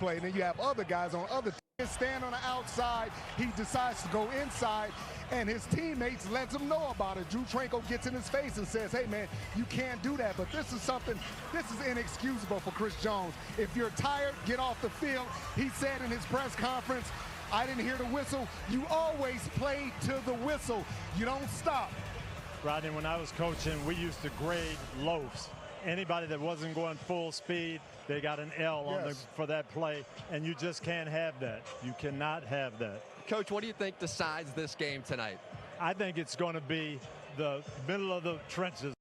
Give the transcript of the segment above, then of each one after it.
play. And then you have other guys on other teams stand on the outside. He decides to go inside, and his teammates lets him know about it. Drew Tranquil gets in his face and says, hey, man, you can't do that. But this is inexcusable for Chris Jones. If you're tired, get off the field. He said in his press conference, I didn't hear the whistle. You always play to the whistle. You don't stop. Rodney, when I was coaching, we used to grade loafs. Anybody that wasn't going full speed, they got an L for that play, and you just can't have that. You cannot have that. Coach, what do you think decides this game tonight? I think it's going to be the middle of the trenches,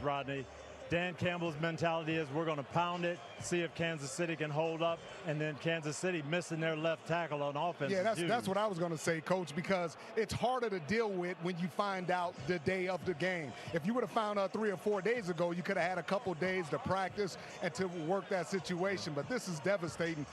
Rodney. Dan Campbell's mentality is we're going to pound it, see if Kansas City can hold up, and then Kansas City missing their left tackle on offense. Yeah, that's what I was going to say, Coach, because it's harder to deal with when you find out the day of the game. If you would have found out 3 or 4 days ago, you could have had a couple days to practice and to work that situation. But this is devastating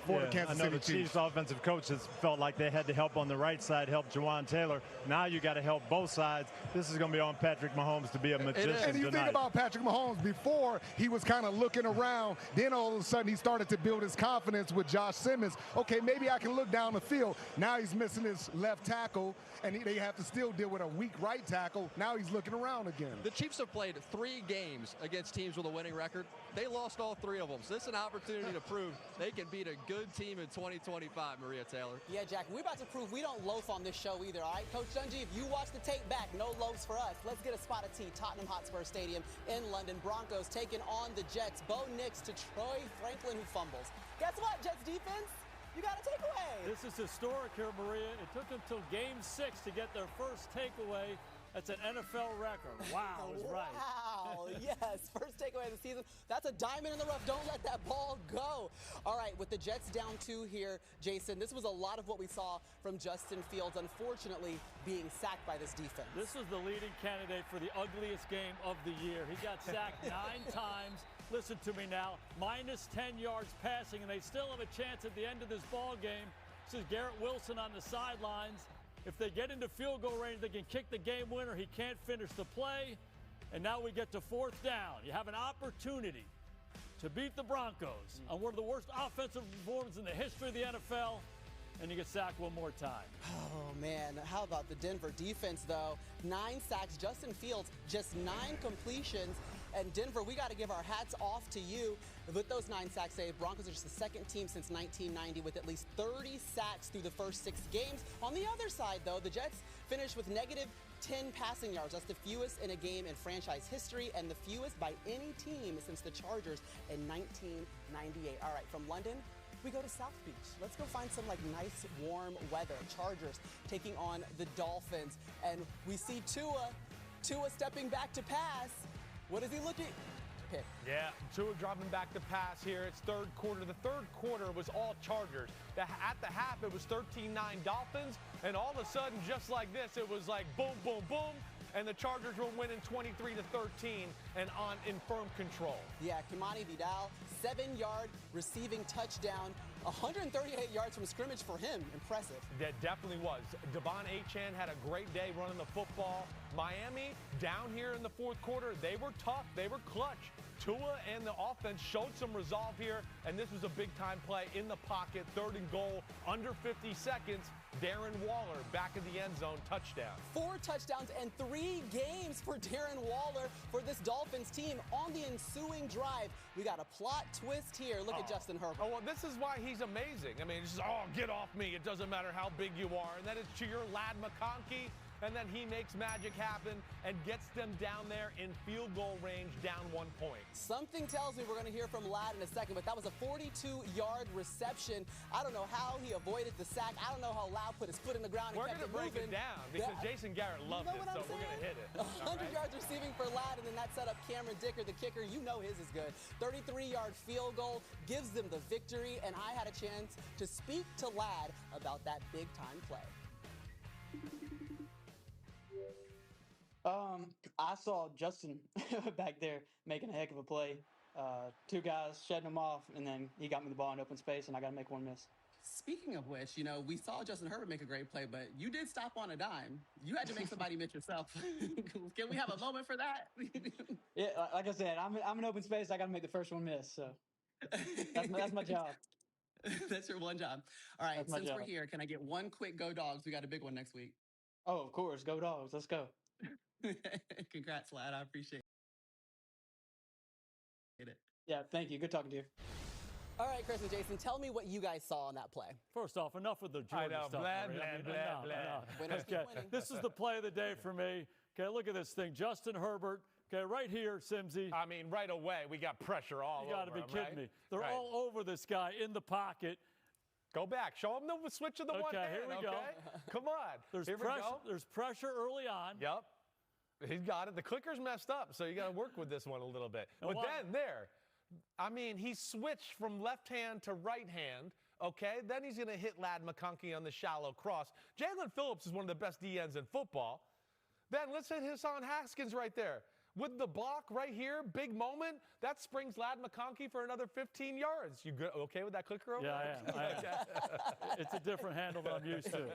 for the Kansas City Chiefs. The Chiefs offensive coaches felt like they had to help on the right side, help Jawan Taylor. Now you got to help both sides. This is going to be on Patrick Mahomes to be a magician And you think about Patrick Mahomes, before he was kind of looking around, then all of a sudden he started to build his confidence with Josh Simmons. Okay, maybe I can look down the field. Now he's missing his left tackle, and they have to still deal with a weak right tackle. Now he's looking around again. The Chiefs have played 3 games against teams with a winning record. They lost all 3 of them. So this is an opportunity to prove they can beat a good team in 2025, Maria Taylor. Yeah, Jack, we're about to prove we don't loaf on this show either, all right? Coach Dungy, if you watch the tape back, no loafs for us. Let's get a spot of tea. Tottenham Hotspur Stadium in London. Broncos taking on the Jets. Bo Nix to Troy Franklin, who fumbles. Guess what, Jets defense? You got a takeaway. This is historic here, Maria. It took them till Game 6 to get their first takeaway. That's an NFL record. Wow, is right. Wow, yes, first takeaway of the season. That's a diamond in the rough. Don't let that ball go. All right, with the Jets down 2 here, Jason, this was a lot of what we saw from Justin Fields, unfortunately, being sacked by this defense. This was the leading candidate for the ugliest game of the year. He got sacked 9 times. Listen to me now, minus 10 yards passing, and they still have a chance at the end of this ball game. This is Garrett Wilson on the sidelines. If they get into field goal range, they can kick the game winner. He can't finish the play. And now we get to 4th down. You have an opportunity to beat the Broncos on one of the worst offensive performances in the history of the NFL, and you get sacked one more time. Oh, man. How about the Denver defense, though? 9 sacks. Justin Fields, just 9 completions. And Denver, we got to give our hats off to you. With those 9 sacks saved, Broncos are just the 2nd team since 1990 with at least 30 sacks through the first 6 games. On the other side, though, the Jets finished with negative 10 passing yards. That's the fewest in a game in franchise history and the fewest by any team since the Chargers in 1998. All right, from London, we go to South Beach. Let's go find some nice warm weather. Chargers taking on the Dolphins. And we see Tua stepping back to pass. What is he looking? Pick. Yeah, Tua dropping back to pass here. It's 3rd quarter. The 3rd quarter was all Chargers. At the half, it was 13-9 Dolphins. And all of a sudden, just like this, it was like boom, boom, boom. And the Chargers were winning 23-13 and in firm control. Yeah, Kimani Vidal, 7-yard receiving touchdown, 138 yards from scrimmage for him. Impressive. That definitely was. Devon Achane had a great day running the football. Miami, down here in the 4th quarter, they were tough. They were clutch. Tua and the offense showed some resolve here, and this was a big-time play in the pocket, 3rd and goal, under 50 seconds. Darren Waller back in the end zone, touchdown. 4 touchdowns and 3 games for Darren Waller for this Dolphins team on the ensuing drive. We got a plot twist here. Look at Justin Herbert. Oh, well, this is why he's amazing. I mean, it's just, get off me. It doesn't matter how big you are. And then it's to your lad McConkey. And then he makes magic happen and gets them down there in field goal range, down 1 point. Something tells me we're going to hear from Ladd in a second, but that was a 42-yard reception. I don't know how he avoided the sack. I don't know how Ladd put his foot in the ground and we're kept it moving. We're going to break it down because Jason Garrett loved it, so we're going to hit it. 100 yards receiving for Ladd, and then that set up Cameron Dicker, the kicker. You know his is good. 33-yard field goal gives them the victory, and I had a chance to speak to Ladd about that big-time play. I saw Justin back there making a heck of a play. 2 guys shedding him off, and then he got me the ball in open space, and I got to make one miss. Speaking of which, we saw Justin Herbert make a great play, but you did stop on a dime. You had to make somebody miss yourself. Can we have a moment for that? Yeah, like I said, I'm in open space. I got to make the first one miss, so that's my job. That's your one job. All right, That's my since we're job. here, can I get one quick go Dogs? We got a big one next week. Oh, of course. Go Dogs. Let's go. Congrats, lad. I appreciate it. Yeah, thank you. Good talking to you. All right, Chris and Jason, tell me what you guys saw on that play. First off, enough with the Jordan know, stuff. blah, Marie. blah, I mean, blah, enough, blah. enough. Winners keep Okay, winning. this is the play of the day for me. Okay, look at this thing. Justin Herbert. Okay, right here, Simsy. I mean, right away, we got pressure all over. You got to be him, kidding right? me. They're Right. all over this guy in the pocket. Go back. Show him the switch of the one hand. here we go. Come on. There's Here we pressure. go. There's pressure early on. Yep. He's got it. The clicker's messed up, so you got to work with this one a little bit. And But what- then there, I mean, he switched from left hand to right hand. Okay, then he's going to hit Lad McConkey on the shallow cross. Jalen Phillips is one of the best DNs in football. Then let's hit Hassan Haskins right there. With the block right here, big moment, that springs Lad McConkey for another 15 yards. You good, okay with that clicker over Yeah, there? I am. It's a different handle than I'm used to.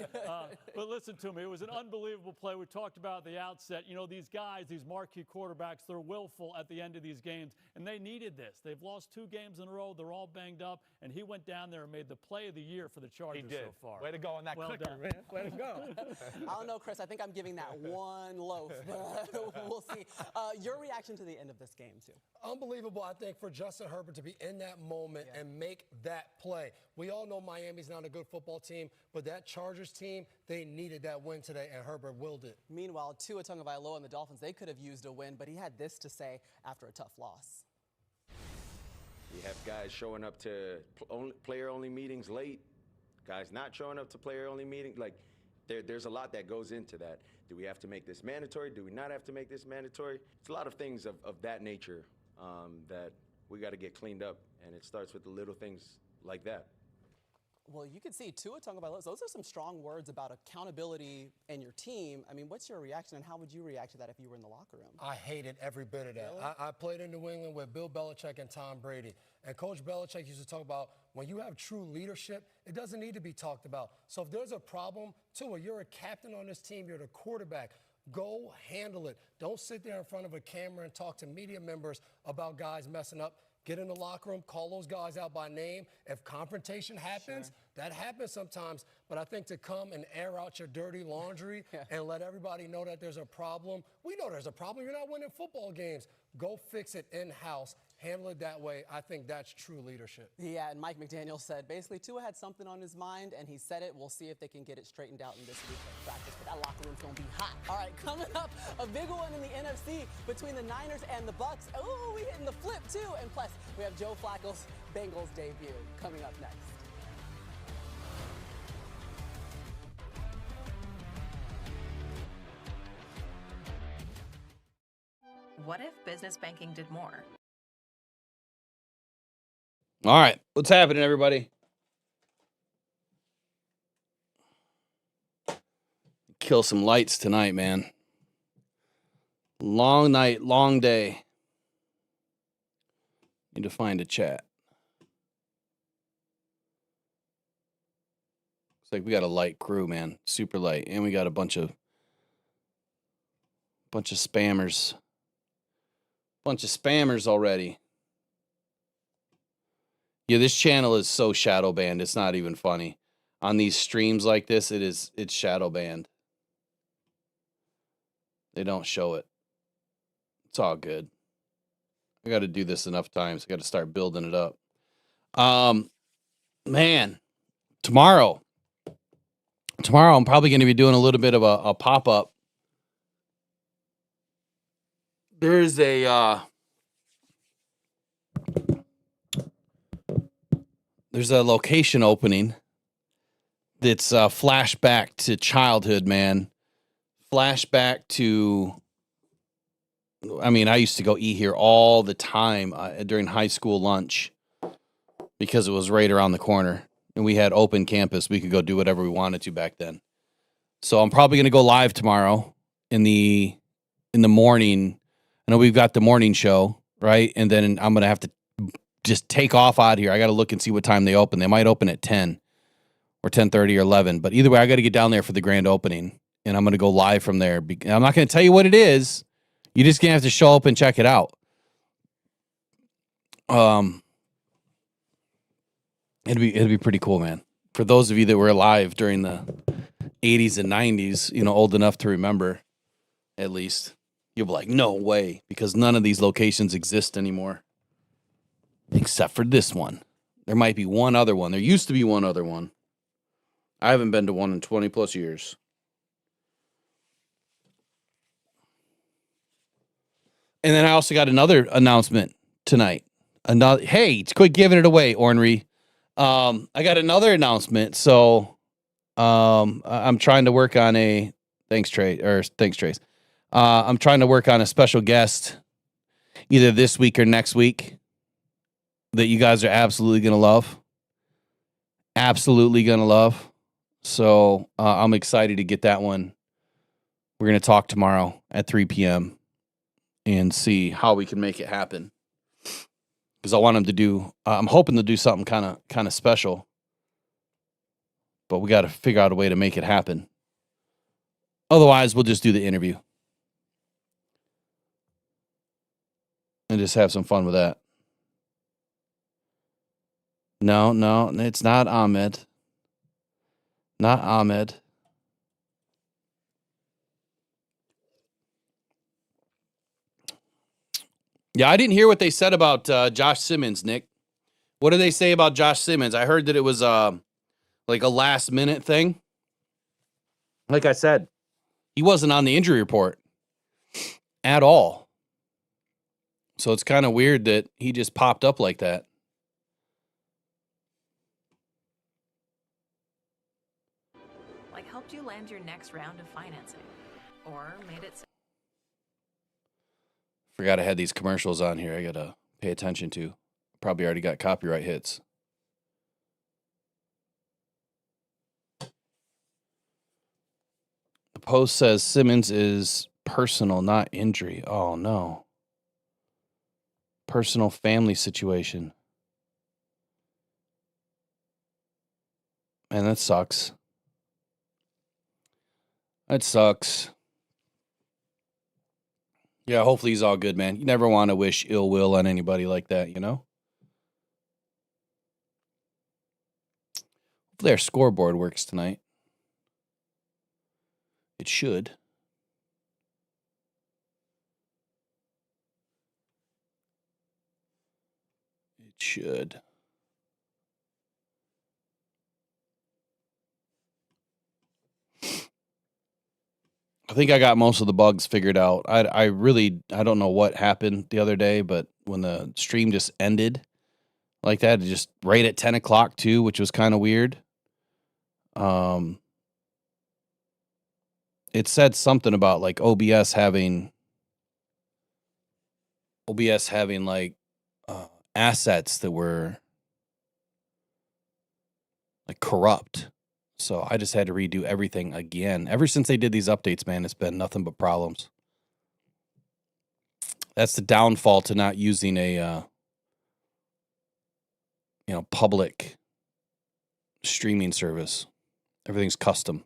But listen to me. It was an unbelievable play. We talked about at the outset. You know, these guys, these marquee quarterbacks, they're willful at the end of these games, and they needed this. They've lost 2 games in a row. They're all banged up, and he went down there and made the play of the year for the Chargers He did. so far. Way to go on that Well clicker, done. man. Way to go. I don't know, Chris. I think I'm giving that one loaf. We'll see. Your reaction to the end of this game, too. Unbelievable, I think, for Justin Herbert to be in that moment and make that play. We all know Miami's not a good football team, but that Chargers team, they needed that win today, and Herbert willed it. Meanwhile, Tua Tagovailoa and the Dolphins, they could have used a win, but he had this to say after a tough loss. You have guys showing up to player-only meetings late, guys not showing up to player-only meetings. Like, there's a lot that goes into that. Do we have to make this mandatory? Do we not have to make this mandatory? It's a lot of things of that nature that we got to get cleaned up, and it starts with the little things like that. Well, you can see Tua Tagovailoa. Those are some strong words about accountability and your team. I mean, what's your reaction, and how would you react to that if you were in the locker room? I hated every bit of that. Really? I played in New England with Bill Belichick and Tom Brady. And Coach Belichick used to talk about when you have true leadership, it doesn't need to be talked about. So if there's a problem, Tua, you're a captain on this team, you're the quarterback. Go handle it. Don't sit there in front of a camera and talk to media members about guys messing up. Get in the locker room, call those guys out by name. If confrontation happens, that happens sometimes. But I think to come and air out your dirty laundry and let everybody know that there's a problem. We know there's a problem. You're not winning football games. Go fix it in-house. Handle it that way. I think that's true leadership. Yeah, and Mike McDaniel said basically Tua had something on his mind, and he said it. We'll see if they can get it straightened out in this week of practice, but that locker room's going to be hot. All right, coming up, a big one in the NFC between the Niners and the Bucks. Oh, we hitting the flip, too. And plus, we have Joe Flacco's Bengals debut coming up next. What if business banking did more? All right, what's happening, everybody? Kill some lights tonight, man. Long night, long day. Need to find a chat. Looks like we got a light crew, man. Super light. And we got a bunch of spammers. Bunch of spammers already. Yeah, this channel is so shadow banned. It's not even funny. On these streams like this, it's shadow banned. They don't show it. It's all good. I got to do this enough times. I got to start building it up. Man, tomorrow I'm probably going to be doing a little bit of a pop-up. There's a location opening that's flashback to childhood, man. Flashback to, I mean, I used to go eat here all the time during high school lunch because it was right around the corner. And we had open campus. We could go do whatever we wanted to back then. So I'm probably going to go live tomorrow in the morning. I know we've got the morning show, right? And then I'm going to have to just take off out of here. I got to look and see what time they open. They might open at 10 or 10:30 or 11. But either way, I got to get down there for the grand opening. And I'm going to go live from there. I'm not going to tell you what it is. You're just going to have to show up and check it out. It'd be pretty cool, man. For those of you that were alive during the 80s and 90s, you know, old enough to remember, at least, you'll be like, no way, because none of these locations exist anymore, except for this one. There might be one other one. There used to be one other one. I haven't been to one in 20 plus years. And then I also got another announcement tonight. Hey, quit giving it away, Ornery. I got another announcement. So I'm trying to work on a thanks, Trace. I'm trying to work on a special guest either this week or next week that you guys are absolutely gonna love. Absolutely gonna love. So I'm excited to get that one. We're gonna talk tomorrow at 3 p.m. and see how we can make it happen. Because I want him to do. I'm hoping to do something kind of special. But we got to figure out a way to make it happen. Otherwise, we'll just do the interview. And just have some fun with that. No, it's not Ahmed. Not Ahmed. Yeah, I didn't hear what they said about Josh Simmons, Nick. What did they say about Josh Simmons? I heard that it was like a last-minute thing. Like I said, he wasn't on the injury report at all. So it's kind of weird that he just popped up like that. Like helped you land your next round of financing, or made it. Forgot I had these commercials on here I got to pay attention to. Probably already got copyright hits. The post says Simmons is personal, not injury. Oh, no. Personal family situation. Man, that sucks. That sucks. Yeah, hopefully he's all good, man. You never want to wish ill will on anybody like that, you know? Hopefully our scoreboard works tonight. It should. It should. I think I got most of the bugs figured out. I don't know what happened the other day, but when the stream just ended like that, just right at 10 o'clock too, which was kind of weird. It said something about like OBS having like assets that were like corrupt. So I just had to redo everything again. Ever since they did these updates, man, it's been nothing but problems. That's the downfall to not using a public streaming service. Everything's custom.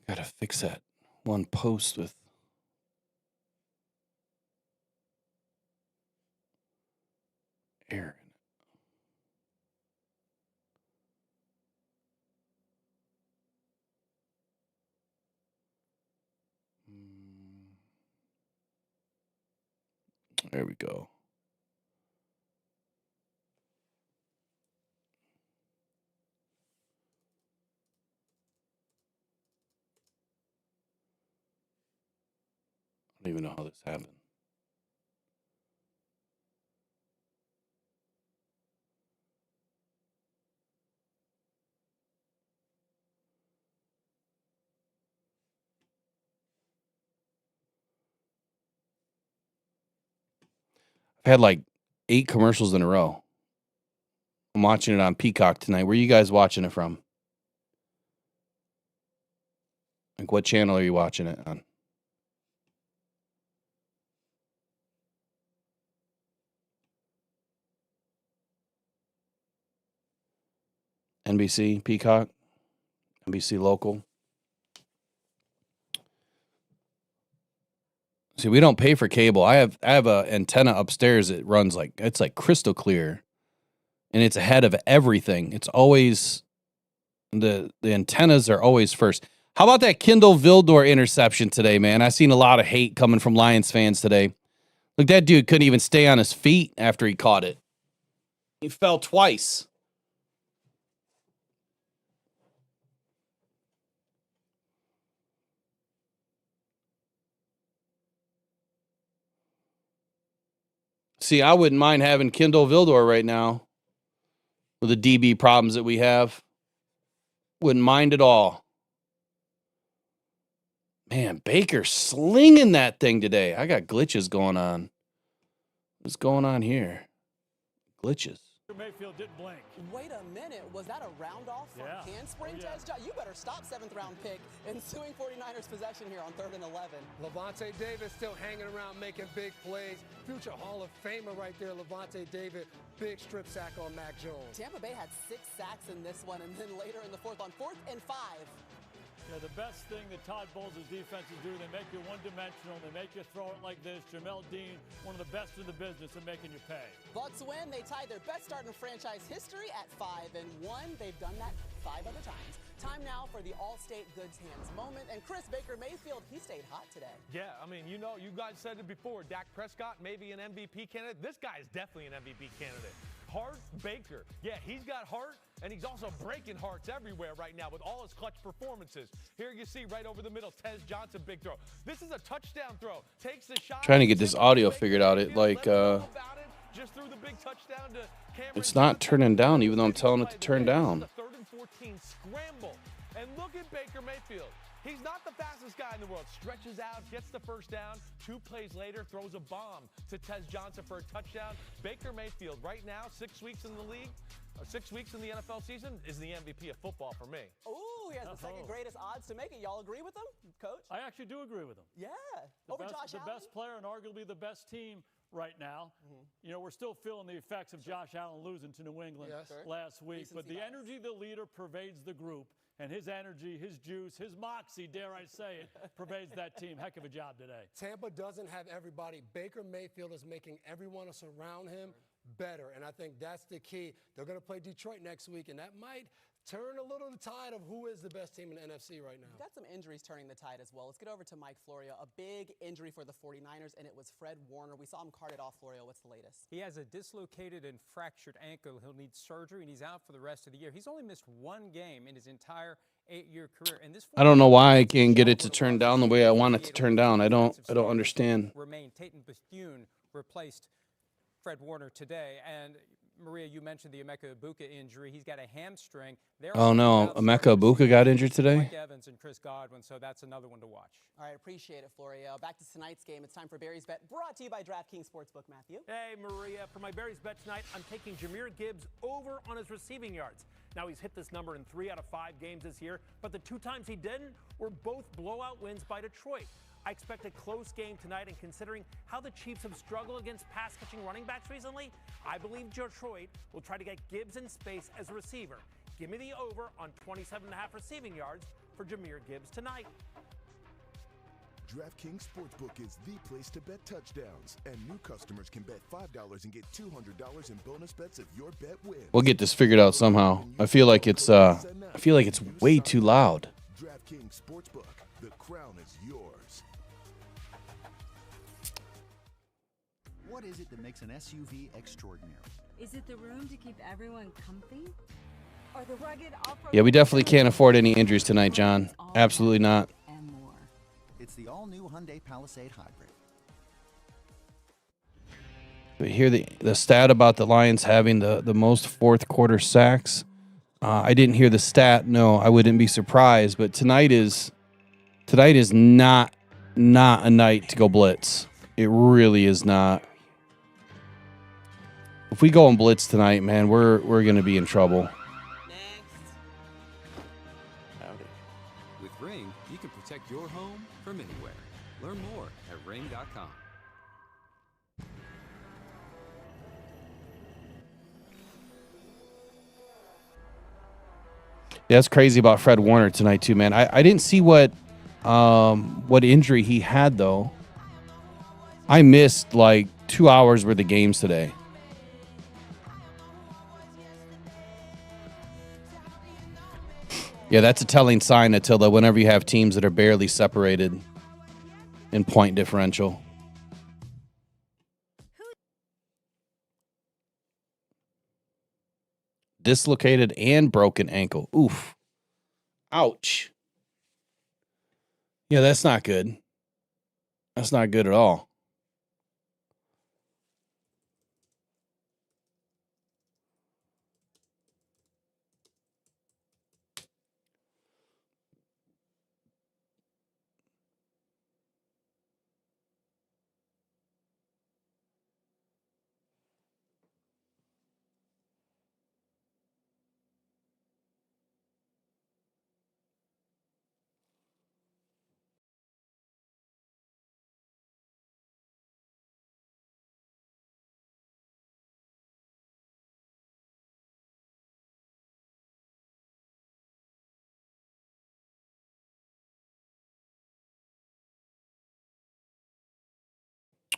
Gotta fix that one post with Aaron. There we go. I don't even know how this happened. I've had like 8 commercials in a row. I'm watching it on Peacock tonight. Where are you guys watching it from? Like, what channel are you watching it on? NBC, Peacock, NBC Local. See, we don't pay for cable. I have a antenna upstairs that runs it's like crystal clear, and it's ahead of everything. It's always the antennas are always first. How about that Kendall Vildor interception today, man? I seen a lot of hate coming from Lions fans today. Look, that dude couldn't even stay on his feet after he caught it. He fell twice. See, I wouldn't mind having Kendall Vildor right now with the DB problems that we have. Wouldn't mind at all. Man, Baker slinging that thing today. I got glitches going on. What's going on here? Glitches. Mayfield didn't blink. Wait a minute, was that a round off for handspring test? You better stop 7th round pick. Ensuing 49ers possession here on 3rd and 11. Levante David still hanging around making big plays. Future Hall of Famer right there, Levante David. Big strip sack on Mac Jones. Tampa Bay had 6 sacks in this one, and then later in the 4th on 4th and 5. Yeah, the best thing that Todd Bowles' defenses do, they make you one-dimensional. They make you throw it like this. Jamel Dean, one of the best in the business at making you pay. Bucks win. They tied their best start in franchise history at 5-1. They've done that 5 other times. Time now for the All-State Goods Hands moment. And Chris, Baker Mayfield, he stayed hot today. Yeah, I mean, you know, you guys said it before. Dak Prescott, maybe an MVP candidate. This guy is definitely an MVP candidate. Heart Baker. Yeah, he's got heart, and he's also breaking hearts everywhere right now with all his clutch performances. Here you see right over the middle, Tez Johnson, big throw. This is a touchdown throw. Takes the shot. Trying to get this audio figured out. It just threw the big touchdown to Cameron. It's not turning down, even though I'm telling it to turn down. 3rd and 14 scramble. And look at Baker Mayfield. He's not the fastest guy in the world. Stretches out, gets the first down. 2 plays later, throws a bomb to Tez Johnson for a touchdown. Baker Mayfield, right now, 6 weeks in the league, 6 weeks in the NFL season, is the MVP of football for me. Ooh, he has the second greatest odds to make it. Y'all agree with him, Coach? I actually do agree with him. Yeah. The best player and arguably the best team right now. You know, we're still feeling the effects of Josh Allen losing to New England last week, but the energy of the leader pervades the group. And his energy, his juice, his moxie, dare I say it, pervades that team. Heck of a job today. Tampa doesn't have everybody. Baker Mayfield is making everyone surround him better, and I think that's the key. They're going to play Detroit next week, and that might turn a little the tide of who is the best team in the NFC right now. We've got some injuries turning the tide as well. Let's get over to Mike Florio. A big injury for the 49ers, and it was Fred Warner. We saw him carted off. Florio, what's the latest? He has a dislocated and fractured ankle. He'll need surgery, and he's out for the rest of the year. He's only missed 1 game in his entire 8-year career. And this I don't know why I can't get it to turn down the way I want it to turn down. I don't understand. Tayton Bethune replaced Fred Warner today, and Maria, you mentioned the Emeka Ibuka injury. He's got a hamstring. Oh no, Emeka Ibuka got injured today. Mike Evans and Chris Godwin, so that's another one to watch. All right, appreciate it, Florio. Back to tonight's game. It's time for Barry's Bet, brought to you by DraftKings Sportsbook. Matthew. Hey, Maria. For my Barry's Bet tonight, I'm taking Jahmyr Gibbs over on his receiving yards. Now, he's hit this number in 3 out of 5 games this year, but the 2 times he didn't were both blowout wins by Detroit. I expect a close game tonight, and considering how the Chiefs have struggled against pass-catching running backs recently, I believe Detroit will try to get Gibbs in space as a receiver. Give me the over on 27.5 receiving yards for Jahmyr Gibbs tonight. DraftKings Sportsbook is the place to bet touchdowns, and new customers can bet $5 and get $200 in bonus bets if your bet wins. We'll get this figured out somehow. I feel like it's way too loud. DraftKings Sportsbook, the crown is yours. What is it that makes an SUV extraordinary? Is it the room to keep everyone comfy? Or the rugged off-road? Yeah, we definitely can't afford any injuries tonight, John. Absolutely not. And more. It's the all-new Hyundai Palisade Hybrid. But hear the stat about the Lions having the most fourth quarter sacks. I didn't hear the stat. No, I wouldn't be surprised. But tonight is not a night to go blitz. It really is not. If we go on blitz tonight, man, we're going to be in trouble. Howdy. With Ring, you can protect your home from anywhere. Learn more at ring.com. Yeah, that's crazy about Fred Warner tonight too, man. I didn't see what injury he had though. I missed like 2 hours worth of games today. Yeah, that's a telling sign, Attila, whenever you have teams that are barely separated in point differential. Dislocated and broken ankle. Oof. Ouch. Yeah, that's not good. That's not good at all.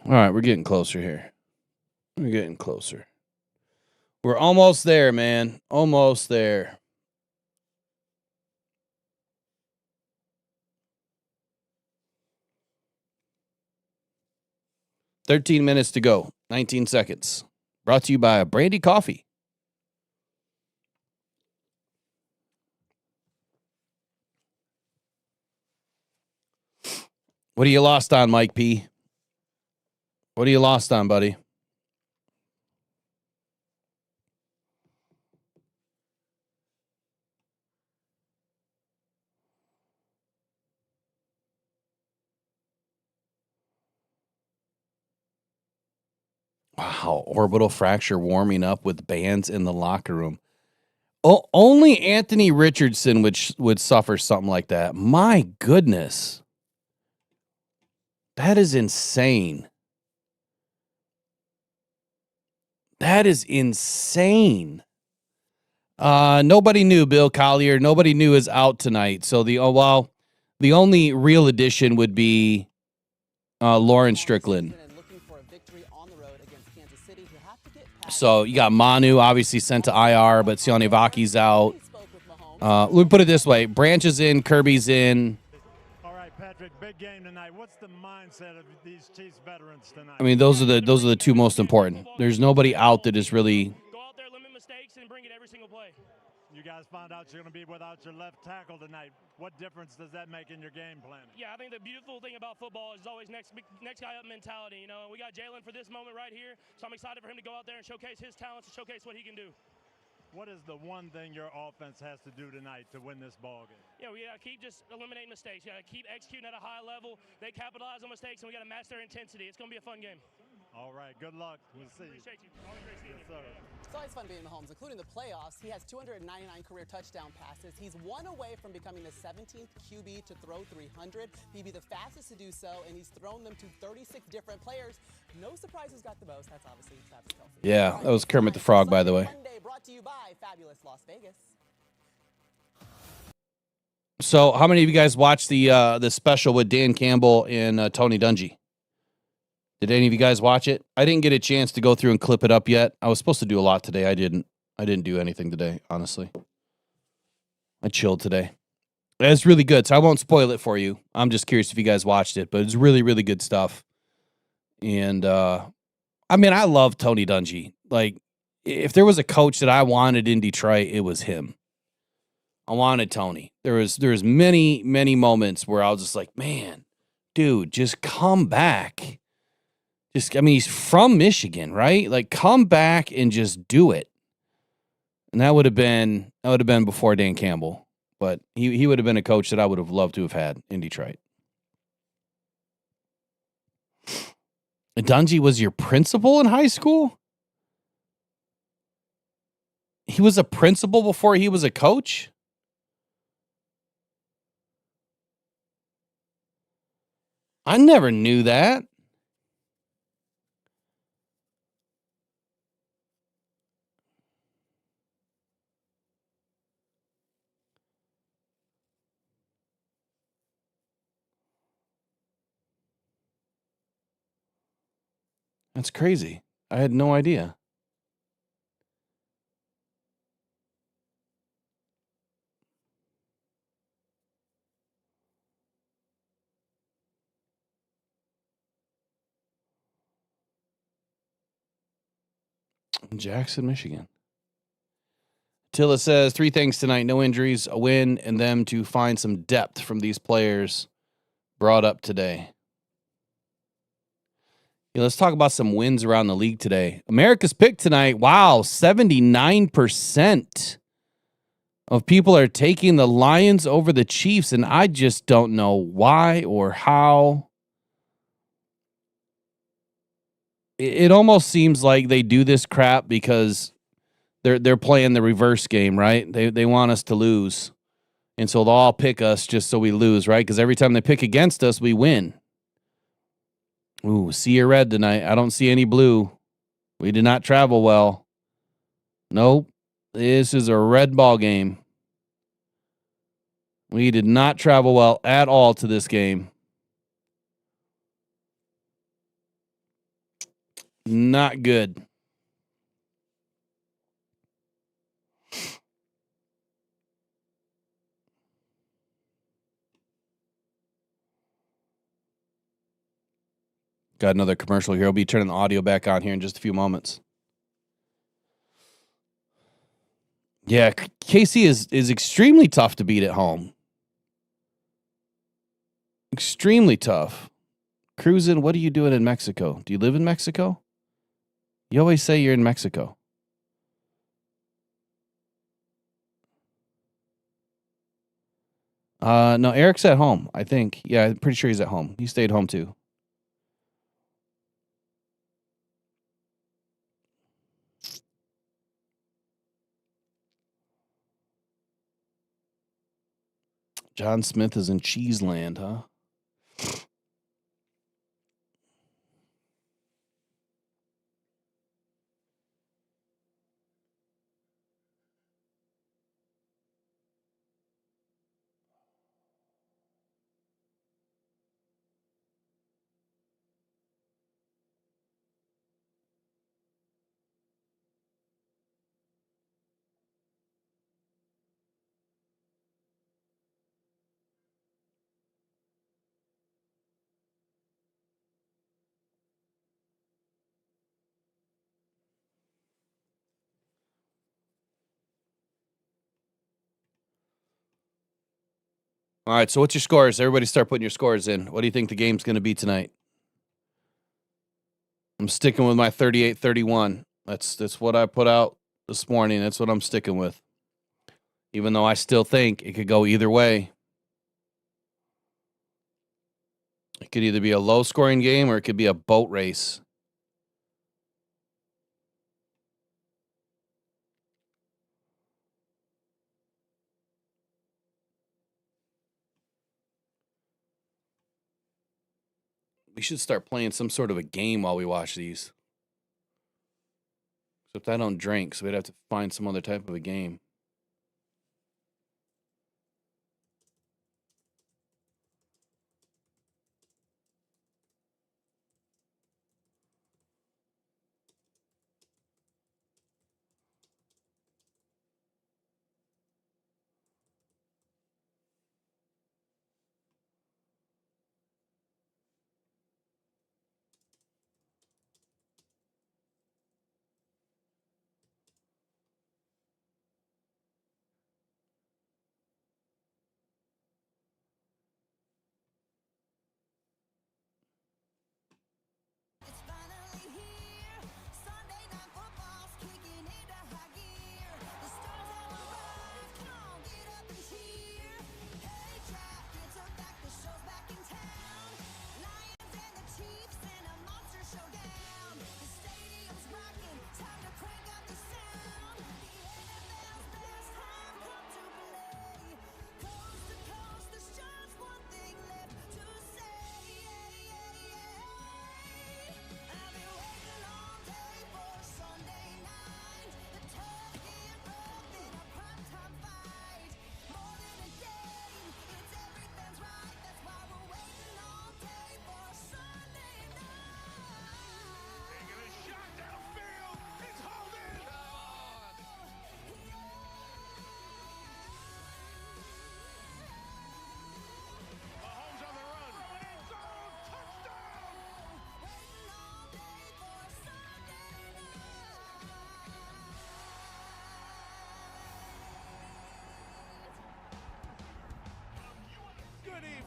All right, we're getting closer here. We're getting closer. We're almost there, man. Almost there. $13 minutes to go. 19 seconds. Brought to you by Brandy Coffee. What are you lost on, Mike P? What are you lost on, buddy? Wow, orbital fracture warming up with bands in the locker room. Only Anthony Richardson would suffer something like that. My goodness. That is insane. That is insane. Nobody knew Bill Collier. Nobody knew is out tonight. So the only real addition would be Lauren Strickland. So you got Manu obviously sent to IR, but Sione Vaki's out. Let me put it this way: Branch is in, Kirby's in. All right, Patrick, big game tonight. What's the mindset of these Chiefs veterans tonight? I mean, those are the two most important. There's nobody out that is really. Go out there, limit mistakes, and bring it every single play. You guys found out you're going to be without your left tackle tonight. What difference does that make in your game planning? Yeah, I think the beautiful thing about football is always next guy up mentality. You know, we got Jalen for this moment right here, so I'm excited for him to go out there and showcase his talents and showcase what he can do. What is the one thing your offense has to do tonight to win this ball game? Yeah, we got to keep just eliminating mistakes. We got to keep executing at a high level. They capitalize on mistakes, and we got to match their intensity. It's going to be a fun game. All right, good luck. We'll see you. Appreciate you. Always great seeing you. Yes, sir. It's always fun being Mahomes, including the playoffs. He has 299 career touchdown passes. He's one away from becoming the 17th QB to throw 300. He'd be the fastest to do so, and he's thrown them to 36 different players. No surprise who's got the most. That's obviously Travis Kelce. Yeah, that was Kermit the Frog, by the way. Monday brought to you by Fabulous Las Vegas. So, how many of you guys watched the special with Dan Campbell and Tony Dungy? Did any of you guys watch it? I didn't get a chance to go through and clip it up yet. I was supposed to do a lot today. I didn't do anything today, honestly. I chilled today. It's really good, so I won't spoil it for you. I'm just curious if you guys watched it, but it's really, really good stuff. And I mean, I love Tony Dungy. Like, if there was a coach that I wanted in Detroit, it was him. I wanted Tony. There was many, many moments where I was just like, man, dude, just come back. I mean, he's from Michigan, right? Like, come back and just do it. And that would have been before Dan Campbell. But he would have been a coach that I would have loved to have had in Detroit. Dungy was your principal in high school? He was a principal before he was a coach? I never knew that. That's crazy. I had no idea. Jackson, Michigan. Tilla says 3 things tonight: no injuries, a win, and them to find some depth from these players brought up today. Yeah, let's talk about some wins around the league today. America's pick tonight. Wow, 79% of people are taking the Lions over the Chiefs, and I just don't know why or how. It almost seems like they do this crap because they're playing the reverse game, right? They want us to lose. And so they'll all pick us just so we lose, right? Because every time they pick against us, we win. Ooh, see a red tonight. I don't see any blue. We did not travel well. Nope. This is a red ball game. We did not travel well at all to this game. Not good. Got another commercial here. I'll be turning the audio back on here in just a few moments. Yeah, KC is extremely tough to beat at home. Extremely tough. Cruising, what are you doing in Mexico? Do you live in Mexico? You always say you're in Mexico. No, Eric's at home, I think. Yeah, I'm pretty sure he's at home. He stayed home too. John Smith is in Cheeseland, huh? All right, so what's your scores? Everybody start putting your scores in. What do you think the game's going to be tonight? I'm sticking with my 38-31. That's what I put out this morning. That's what I'm sticking with. Even though I still think it could go either way. It could either be a low-scoring game or it could be a boat race. We should start playing some sort of a game while we watch these. Except I don't drink, so we'd have to find some other type of a game.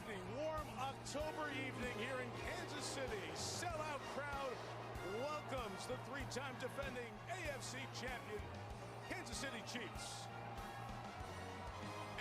evening, warm October evening here in Kansas City. Sellout crowd welcomes the three-time defending AFC champion Kansas City Chiefs.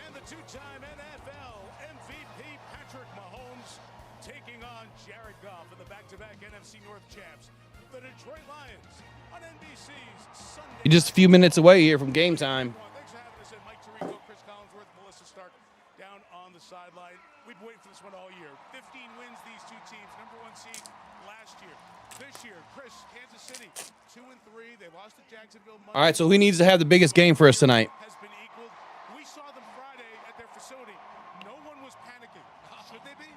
And the two-time NFL MVP Patrick Mahomes taking on Jared Goff in the back-to-back NFC North champs, the Detroit Lions, on NBC's Sunday. You're just a few minutes away here from game time. Thanks for having us in. Mike Tirico, Chris Collinsworth, Melissa Stark down on the sideline. We've been waiting for this one all year. 15 wins, these two teams. Number 1 seed last year. This year, Chris, Kansas City, 2-3. They lost to Jacksonville Monday. All right, so who needs to have the biggest game for us tonight? Has been equaled. We saw them Friday at their facility. No one was panicking. Should they be?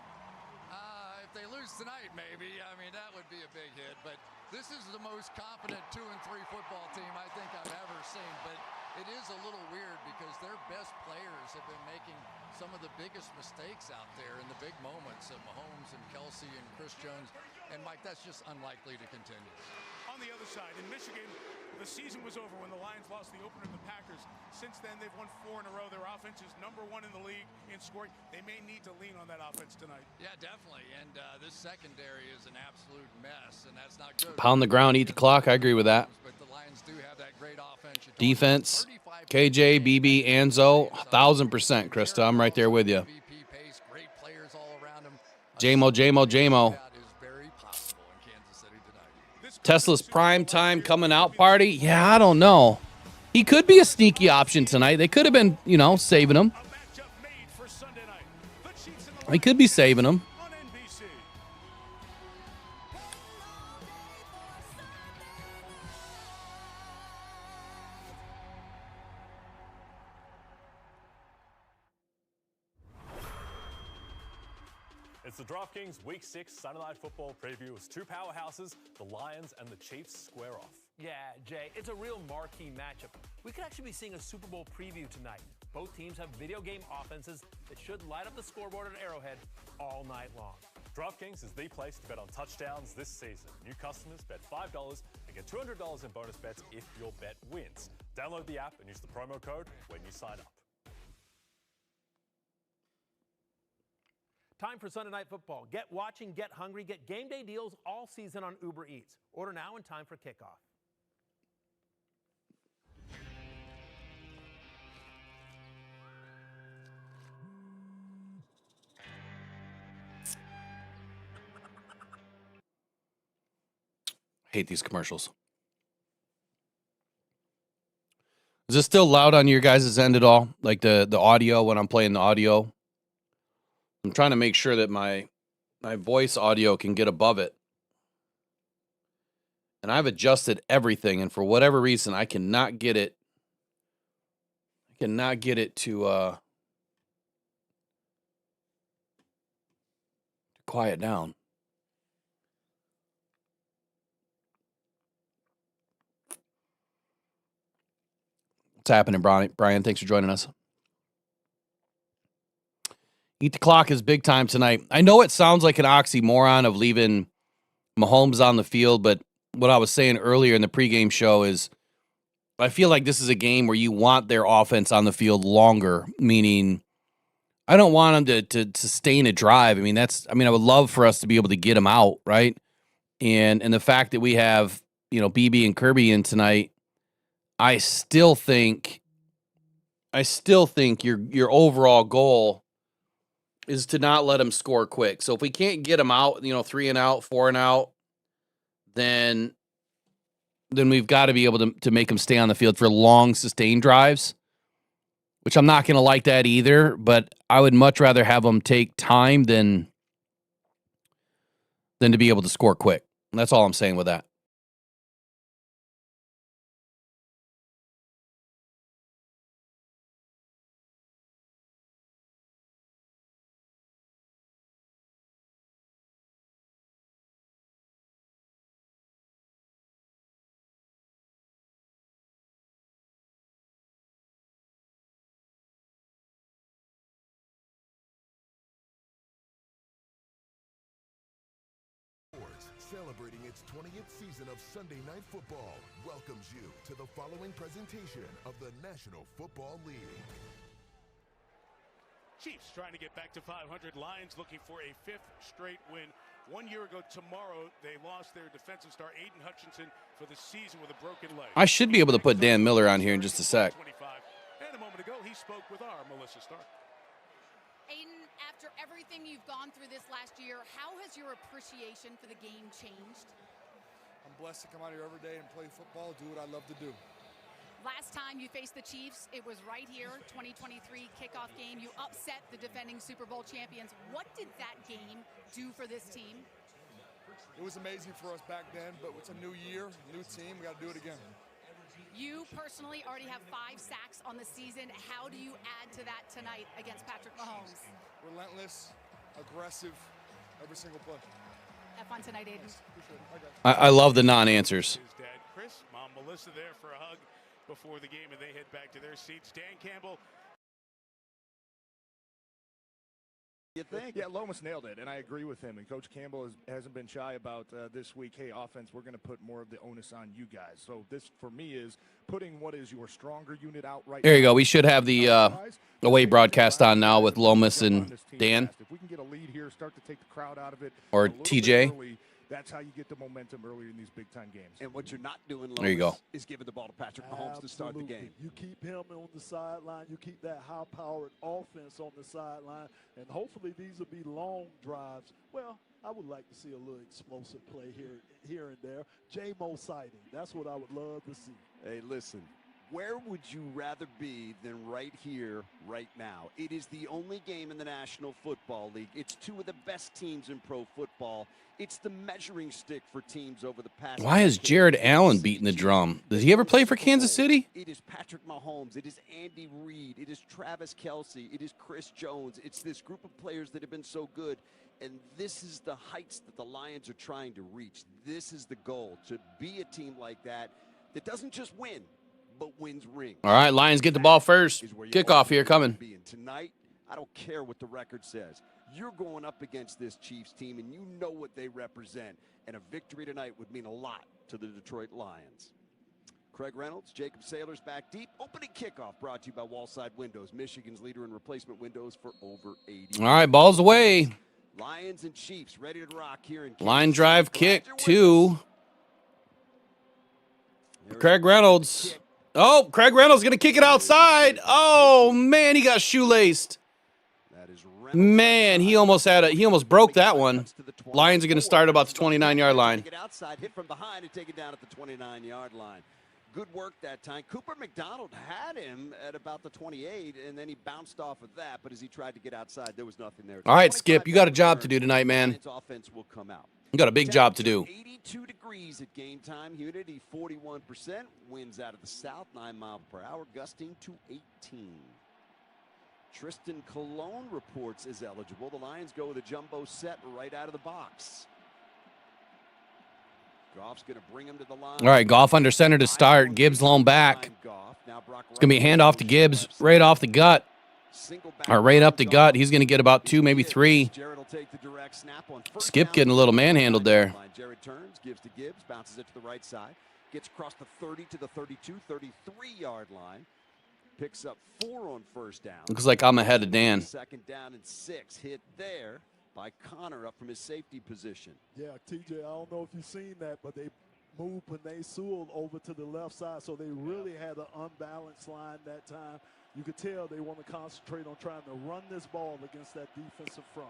If they lose tonight, maybe. I mean, that would be a big hit. But this is the most confident 2-3 football team I think I've ever seen. But it is a little weird because their best players have been making some of the biggest mistakes out there in the big moments of Mahomes and Kelsey and Chris Jones. And, Mike, that's just unlikely to continue. On the other side, in Michigan, the season was over when the Lions lost the opener to the Packers. Since then, they've won 4 in a row. Their offense is number 1 in the league in scoring. They may need to lean on that offense tonight. Yeah, definitely. And this secondary is an absolute mess, and that's not good. Pound the ground, eat the clock. I agree with that. But the Lions do have that great offense. Defense, KJ, BB, Anzo, 1,000%, Krista. I'm right there with you. Great players all around him. JMO. Tesla's prime time coming out party. Yeah, I don't know. He could be a sneaky option tonight. They could have been, saving him. They could be saving him. It's the DraftKings Week 6 Sunday Night Football preview as two powerhouses, the Lions and the Chiefs, square off. Yeah, Jay, it's a real marquee matchup. We could actually be seeing a Super Bowl preview tonight. Both teams have video game offenses that should light up the scoreboard at Arrowhead all night long. DraftKings is the place to bet on touchdowns this season. New customers bet $5 and get $200 in bonus bets if your bet wins. Download the app and use the promo code when you sign up. Time for Sunday Night Football. Get watching, get hungry, get game day deals all season on Uber Eats. Order now in time for kickoff. Hate these commercials. Is this still loud on your guys' end at all? Like the audio when I'm playing the audio? I'm trying to make sure that my voice audio can get above it. And I've adjusted everything, and for whatever reason, I cannot get it. To quiet down. What's happening, Brian? Thanks for joining us. Eat the clock is big time tonight. I know it sounds like an oxymoron of leaving Mahomes on the field, but what I was saying earlier in the pregame show is I feel like this is a game where you want their offense on the field longer, meaning I don't want them to sustain a drive. I would love for us to be able to get them out, right? And the fact that we have, BB and Kirby in tonight, I still think your overall goal is to not let them score quick. So if we can't get them out, 3 and out, 4 and out, then we've got to be able to make them stay on the field for long, sustained drives, which I'm not going to like that either, but I would much rather have them take time than to be able to score quick. And that's all I'm saying with that. Celebrating its 20th season of Sunday Night Football welcomes you to the following presentation of the National Football League. Chiefs trying to get back to 500. Lions looking for a 5th straight win. 1 year ago tomorrow, they lost their defensive star, Aiden Hutchinson, for the season with a broken leg. I should be able to put Dan Miller on here in just a sec. And a moment ago, he spoke with our Melissa Stark. Aiden, after everything you've gone through this last year, how has your appreciation for the game changed? I'm blessed to come out here every day and play football, do what I love to do. Last time you faced the Chiefs, it was right here, 2023 kickoff game. You upset the defending Super Bowl champions. What did that game do for this team? It was amazing for us back then, but it's a new year, new team. We got to do it again. You personally already have 5 sacks on the season. How do you add to that tonight against Patrick Mahomes? Relentless, aggressive, every single play. Have fun tonight, Aiden. I love the non-answers. His dad, Chris, mom, Melissa, there for a hug before the game, and they head back to their seats. Dan Campbell. You think? Yeah, Lomas nailed it, and I agree with him. And Coach Campbell hasn't been shy about this week. Hey, offense, we're going to put more of the onus on you guys. So this, for me, is putting what is your stronger unit out right now. There you go. We should have the away broadcast on now with Lomas and Dan. If we can get a lead here, start to take the crowd out of it. Or TJ. Early, that's how you get the momentum earlier in these big-time games. And what you're not doing, Lomas, there you go. is giving the ball to Patrick Mahomes to start the game. You keep him on the sideline. You keep that high-powered offense on the sideline. And hopefully these will be long drives. Well, I would like to see a little explosive play here and there. J-Mo sighting. That's what I would love to see. Hey, listen. Where would you rather be than right here, right now? It is the only game in the National Football League. It's 2 of the best teams in pro football. It's the measuring stick for teams over the past. Why is Jared Allen beating the drum? Does he ever play for Kansas City? It is Patrick Mahomes. It is Andy Reid. It is Travis Kelce. It is Chris Jones. It's this group of players that have been so good. And this is the heights that the Lions are trying to reach. This is the goal, to be a team like that doesn't just win, but wins rings. All right, Lions get the ball first. Kickoff here coming. Tonight, I don't care what the record says. You're going up against this Chiefs team, and you know what they represent. And a victory tonight would mean a lot to the Detroit Lions. Craig Reynolds, Jacob Sailors back deep. Opening kickoff brought to you by Wallside Windows, Michigan's leader in replacement windows for over 80 All right, ball's away. Lions and Chiefs ready to rock here in Line drive kick to Craig Reynolds. Oh, Craig Reynolds going to kick it outside. Oh, man, he got shoelaced. Man, he almost broke that one. Lions are going to start about the 29-yard line. Get outside, hit from behind, and take it down at the 29-yard line. Good work that time. Cooper McDonald had him at about the 28, and then he bounced off of that. But as he tried to get outside, there was nothing there. All right, Skip, you got a job to do tonight, man. Offense will come out. You got a big job to do. 82 degrees at game time. Humidity 41%. Winds out of the south, 9 miles per hour, gusting to 18. Tristan Colon reports is eligible. The Lions go with a jumbo set right out of the box. Goff's going to bring him to the line. All right, Goff under center to start. Gibbs lone back. It's going to be a handoff to Gibbs right off the gut. Or right up the gut. He's going to get about 2, maybe 3. Skip getting a little manhandled there. Jared turns, gives to Gibbs, bounces it to the right side. Gets across the 30 to the 32, 33-yard line. Picks up 4 on first down. Looks like I'm ahead of Dan. Second down and 6. Hit there by Connor up from his safety position. Yeah, TJ, I don't know if you've seen that, but they moved Panay Sewell over to the left side, so they really had an unbalanced line that time. You could tell they want to concentrate on trying to run this ball against that defensive front.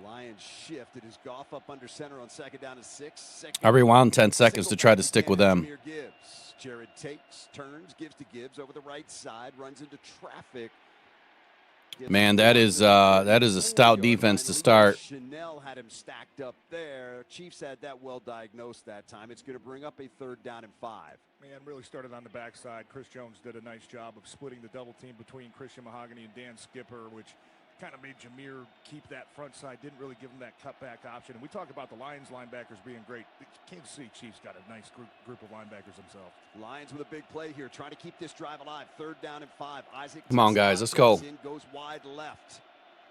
Lions shift. It is Goff up under center on second down and 6. I rewound 10 seconds to try to stick with them. Jared takes, turns, gives to Gibbs over the right side, runs into traffic. Man, that is a stout defense to start. Chanel had him stacked up there. Chiefs had that well diagnosed that time. It's going to bring up a 3rd down and 5. Man, really started on the backside. Chris Jones did a nice job of splitting the double team between Christian Mahogany and Dan Skipper, which kind of made Jameer keep that front side, didn't really give him that cutback option. And we talk about the Lions linebackers being great. The Kansas City Chiefs got a nice group of linebackers themselves. Lions with a big play here, trying to keep this drive alive. 3rd down and 5. Isaac, come on, guys, let's go. Goes wide left.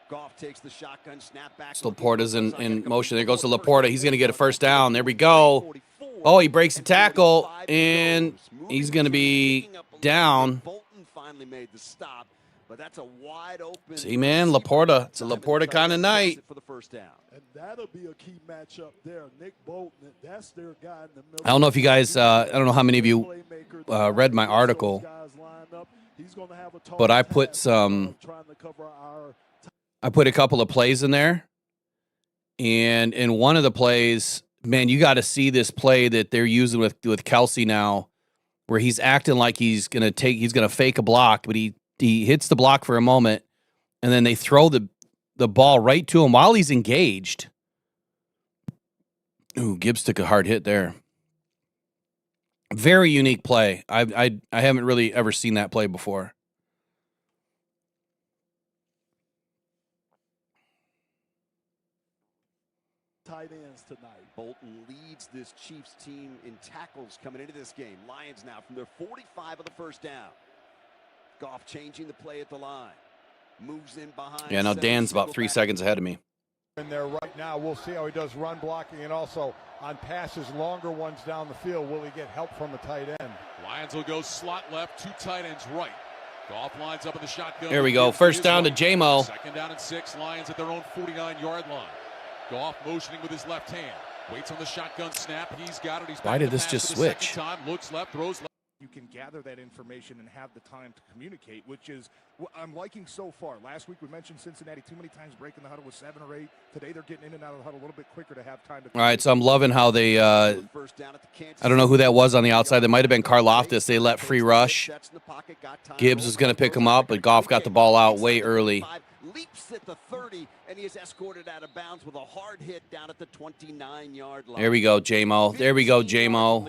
Goff takes the shotgun, snap back. Laporta's in motion. There goes to Laporta. He's going to get a 1st down. There we go. Oh, he breaks the tackle, and he's going to be down. Bolton finally made the stop. But that's a wide open. See, man, Laporta. It's a Laporta kind of night. For the first down. And that'll be a key matchup there. Nick Bolton, that's their guy in the middle. I don't know if you guys, I don't know how many of you read my article, but I put a couple of plays in there. And in one of the plays, man, you got to see this play that they're using with Kelsey now, where he's acting like he's going to fake a block, but he hits the block for a moment, and then they throw the ball right to him while he's engaged. Ooh, Gibbs took a hard hit there. Very unique play. I haven't really ever seen that play before. Tight ends tonight. Bolton leads this Chiefs team in tackles coming into this game. Lions now from their 45 of the first down. Goff changing the play at the line. Moves in behind. Yeah, now Dan's about 3 seconds ahead of me. In there right now, we'll see how he does run blocking, and also on passes, longer ones down the field. Will he get help from a tight end? Lions will go slot left, 2 tight ends right. Goff lines up in the shotgun. There we go. First down to J-Mo. Second down and 6. Lions at their own 49-yard line. Goff motioning with his left hand. Waits on the shotgun snap. He's got it. He's Why did this just switch? Time. Looks left, throws left. You can gather that information and have the time to communicate, which is what I'm liking so far. Last week we mentioned Cincinnati too many times breaking the huddle with 7 or 8. Today they're getting in and out of the huddle a little bit quicker to have time to. All right, so I'm loving how they, I don't know who that was on the outside. That might have been Karlaftis. They let free rush. Gibbs was going to pick him up, but Goff got the ball out way early. Leaps at the 30, and he is escorted out of bounds with a hard hit down at the 29-yard line. There we go, J-Mo. There we go, J-Mo.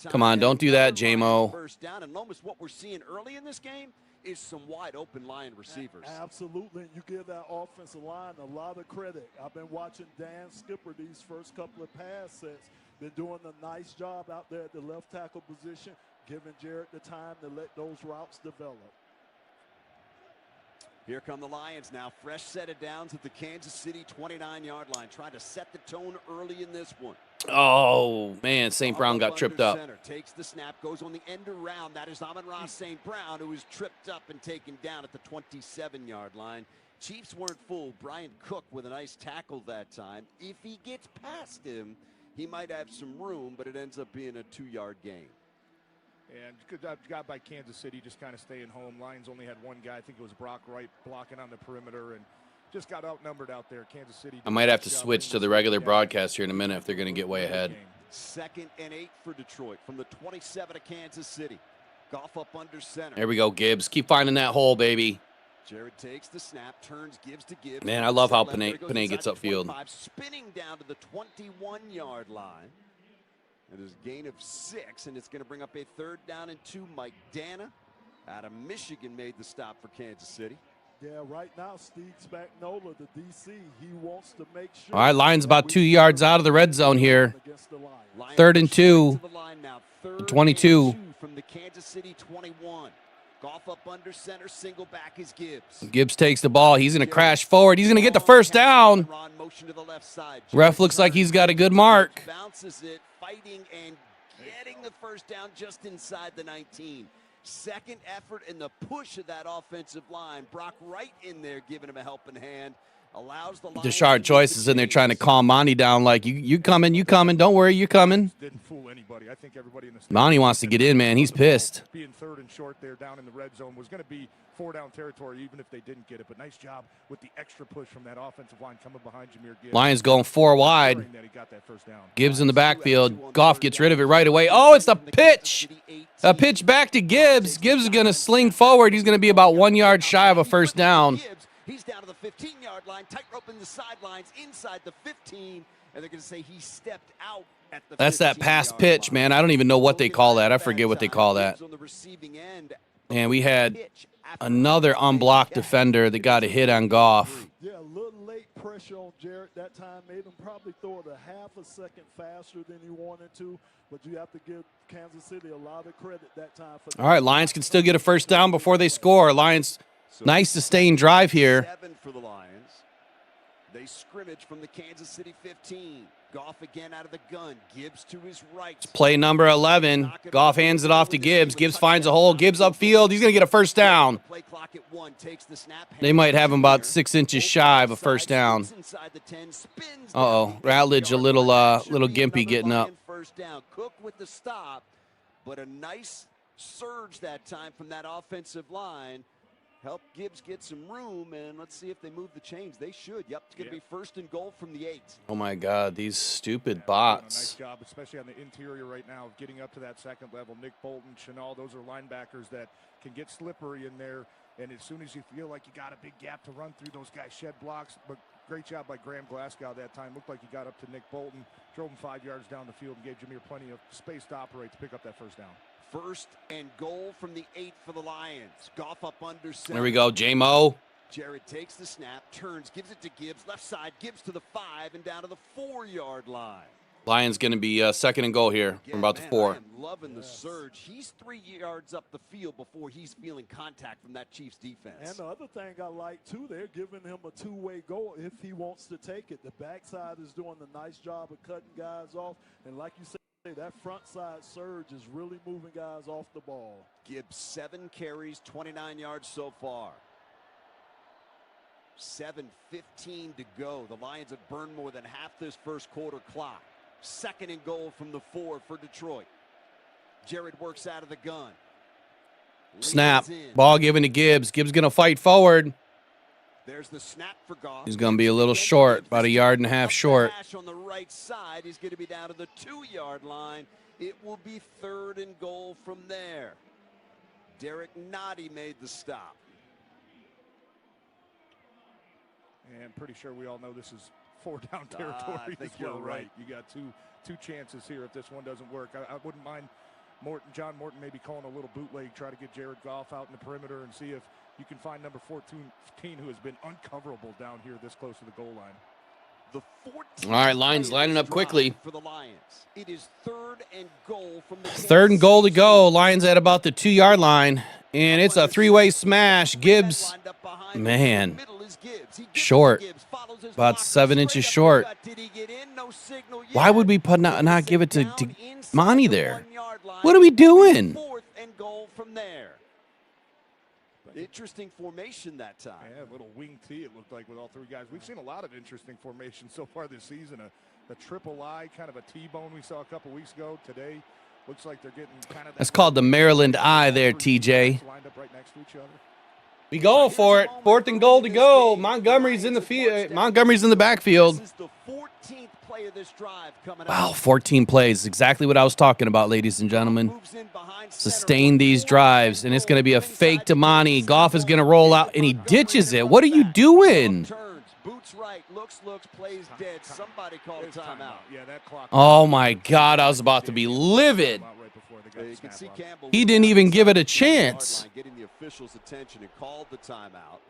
Come on, don't do that, J-Mo. First down, and almost what we're seeing early in this game is some wide open Lion receivers. Absolutely. You give that offensive line a lot of credit. I've been watching Dan Skipper these first couple of pass sets. Been doing a nice job out there at the left tackle position, giving Jarrett the time to let those routes develop. Here come the Lions now. Fresh set of downs at the Kansas City 29-yard line. Trying to set the tone early in this one. Oh, man, St. Brown got tripped up. Center, takes the snap, goes on the end around. That is Amon-Ra St. Brown, who was tripped up and taken down at the 27-yard line. Chiefs weren't fooled. Brian Cook with a nice tackle that time. If he gets past him, he might have some room, but it ends up being a 2-yard gain. And good job by Kansas City, just kind of staying home. Lions only had one guy. I think it was Brock Wright blocking on the perimeter and just got outnumbered out there. Kansas City. I might have to switch to the regular broadcast here in a minute if they're going to get way ahead. 2nd and 8 for Detroit from the 27 of Kansas City. Goff up under center. There we go, Gibbs. Keep finding that hole, baby. Jared takes the snap, turns, gives to Gibbs. Man, I love how Panay gets upfield. Spinning down to the 21-yard line. It is a gain of 6, and it's going to bring up a 3rd down and 2. Mike Dana out of Michigan made the stop for Kansas City. Yeah, right now, Steve Spagnuolo, the DC, he wants to make sure. All right, Lions about 2 yards out of the red zone here. 3rd and 2. 22. From the Kansas City 21. Goff up under center, single back is Gibbs. Gibbs takes the ball. He's going to crash forward. He's going to get the first down. Ref looks like he's got a good mark. Bounces it, fighting and getting the first down just inside the 19. Second effort in the push of that offensive line. Brock Wright in there giving him a helping hand. Allows the Deshard Choice is in there trying to calm Monty down like, you coming, don't worry, you coming. Didn't fool anybody. I think everybody in the Monty wants to get in, man. He's pissed. Being 3rd and short there down in the red zone was going to be 4-down territory even if they didn't get it. But nice job with the extra push from that offensive line coming behind Jahmyr Gibbs. Lions going 4 wide. Gibbs in the backfield. Goff gets rid of it right away. Oh, it's the pitch. A pitch back to Gibbs. Gibbs is going to sling forward. He's going to be about 1 yard shy of a first down. He's down to the 15-yard line, tightrope in the sidelines, inside the 15, and they're going to say he stepped out at the 15-yard line. That's that pass pitch, man. I don't even know what they call that. I forget what they call that. And we had another unblocked defender that got a hit on Goff. Yeah, a little late pressure on Jarrett that time. Made him probably throw it a half a second faster than he wanted to, but you have to give Kansas City a lot of credit that time. For All right, Lions can still get a first down before they score. Lions... Nice sustained drive here. 7 for the Lions. They scrimmage from the Kansas City 15. Goff again out of the gun. Gibbs to his right. Play number 11. Goff hands it off to Gibbs. Gibbs finds a hole. Gibbs upfield. He's going to get a first down. They might have him about 6 inches shy of a first down. Uh-oh. Ratledge a little gimpy getting up. First down. Cook with the stop, but a nice surge that time from that offensive line. Help Gibbs get some room, and let's see if they move the chains. They should. Yep, it's going to be 1st and goal from the 8. Oh, my God, these stupid Nice bots. job, especially on the interior right now, of getting up to that second level. Nick Bolton, Chenal, those are linebackers that can get slippery in there. And as soon as you feel like you got a big gap to run through, those guys shed blocks. But great job by Graham Glasgow that time. Looked like he got up to Nick Bolton, drove him 5 yards down the field, and gave Jameer plenty of space to operate to pick up that first down. 1st and goal from the 8 for the Lions. Goff up under center. There we go, J-Mo. Jared takes the snap, turns, gives it to Gibbs. Left side, Gibbs to the 5 and down to the 4-yard line. Lions going to be 2nd and goal here from about the 4. I am loving the surge. He's 3 yards up the field before he's feeling contact from that Chiefs defense. And the other thing I like, too, they're giving him a two-way goal if he wants to take it. The backside is doing a nice job of cutting guys off. And like you said, that front side surge is really moving guys off the ball. Gibbs 7 carries, 29 yards so far. 7:15 to go. The Lions have burned more than half this first quarter clock. 2nd and goal from the 4 for Detroit. Jared works out of the gun. Snap. Ball given to Gibbs. Gibbs going to fight forward. There's the snap for Goff. He's going to be a little short, about 1.5 yards short. On the right side, he's going to be down to the 2-yard line. It will be 3rd and goal from there. Derek Nottie made the stop. And pretty sure we all know this is 4-down territory. I think as well, you're right. You got two chances here if this one doesn't work. I wouldn't mind John Morton maybe calling a little bootleg, try to get Jared Goff out in the perimeter and see if you can find number 14, who has been uncoverable down here this close to the goal line. The 14th All right, Lions lining up quickly. For the Lions. It is 3rd and goal from the 3rd and goal to go. Lions at about the 2-yard line. And it's a 3-way smash. Gibbs, man, short. About 7 inches short. Why would we not give it to Monty there? What are we doing? 4th and goal from there. Interesting formation that time. Yeah, a little wing T it looked like with all 3 guys. We've seen a lot of interesting formations so far this season. A triple I, kind of a T-bone we saw a couple weeks ago. Today looks like they're getting kind of. That's called the Maryland Eye there, TJ. Lined up right next to each other. We going for it. 4th and goal to go. Montgomery's in the field. Montgomery's in the backfield. This is the 14th play of this drive coming Wow, out. 14 plays. Exactly what I was talking about, ladies and gentlemen. Sustain these drives, and it's going to be a fake to Monty. Goff is going to roll out, and he ditches it. What are you doing? Turns, boots right, looks, plays dead. Somebody called a timeout. Yeah, that clock. Oh, my God. I was about to be livid. You can see Campbell. He didn't even give it a chance. Getting the officials' attention and called the timeout.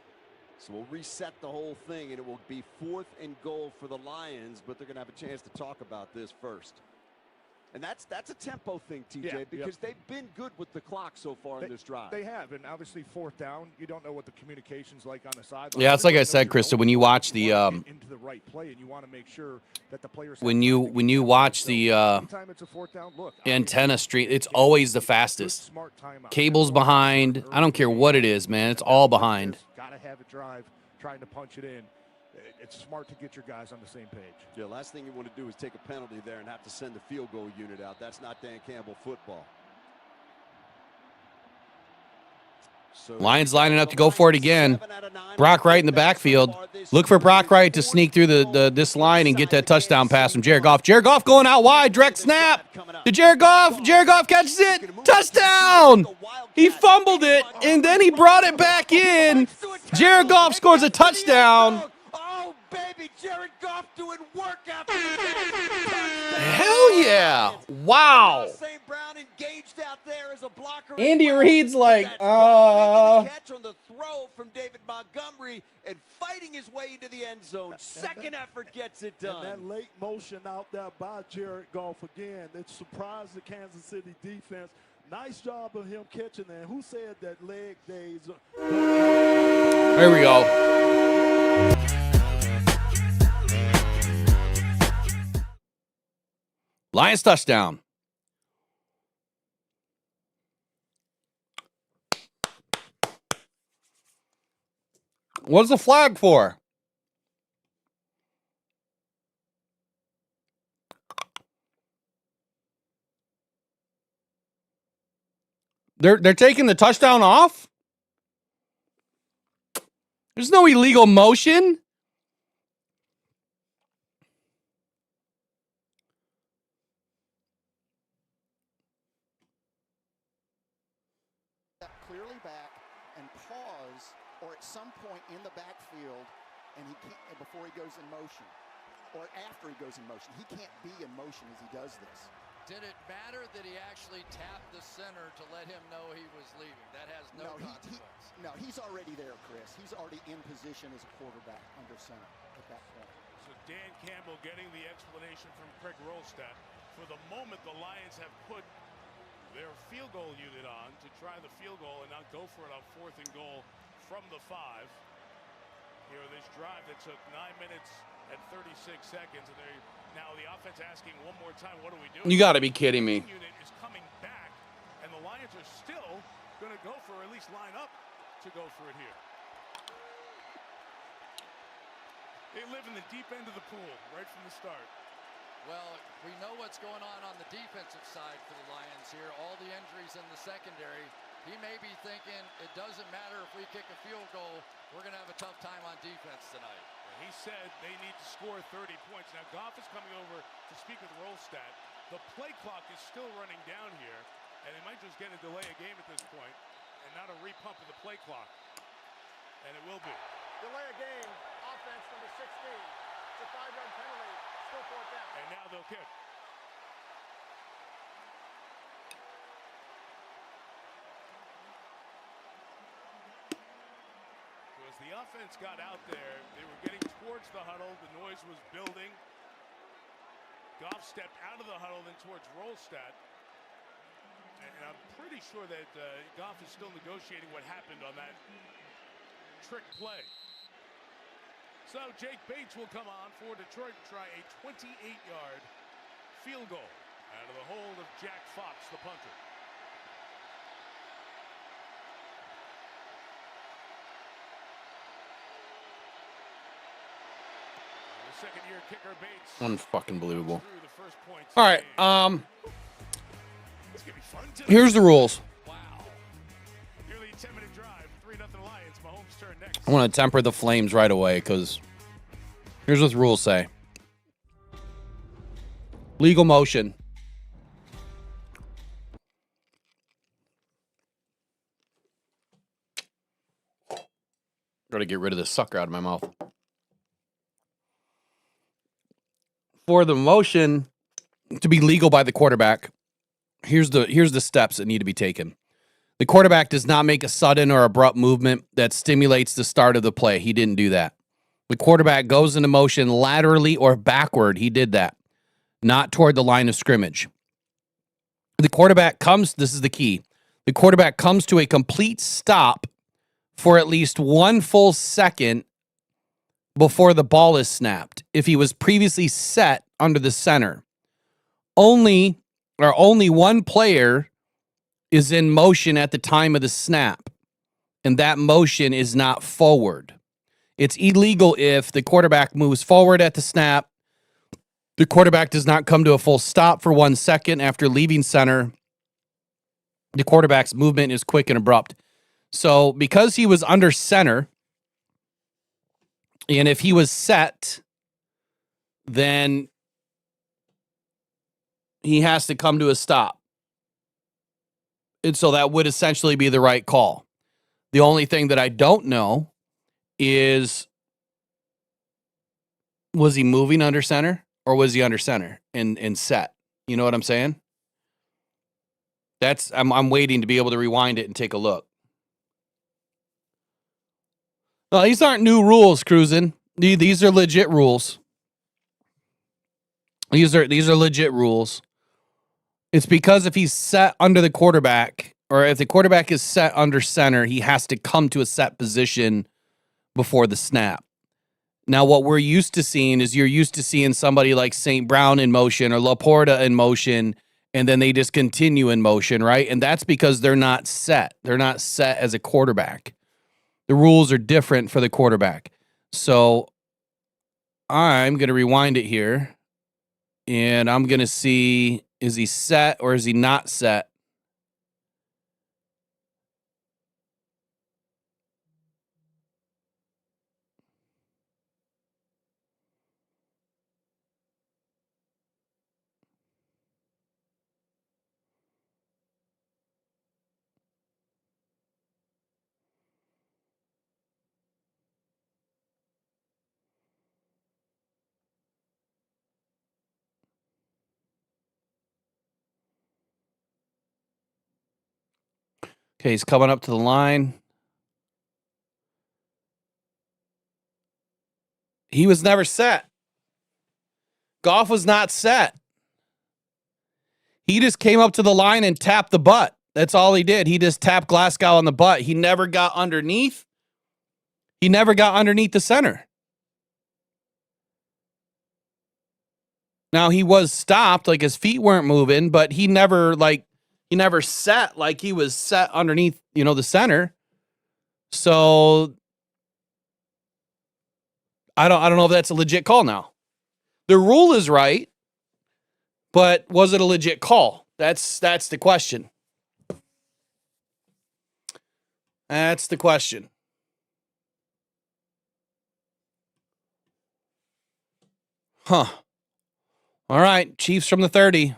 So we'll reset the whole thing, and it will be 4th and goal for the Lions, but they're going to have a chance to talk about this first. And that's a tempo thing, TJ, because they've been good with the clock so far in this drive. They have, and obviously 4th down, you don't know what the communication's like on the sideline. Yeah, it's like I said, Krista, when you watch the into the right play, and you want to make sure that the players when you watch the anytime it's a 4th down, look, antenna street, it's always the fastest. Cables behind. I don't care what it is, man. It's all behind. Got to have it drive, trying to punch it in. It's smart to get your guys on the same page. Yeah, last thing you want to do is take a penalty there and have to send the field goal unit out. That's not Dan Campbell football. So Lions lining up to go for it again. Brock Wright in the backfield. Look for Brock Wright to sneak through this line and get that touchdown pass from Jared Goff. Jared Goff going out wide, direct snap to Jared Goff. Jared Goff catches it. Touchdown! He fumbled it, and then he brought it back in. Jared Goff scores a touchdown. Baby, Jared Goff doing work after the Hell yeah. Wow. St. Brown engaged out there as a blocker. Andy Reid's like, catch on the throw from David Montgomery and fighting his way into the end zone. Second effort gets it done. And that late motion out there by Jared Goff again, it surprised the Kansas City defense. Nice job of him catching that. Who said that leg days? There we go. Lions touchdown. What's the flag for? They're taking the touchdown off? There's no illegal motion. Clearly back and pause, or at some point in the backfield, and he can't before he goes in motion, or after he goes in motion. He can't be in motion as he does this. Did it matter that he actually tapped the center to let him know he was leaving? That has no consequence. No, he's already there, Chris. He's already in position as a quarterback under center at that point. So Dan Campbell getting the explanation from Craig Rolstad. For the moment, the Lions have put their field goal unit on to try the field goal and not go for it on 4th and goal from the 5. Here, this drive that took 9 minutes and 36 seconds, and now the offense asking one more time, what do we do? You got to be kidding me. The unit is coming back, and the Lions are still going to go for, or at least line up to go for it here. They live in the deep end of the pool right from the start. Well, we know what's going on the defensive side for the Lions here. All the injuries in the secondary. He may be thinking it doesn't matter if we kick a field goal. We're going to have a tough time on defense tonight. He said they need to score 30 points. Now, Goff is coming over to speak with Rolstad. The play clock is still running down here, and they might just get a delay of game at this point and not a repump of the play clock. And it will be. Delay of game, offense number 16. It's a 5-yard penalty, still 4th down. And now they'll kick. As the offense got out there, they were getting towards the huddle. The noise was building. Goff stepped out of the huddle and towards Rolstad. And I'm pretty sure that Goff is still negotiating what happened on that trick play. So Jake Bates will come on for Detroit to try a 28-yard field goal out of the hold of Jack Fox, the punter. Second-year kicker Bates. Unfucking believable. All right. Here's the rules. Wow. Nearly a 10-minute drive. 3-0 Lions. Mahomes' turn next. I want to temper the flames right away because here's what the rules say. Legal motion. Got to get rid of this sucker out of my mouth. For the motion to be legal by the quarterback, here's the steps that need to be taken. The quarterback does not make a sudden or abrupt movement that stimulates the start of the play. He didn't do that. The quarterback goes into motion laterally or backward. He did that, not toward the line of scrimmage. The quarterback comes, this is the key. The quarterback comes to a complete stop for at least 1 full second before the ball is snapped if he was previously set under the center. Only one player is in motion at the time of the snap, and that motion is not forward. It's illegal if the quarterback moves forward at the snap, the quarterback does not come to a full stop for 1 second after leaving center, the quarterback's movement is quick and abrupt. So because he was under center, and if he was set, then he has to come to a stop. And so that would essentially be the right call. The only thing that I don't know is, was he moving under center or was he under center and set? You know what I'm saying? I'm waiting to be able to rewind it and take a look. No, these aren't new rules, Cruisin'. These are legit rules. These are legit rules. It's because if he's set under the quarterback, or if the quarterback is set under center, he has to come to a set position before the snap. Now, what we're used to seeing is you're used to seeing somebody like St. Brown in motion or Laporta in motion, and then they just continue in motion, right? And that's because they're not set. They're not set as a quarterback. The rules are different for the quarterback. So I'm going to rewind it here, and I'm going to see, is he set or is he not set? Okay, he's coming up to the line. He was never set. Goff was not set. He just came up to the line and tapped the butt. That's all he did. He just tapped Glasgow on the butt. He never got underneath. He never got underneath the center. Now, he was stopped, like his feet weren't moving, but he never set like he was set underneath, the center. So I don't know if that's a legit call now. The rule is right, but was it a legit call? That's the question. That's the question. Huh. All right, Chiefs from the 30.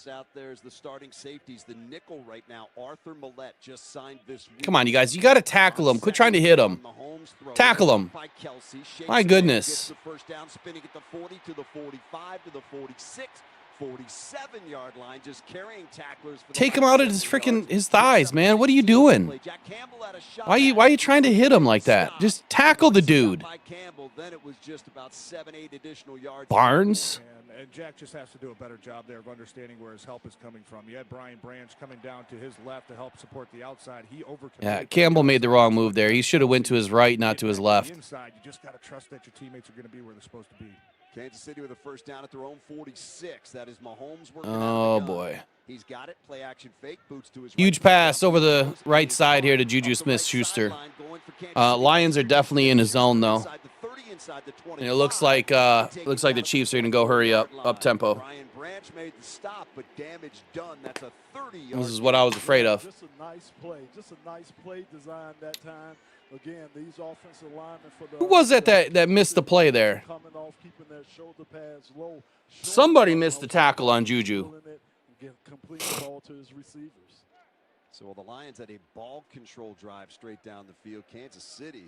Out there is the starting safeties. The nickel right now, Arthur Millette, just signed this week. Come on, you guys. You got to tackle him. Quit trying to hit him. Tackle him. My goodness. First down, spinning at the 40 to the 45 to the 46, 47-yard line, just carrying tacklers. Take him out of his thighs, man. What are you doing? Why are you trying to hit him like that? Just tackle the dude. Then it was just about 7-8 additional yards. Barnes. And Jack just has to do a better job there of understanding where his help is coming from. You had Brian Branch coming down to his left to help support the outside. He overcommitted. Yeah, Campbell made the wrong move there. He should have went to his right, not to his left. Inside, you just got to trust that your teammates are going to be where they're supposed to be. Kansas City with a first down at their own 46. That is Mahomes working. Oh boy. He's got it. Play action fake. Boots to his Huge pass over the right side here to Juju Smith-Schuster. Lions are definitely in his zone though. And it looks like the Chiefs are going to go hurry up tempo. Brian Branch made the stop, but damage done. That's a 30-yard. This is what I was afraid of. Just a nice play. Just a nice play design that time. Again, these offensive linemen for the Who was that missed the play there? coming off, keeping their shoulder pads low. Somebody missed the tackle on Juju. Complete the ball to his receivers. So the Lions had a ball control drive straight down the field. Kansas City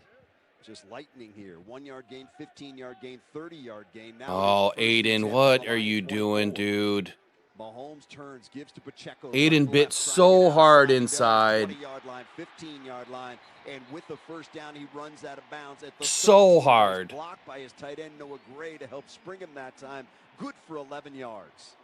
just lightning here. 1-yard gain, 15-yard gain, 30-yard gain. Now Oh, Aiden, what are you doing, dude? Mahomes turns, gives to Pacheco. Aiden bit so hard inside. 20-yard line, 15-yard line, and with the first down, he runs out of bounds at the So hard. Blocked by his tight end Noah Gray to help spring him that time. Good for 11 yards.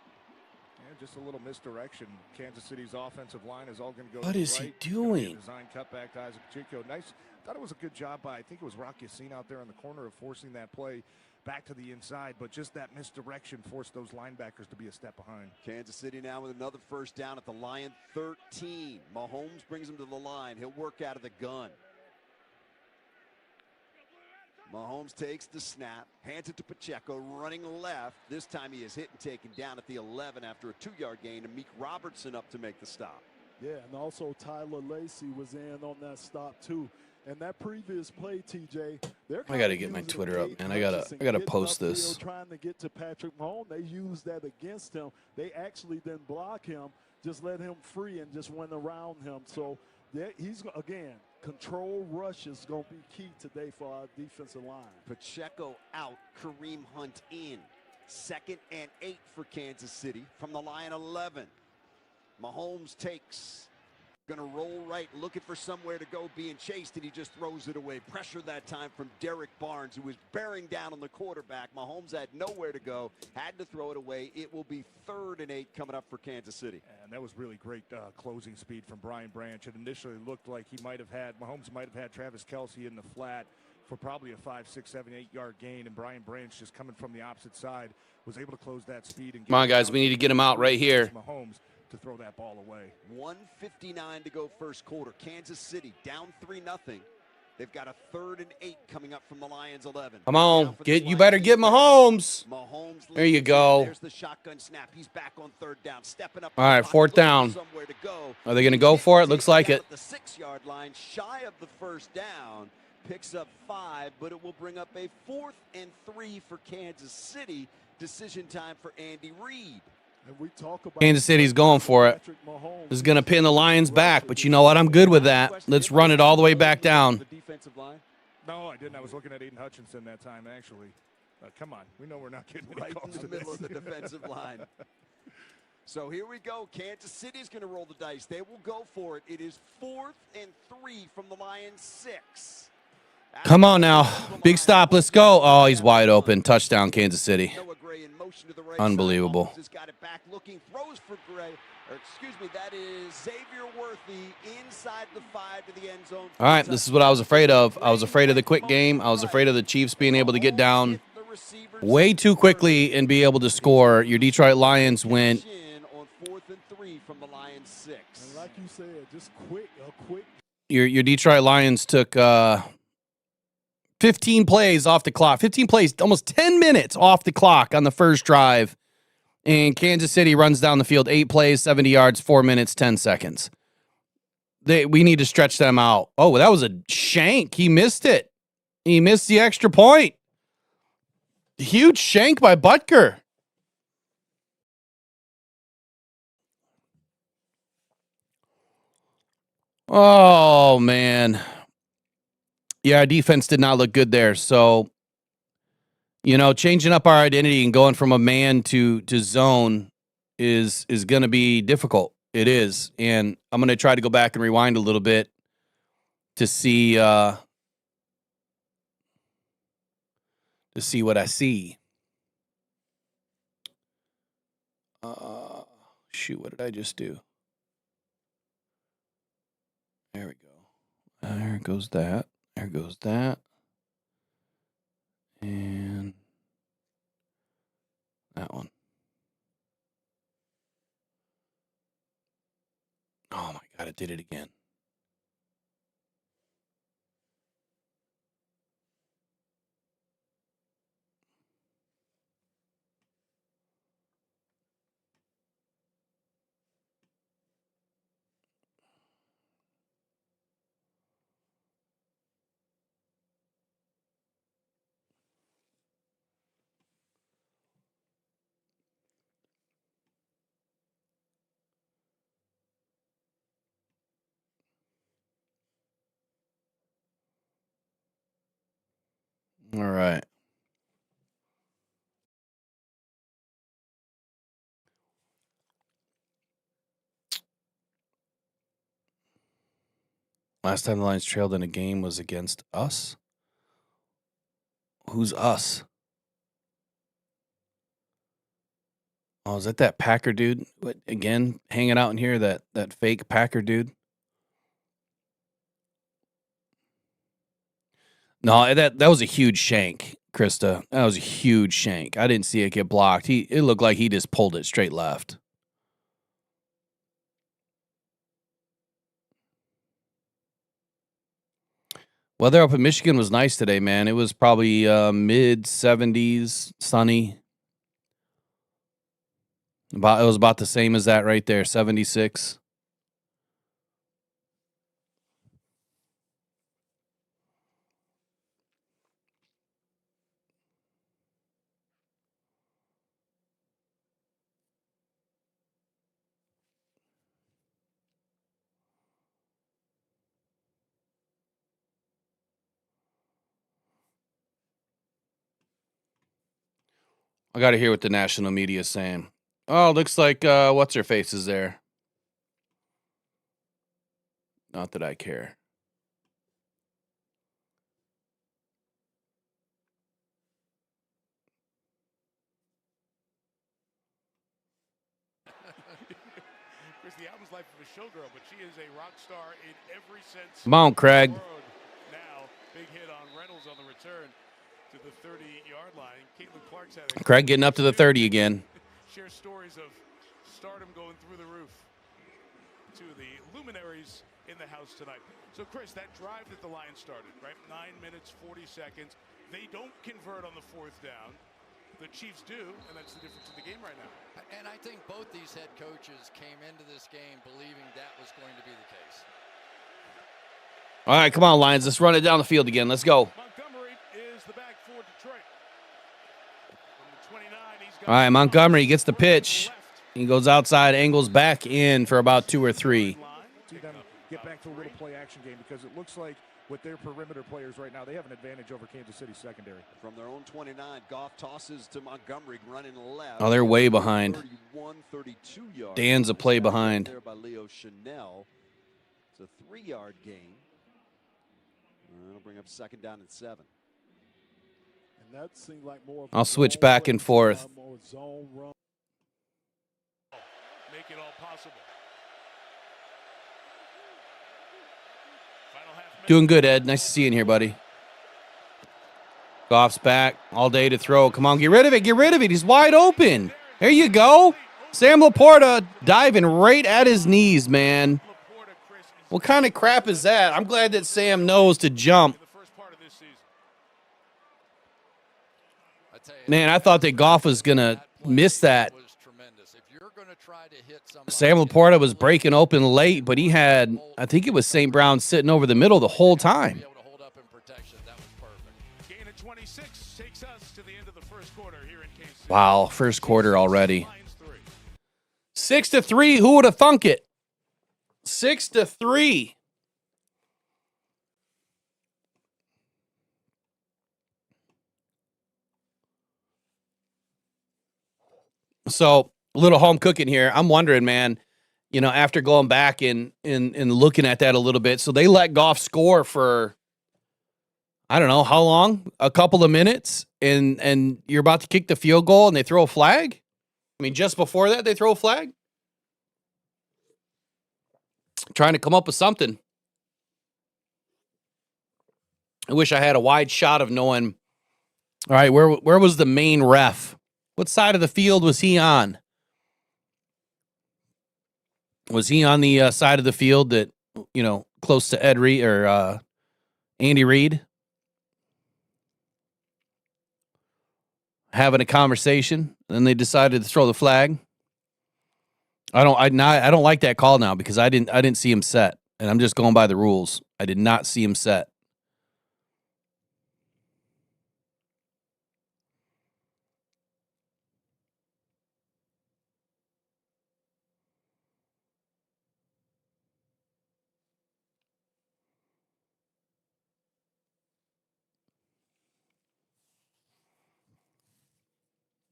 Yeah, just a little misdirection. Kansas City's offensive line is all going to go. What to the is he right. doing? Design cutback to Isaac Pacheco. Nice. Thought it was a good job by, I think it was Rock Yassin out there in the corner of forcing that play back to the inside, but just that misdirection forced those linebackers to be a step behind. Kansas City now with another first down at the Lion 13. Mahomes brings him to the line. He'll work out of the gun. Mahomes takes the snap, hands it to Pacheco, running left. This time he is hit and taken down at the 11 after a 2-yard gain, and Meek Robertson up to make the stop. Yeah, and also Tyler Lacey was in on that stop too. And that previous play, TJ, I got to get my Twitter up, man. I gotta post this. Trying to get to Patrick Mahomes, they used that against him. They actually didn't block him, just let him free and just went around him. So he's, again, control rush is going to be key today for our defensive line. Pacheco out, Kareem Hunt in. 2nd and 8 for Kansas City from the Lion 11. Mahomes takes Going to roll right, looking for somewhere to go, being chased, and he just throws it away. Pressure that time from Derek Barnes, who was bearing down on the quarterback. Mahomes had nowhere to go, had to throw it away. It will be 3rd and 8 coming up for Kansas City. And that was really great closing speed from Brian Branch. It initially looked like Mahomes might have had Travis Kelce in the flat for probably a 5, 6, 7, 8-yard gain, and Brian Branch, just coming from the opposite side, was able to close that speed. And Come on, guys, we need to get him out right here. Mahomes to throw that ball away. 1:59 to go first quarter. Kansas City down 3-0. They've got a 3rd and 8 coming up from the Lions 11. Come on, you better get Mahomes. There you go. There's the shotgun snap. He's back on 3rd down, stepping up. All right, 4th down. Somewhere to go. Are they going to go for it? Looks like it. The 6-yard line, shy of the 1st down. Picks up 5, but it will bring up a 4th and 3 for Kansas City. Decision time for Andy Reid. And we talk about Kansas City's going for it. This is going to pin the Lions back, but you know what? I'm good with that. Let's run it all the way back down. The defensive line? No, I didn't. I was looking at Aiden Hutchinson that time, actually. Come on. We know we're not getting any Right calls in the to middle of this. the defensive line. So here we go. Kansas City's going to roll the dice. They will go for it. It is 4th and 3 from the Lions 6. Come on now. Big stop. Let's go. Oh, he's wide open. Touchdown, Kansas City. Unbelievable. Has got it back looking, throws for Gray. Or excuse me, that is Xavier Worthy inside the 5 to the end zone. All right, this is what I was afraid of. I was afraid of the quick game. I was afraid of the Chiefs being able to get down way too quickly and be able to score. Your Detroit Lions went on 4th and 3 from the Lions 6. And like you said, just quick. Your Detroit Lions took 15 plays off the clock. 15 plays, almost 10 minutes off the clock on the first drive. And Kansas City runs down the field, 8 plays, 70 yards, 4 minutes, 10 seconds. We need to stretch them out. Oh, that was a shank. He missed it. He missed the extra point. Huge shank by Butker. Oh, man. Yeah, our defense did not look good there. So, you know, changing up our identity and going from a man to zone is going to be difficult. It is. And I'm going to try to go back and rewind a little bit to see what I see. Shoot, what did I just do? There we go. There goes that. There goes that. And that one. Oh my God, it did it again. All right. Last time the Lions trailed in a game was against us. Who's us? Oh, is that Packer dude? What, again, hanging out in here, that fake Packer dude? No, that was a huge shank, Krista. That was a huge shank. I didn't see it get blocked. It looked like he just pulled it straight left. Weather up in Michigan was nice today, man. It was probably mid-70s, sunny. It was about the same as that right there, 76. I got to hear what the national media is saying. Oh, looks like what's her face is there. Not that I care. Chris, the album's life of a showgirl, but she is a rock star in every sense. Come on, Craig. Now, big hit on Reynolds on the return to the 30-yard line. Caitlin Clark's had a Craig getting up to the 30 again. share stories of stardom going through the roof to the luminaries in the house tonight. So, Chris, that drive that the Lions started, right? 9 minutes, 40 seconds. They don't convert on the 4th down. The Chiefs do, and that's the difference in the game right now. And I think both these head coaches came into this game believing that was going to be the case. All right, come on, Lions. Let's run it down the field again. Let's go. Montgomery is the back for Detroit. From the 29, he's got All right, Montgomery gets the pitch. He goes outside, angles back in for about 2 or 3. See them get back to a little play action game because it looks like with their perimeter players right now, they have an advantage over Kansas City secondary. From their own 29, Goff tosses to Montgomery, running left. Oh, they're way behind. 31, 32 yards. Dan's a play behind. There by Leo Chanel. It's a 3-yard gain. That'll bring up 2nd down and 7. And that seemed like more. I'll switch back and forth. Make it all possible. Doing good, Ed. Nice to see you in here, buddy. Goff's back all day to throw. Come on, get rid of it. Get rid of it. He's wide open. There you go. Sam Laporta diving right at his knees, man. What kind of crap is that? I'm glad that Sam knows to jump. Man, I thought that Goff was going to miss that. Sam Laporta was breaking open late, but he had, I think it was St. Brown sitting over the middle the whole time. Gain of 26 takes us to the end of the first quarter here in Kansas City. Wow, first quarter already. 6-3. Who would have thunk it? 6-3. So, a little home cooking here. I'm wondering, man, you know, after going back and looking at that a little bit. So they let Goff score for, I don't know, how long? A couple of minutes, and you're about to kick the field goal and they throw a flag? I mean, just before that, they throw a flag? Trying to come up with something. I wish I had a wide shot of knowing, all right, where was the main ref? What side of the field was he on? Was he on the side of the field that, you know, close to Ed Reed or Andy Reid? Having a conversation, and they decided to throw the flag. I don't like that call now because I didn't see him set, and I'm just going by the rules. I did not see him set.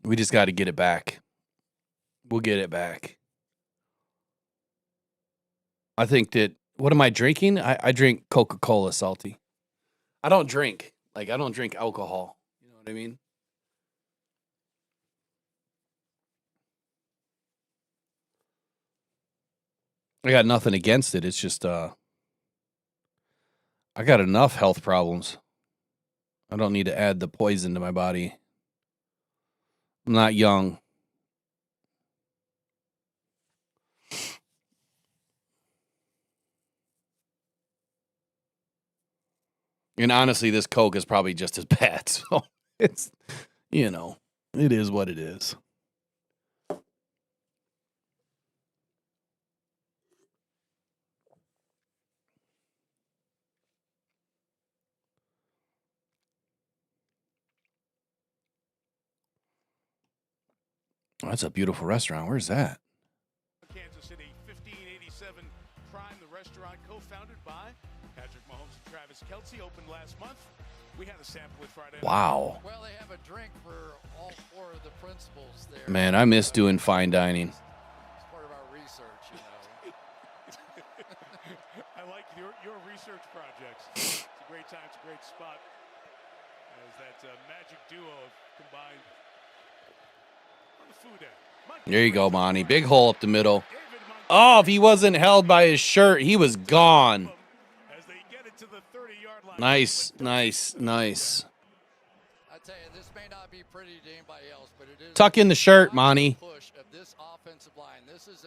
We just got to get it back. We'll get it back. I think that, what am I drinking? I drink Coca-Cola, salty. I don't drink. Like, I don't drink alcohol. You know what I mean? I got nothing against it. It's just, I got enough health problems. I don't need to add the poison to my body. I'm not young. And honestly, this Coke is probably just as bad. So it's, you know, it is what it is. Oh, that's a beautiful restaurant. Where's that? Kansas City, 1587 Prime, the restaurant co-founded by Patrick Mahomes and Travis Kelce, opened last month. We had a sample at Friday. Wow. Well, they have a drink for all 4 of the principals there. Man, I miss doing fine dining. It's part of our research, you know. I I like your research projects. It's a great time. It's a great spot. As that magic duo combined on the food end. There you go, Monty. Big hole up the middle. Oh, if he wasn't held by his shirt, he was gone. Nice, nice, nice. I tell you, this may not be pretty to anybody else, but it is. Tuck in the shirt, Monty.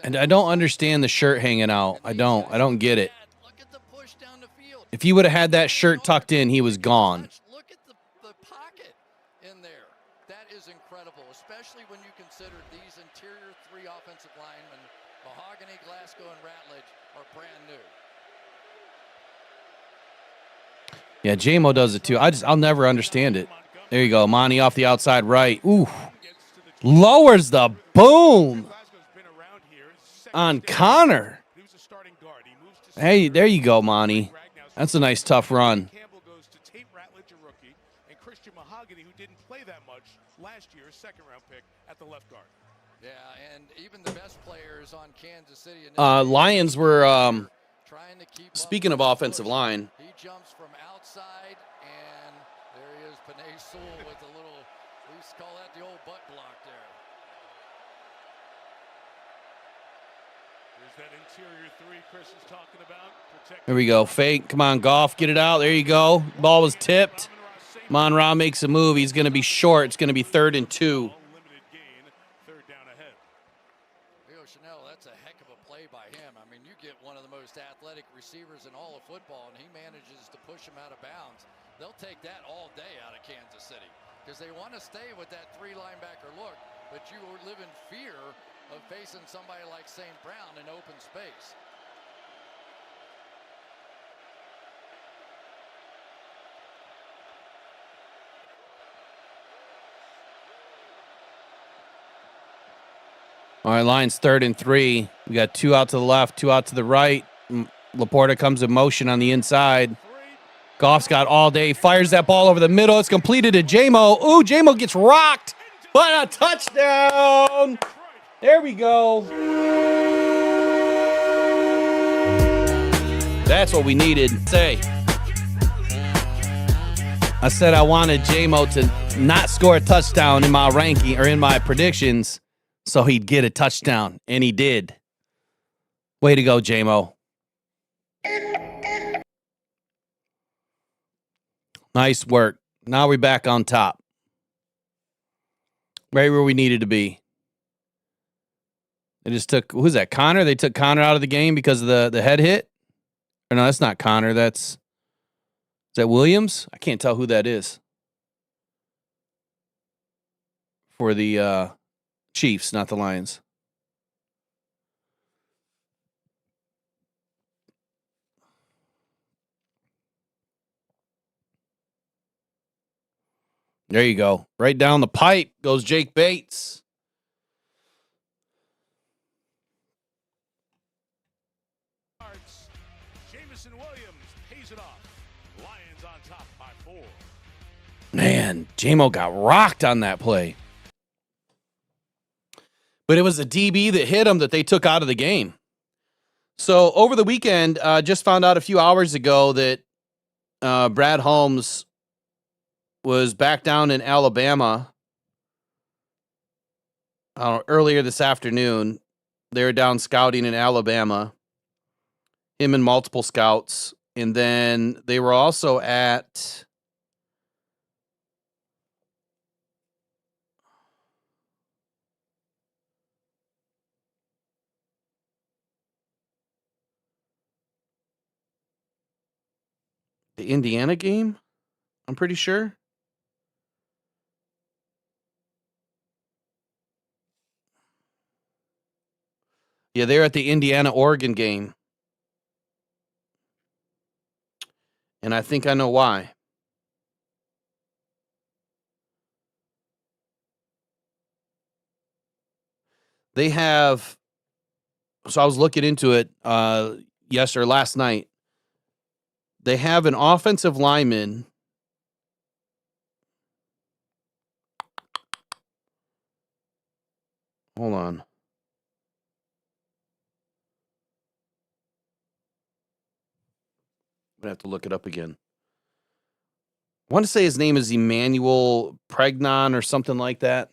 And I don't understand the shirt hanging out. I don't get it. If he would have had that shirt tucked in, he was gone. Look at the pocket in there. That is incredible, especially when you consider these interior three offensive linemen, Mahogany, Glasgow, and Ratledge, are brand new. Yeah, J-Mo does it too. I'll never understand it. There you go. Monty off the outside right. Ooh. Lowers the boom on Connor. Hey, there you go, Monty. That's a nice, tough run. Campbell goes to Tate Ratledge, a rookie, and Christian Mahogany, who didn't play that much last year, second-round pick at the left guard. Yeah, and even the best players on Kansas City. Lions were, speaking of offensive line. He jumps from outside, and there he is, Panay Sewell with a little, we used to call that the old butt block there. There's that interior three Chris is talking about. There we go. Fake. Come on, Goff. Get it out. There you go. Ball was tipped. Monra makes a move. He's going to be short. It's going to be 3rd and 2. That's a heck of a play by him. I mean, you get one of the most athletic receivers in all of football, and he manages to push him out of bounds. They'll take that all day out of Kansas City because they want to stay with that 3 linebacker look, but you live in fear of facing somebody like St. Brown in open space. All right, Lions 3rd and 3. We got 2 out to the left, 2 out to the right. Laporta comes in motion on the inside. Goff's got all day. Fires that ball over the middle. It's completed to J-Mo. Ooh, J-Mo gets rocked. But a touchdown. There we go. That's what we needed. I said I wanted J-Mo to not score a touchdown in my ranking or in my predictions, so he'd get a touchdown, and he did. Way to go, J-Mo. Nice work. Now we're back on top. Right where we needed to be. They just took, who's that, Connor? They took Connor out of the game because of the head hit? Or no, that's not Connor. Is that Williams? I can't tell who that is. For the Chiefs, not the Lions. There you go. Right down the pipe goes Jake Bates. Jamison Williams pays it off. Lions on top by 4. Man, J-Mo got rocked on that play. But it was a DB that hit him that they took out of the game. So over the weekend, just found out a few hours ago that Brad Holmes was back down in Alabama earlier this afternoon. They were down scouting in Alabama, him and multiple scouts. And then they were also at the Indiana game, I'm pretty sure. Yeah, they're at the Indiana-Oregon game. And I think I know why. They have, so I was looking into it last night. They have an offensive lineman. Hold on. gonna have to look it up again. I want to say his name is Emmanuel Pregnon or something like that.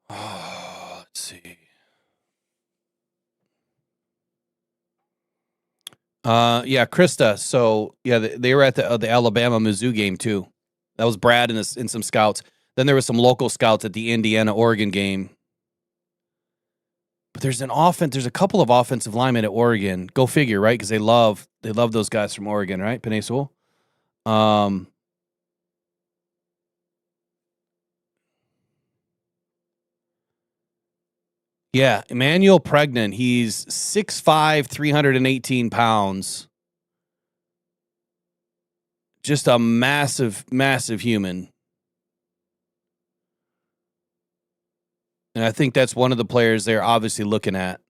Oh, let's see. Yeah, Krista. So yeah, they were at the Alabama Mizzou game too. That was Brad and some scouts. Then there was some local scouts at the Indiana Oregon game. But there's a couple of offensive linemen at Oregon. Go figure, right? Because they love those guys from Oregon, right? Penei Sewell. Yeah, Emmanuel Pregnon. He's 6'5", 318 pounds. Just a massive, massive human. And I think that's one of the players they're obviously looking at.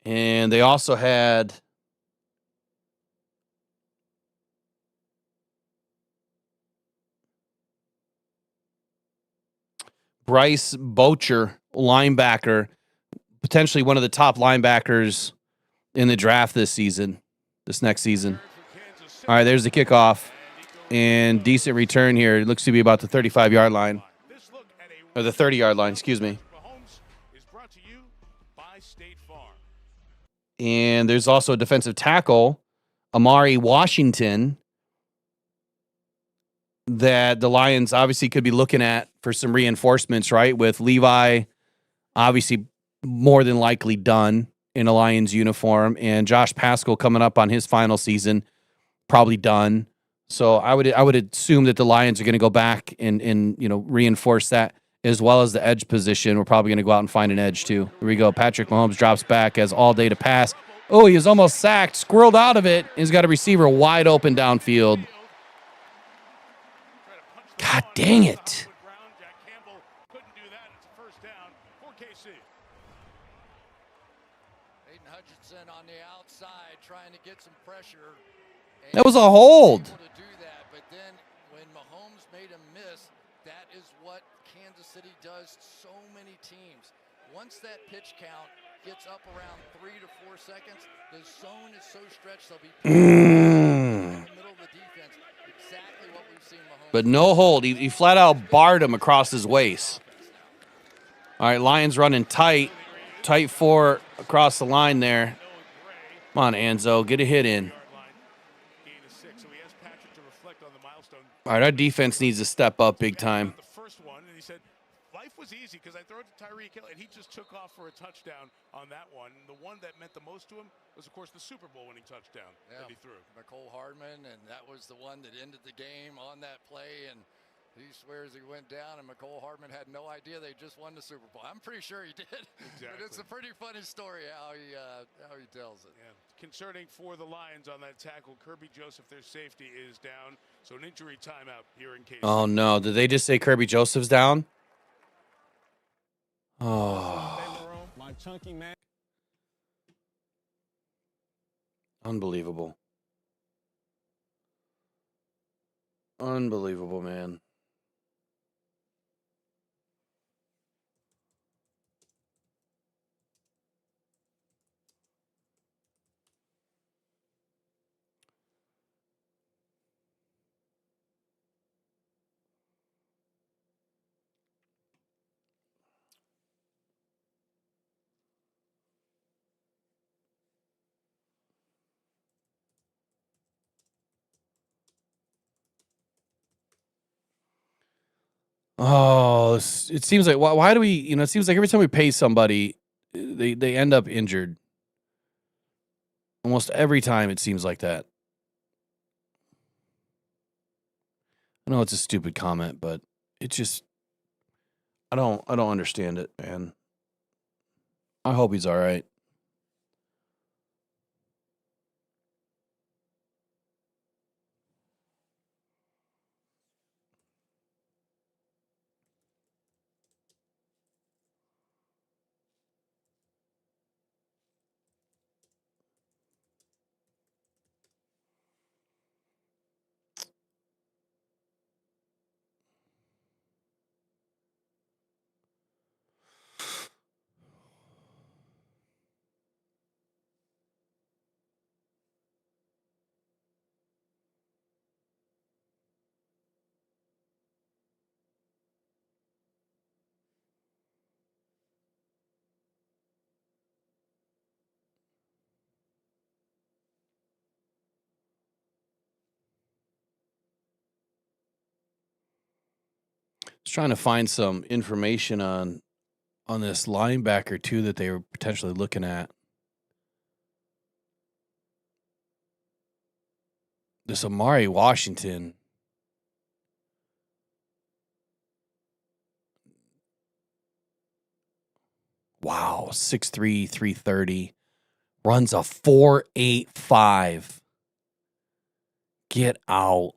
And they also had Bryce Bocher, linebacker, potentially one of the top linebackers in the draft this next season. All right, there's the kickoff. And decent return here. It looks to be about the 35-yard line. Or the 30-yard line, excuse me. And there's also a defensive tackle, Amari Washington, that the Lions obviously could be looking at for some reinforcements, right? With Levi obviously more than likely done in a Lions uniform, and Josh Paschal coming up on his final season, probably done. So I would assume that the Lions are going to go back and reinforce that, as well as the edge position. We're probably going to go out and find an edge too. Here we go. Patrick Mahomes drops back, has all day to pass. Oh, he is almost sacked, squirreled out of it. He's got a receiver wide open downfield. God dang it. On the outside trying to get some pressure. That was a hold. To do that, but then when Mahomes made a miss, that is what Kansas City does to so many teams. Once that pitch count gets up around 3 to 4 seconds, the zone is so stretched they'll be in the middle of the defense. Exactly what we've seen Mahomes. But no hold. He flat out barred him across his waist. All right, Lions running tight. Tight four across the line there. Come on, Anzo, get a hit in. All right, our defense needs to step up big time. The first one, and he said, life was easy because I throw it to Tyreek Hill, and he just took off for a touchdown on that one. And the one that meant the most to him was, of course, the Super Bowl winning touchdown that he threw. McCole Hardman, and that was the one that ended the game on that play, and he swears he went down, and McCole Hardman had no idea they just won the Super Bowl. I'm pretty sure he did. Exactly. But it's a pretty funny story how he tells it. Yeah. Concerning for the Lions on that tackle, Kirby Joseph, their safety, is down. So an injury timeout here in case. Oh, no. Did they just say Kirby Joseph's down? Oh. My chunky man. Unbelievable. Unbelievable, man. Oh, it seems like why do we? It seems like every time we pay somebody, they end up injured. Almost every time it seems like that. I know it's a stupid comment, but it just I don't understand it, man. I hope he's all right. trying to find some information on this linebacker too that they were potentially looking at. This Amari Washington. Wow, 6'3", 330. Runs a 4.85. Get out.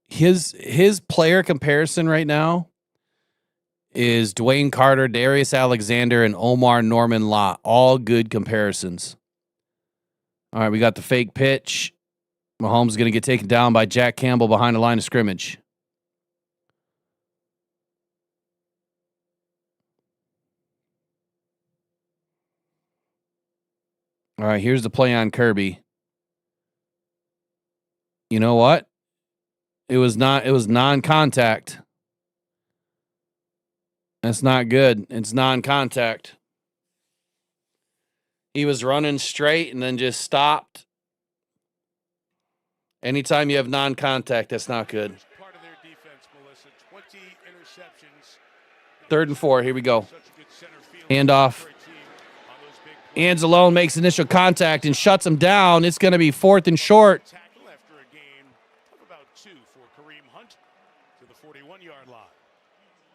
His player comparison right now is Dwayne Carter, Darius Alexander, and Omar Norman Lott. All good comparisons. All right, we got the fake pitch. Mahomes is going to get taken down by Jack Campbell behind the line of scrimmage. All right, here's the play on Kirby. You know what? It was non-contact. That's not good. It's non-contact. He was running straight and then just stopped. Anytime you have non-contact, that's not good. Part of their defense, Melissa. 20 interceptions. 3rd and 4. Here we go. Handoff. Anzalone makes initial contact and shuts him down. It's going to be 4th and short. Tackle after a gain of about 2 for Kareem Hunt to the 41-yard line.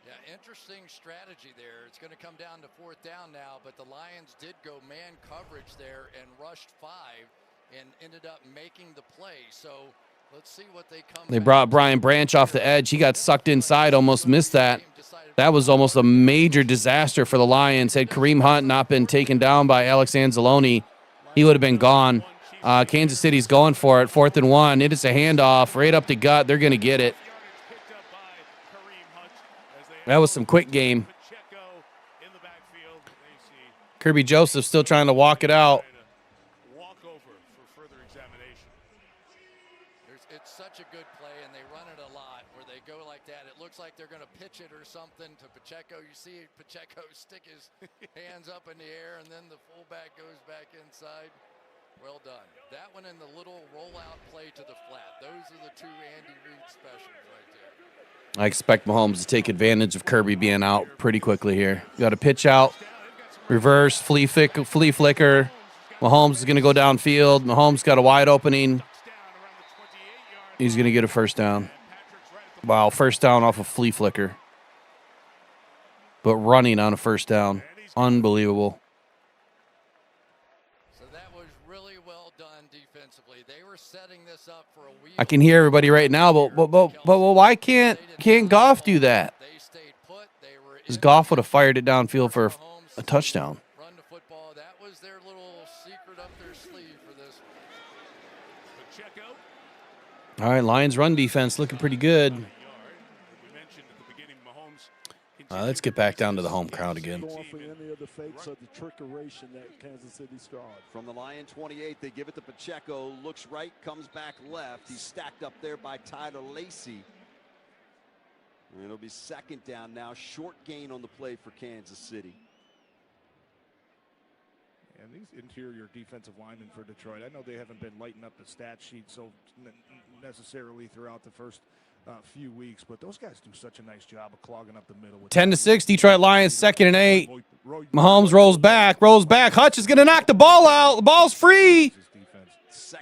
Yeah, interesting strategy there. It's going to come down to 4th down now, but the Lions did go man coverage there and rushed 5 and ended up making the play. So let's see what they come. They brought Brian Branch off the edge. He got sucked inside, almost missed that. That was almost a major disaster for the Lions. Had Kareem Hunt not been taken down by Alex Anzalone, he would have been gone. Kansas City's going for it. 4th and 1. It is a handoff right up the gut. They're going to get it. That was some quick game. Kirby Joseph still trying to walk it out. It's such a good play, and they run it a lot where they go like that. It looks like they're going to pitch it or something to Pacheco. You see Pacheco stick his hands up in the air, and then the fullback goes back inside. Well done. That one and the little rollout play to the flat. Those are the 2 Andy Reid specials right there. I expect Mahomes to take advantage of Kirby being out pretty quickly here. Got a pitch out, reverse, flea flicker. Mahomes is going to go downfield. Mahomes got a wide opening. He's going to get a first down. Wow, first down off a flea flicker. But running on a first down. Unbelievable. So that was really well done defensively. They were setting this up for a week. I can hear everybody right now, but why can't Goff do that? Because Goff would have fired it downfield for a touchdown. Run the football. That was their little secret up their sleeve for this. Pacheco. All right, Lions run defense looking pretty good. Let's get back down to the home crowd again. From the Lion 28, they give it to Pacheco. Looks right, comes back left. He's stacked up there by Tyler Lacey. And it'll be 2nd down now. Short gain on the play for Kansas City. And these interior defensive linemen for Detroit, I know they haven't been lighting up the stat sheet so necessarily throughout the first few weeks, but those guys do such a nice job of clogging up the middle. 10-6, Detroit Lions, 2nd and 8. Mahomes rolls back. Hutch is going to knock the ball out. The ball's free.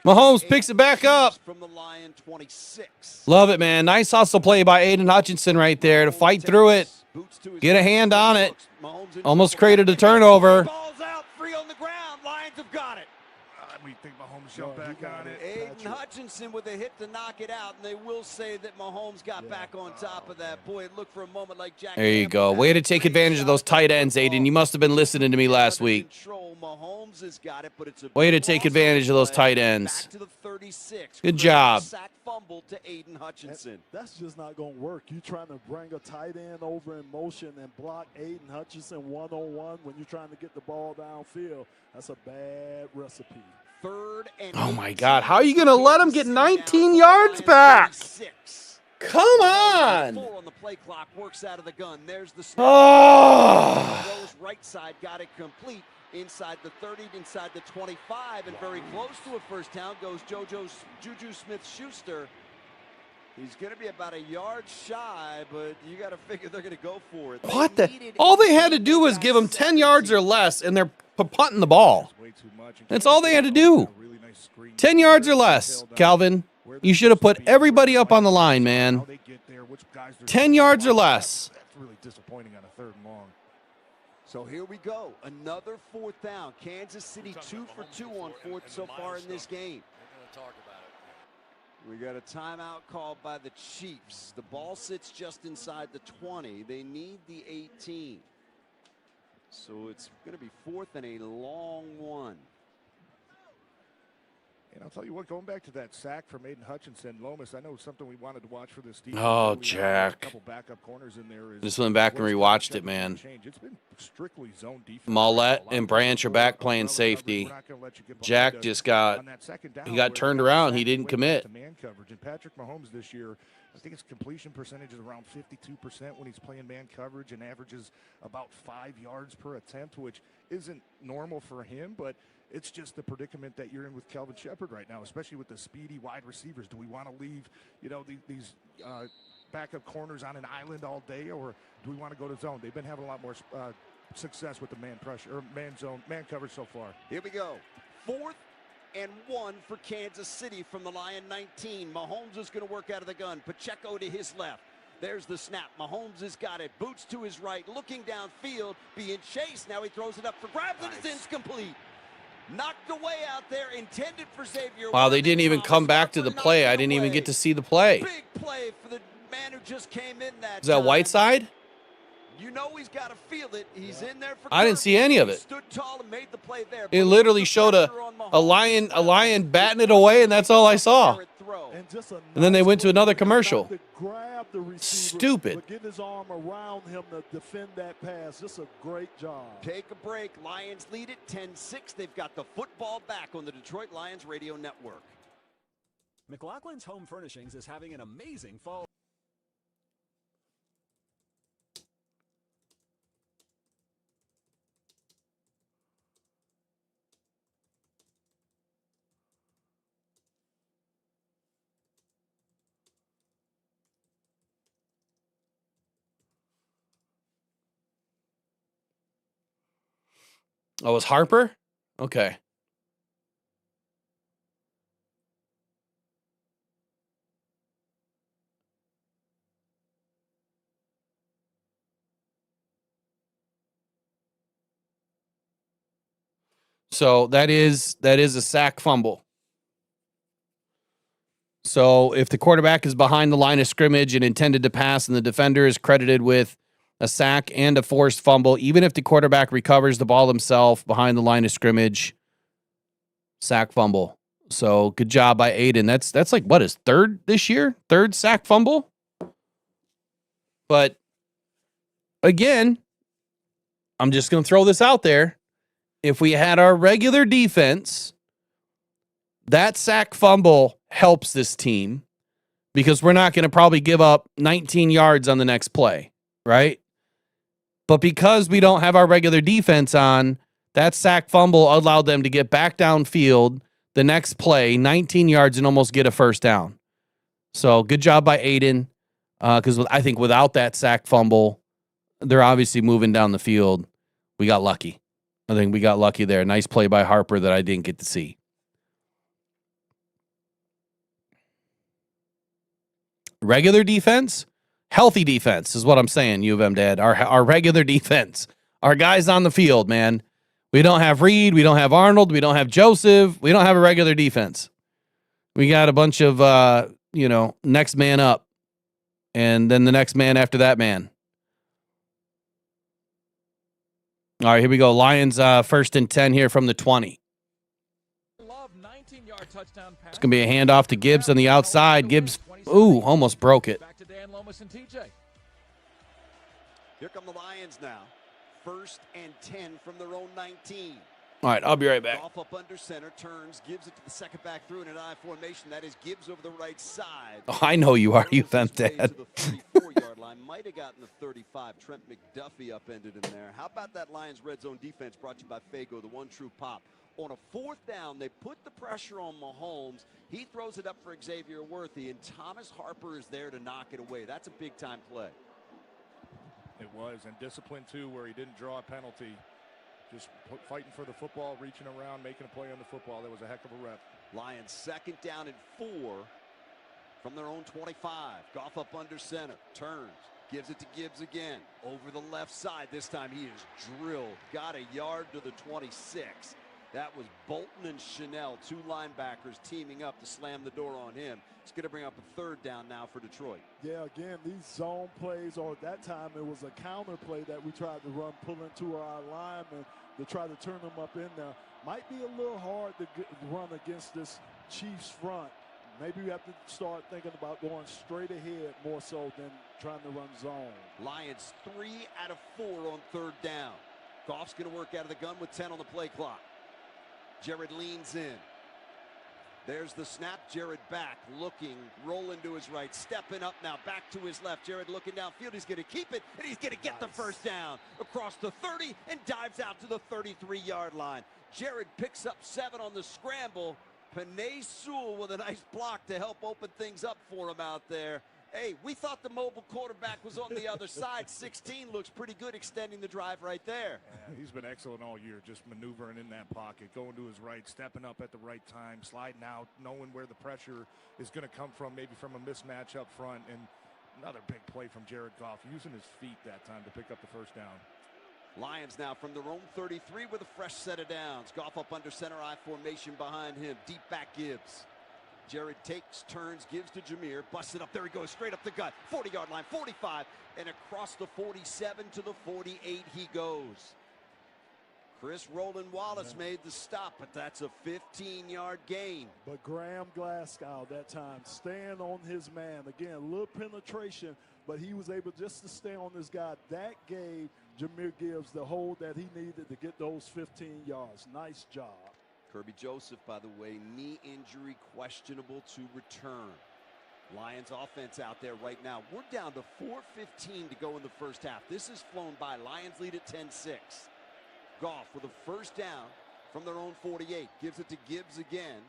Mahomes picks it back up. From the Lion 26. Love it, man. Nice hustle play by Aiden Hutchinson right there to fight through it. Get a hand on it. Almost created a turnover. Ball's out, free on the ground. Lions have got it. We think Mahomes jumped back on it. Aiden Hutchinson with a hit to knock it out, and they will say that Mahomes got back on top of that. Boy, it looked for a moment like Jack. There you go. Way to take advantage of those tight ends, Aiden. You must have been listening to me last week. Mahomes has got it, but it's a way to take advantage of those tight ends. Back to the 36. Good job. Sack fumble to Aiden Hutchinson. That's just not going to work. You're trying to bring a tight end over in motion and block Aiden Hutchinson one-on-one when you're trying to get the ball downfield. That's a bad recipe. 3rd and oh my God, how are you going to let him get 19 yards back? Come on. 4 on the play clock, works out of the gun. There's the oh. right side got it complete inside the 30, inside the 25, and very close to a first down goes Juju Smith-Schuster. He's going to be about a yard shy, but you got to figure they're going to go for it. What the? All they had to do was give him 10 yards or less, and they're punting the ball. That's all they had to do. 10 yards or less, Calvin. You should have put everybody up on the line, man. 10 yards or less. That's really disappointing on a 3rd and long. So here we go. Another 4th down. Kansas City 2 for 2 on 4th so far in this game. We got a timeout called by the Chiefs. The ball sits just inside the 20. They need the 18. So it's going to be 4th and a long one. And I'll tell you what, going back to that sack from Aiden Hutchinson, Lomas, I know something we wanted to watch for this defense. Oh, really Jack. A couple backup corners in there. Just went back and rewatched it, man. It's been strictly zone defense. Mollett and Branch are back playing safety. Jack just got turned around. He didn't commit. Man coverage. And Patrick Mahomes this year, I think his completion percentage is around 52% when he's playing man coverage and averages about 5 yards per attempt, which isn't normal for him, but it's just the predicament that you're in with Kelvin Shepard right now, especially with the speedy wide receivers. Do we want to leave, these backup corners on an island all day, or do we want to go to zone? They've been having a lot more success with the man pressure or man zone, man coverage so far. Here we go. 4th and 1 for Kansas City from the Lion 19. Mahomes is going to work out of the gun. Pacheco to his left. There's the snap. Mahomes has got it. Boots to his right, looking downfield, being chased. Now he throws it up for grabs, and it's incomplete. Knocked away out there, intended for Xavier. Wow, they didn't even come back to the play. I didn't even get to see the play. Big play for the man who just came in that Is that Whiteside? You know he's got to feel it. He's in there for I didn't see any of it. Stood tall and made the play there. It literally showed a lion batting it away, and that's all I saw. And then they went to another commercial. Stupid. Getting his arm around him to defend that pass. Just a great job. Take a break. Lions lead it 10-6. They've got the football back on the Detroit Lions Radio Network. McLaughlin's Home Furnishings is having an amazing fall. Oh, it was Harper? Okay. So that is a sack fumble. So if the quarterback is behind the line of scrimmage and intended to pass, and the defender is credited with a sack and a forced fumble, even if the quarterback recovers the ball himself behind the line of scrimmage, sack fumble. So good job by Aiden. That's like, what, his 3rd this year? 3rd sack fumble? But again, I'm just going to throw this out there. If we had our regular defense, that sack fumble helps this team because we're not going to probably give up 19 yards on the next play, right? But because we don't have our regular defense on, that sack fumble allowed them to get back downfield the next play, 19 yards, and almost get a first down. So good job by Aiden, because I think without that sack fumble, they're obviously moving down the field. We got lucky. I think we got lucky there. Nice play by Harper that I didn't get to see. Regular defense? Healthy defense is what I'm saying, U of M Dad. Our regular defense. Our guys on the field, man. We don't have Reed. We don't have Arnold. We don't have Joseph. We don't have a regular defense. We got a bunch of, next man up. And then the next man after that man. All right, here we go. Lions 1st and 10 here from the 20. It's going to be a handoff to Gibbs on the outside. Gibbs, almost broke it. Back to Dan Lomas and TJ. Here come the Lions now. 1st and 10 from their own 19. All right, I'll be right back. Off up under center, turns, gives it to the second back through in an I formation. That is Gibbs over the right side. Oh, I know you are, U of M Dad. 34-yard line. Might have gotten the 35. Trent McDuffie upended him there. How about that Lions red zone defense brought to you by Fago, the one true pop? On a 4th down, they put the pressure on Mahomes. He throws it up for Xavier Worthy, and Thomas Harper is there to knock it away. That's a big-time play. It was, and discipline, too, where he didn't draw a penalty. Just fighting for the football, reaching around, making a play on the football. That was a heck of a rep. Lions 2nd down and 4 from their own 25. Goff up under center, turns, gives it to Gibbs again. Over the left side, this time he is drilled. Got a yard to the 26. That was Bolton and Chanel, 2 linebackers teaming up to slam the door on him. It's going to bring up a 3rd down now for Detroit. Yeah, again, these zone plays, or at that time it was a counter play that we tried to run, pull into our linemen to try to turn them up in there. Might be a little hard to run against this Chiefs front. Maybe we have to start thinking about going straight ahead more so than trying to run zone. Lions 3 out of 4 on 3rd down. Goff's going to work out of the gun with 10 on the play clock. Jared leans in. There's the snap. Jared back, looking, rolling to his right, stepping up now, back to his left. Jared looking downfield. He's going to keep it, and he's going to get the 1st down across the 30 and dives out to the 33-yard line. Jared picks up 7 on the scramble. Penei Sewell with a nice block to help open things up for him out there. Hey, we thought the mobile quarterback was on the other side. 16 looks pretty good extending the drive right there. Yeah, he's been excellent all year, just maneuvering in that pocket, going to his right, stepping up at the right time, sliding out, knowing where the pressure is going to come from, maybe from a mismatch up front. And another big play from Jared Goff, using his feet that time to pick up the 1st down. Lions now from their own 33 with a fresh set of downs. Goff up under center I formation behind him. Deep back Gibbs. Jared takes, turns, gives to Jameer. Busts it up. There he goes. Straight up the gut. 40-yard line, 45. And across the 47 to the 48 he goes. Chris Roland Wallace made the stop, but that's a 15-yard gain. But Graham Glasgow that time staying on his man. Again, a little penetration, but he was able just to stay on this guy. That gave Jameer Gibbs the hold that he needed to get those 15 yards. Nice job. Kirby Joseph, by the way, knee injury, questionable to return. Lions offense out there right now. We're down to 4:15 to go in the 1st half. This has flown by. Lions lead at 10-6. Goff with a 1st down from their own 48. Gives it to Gibbs again.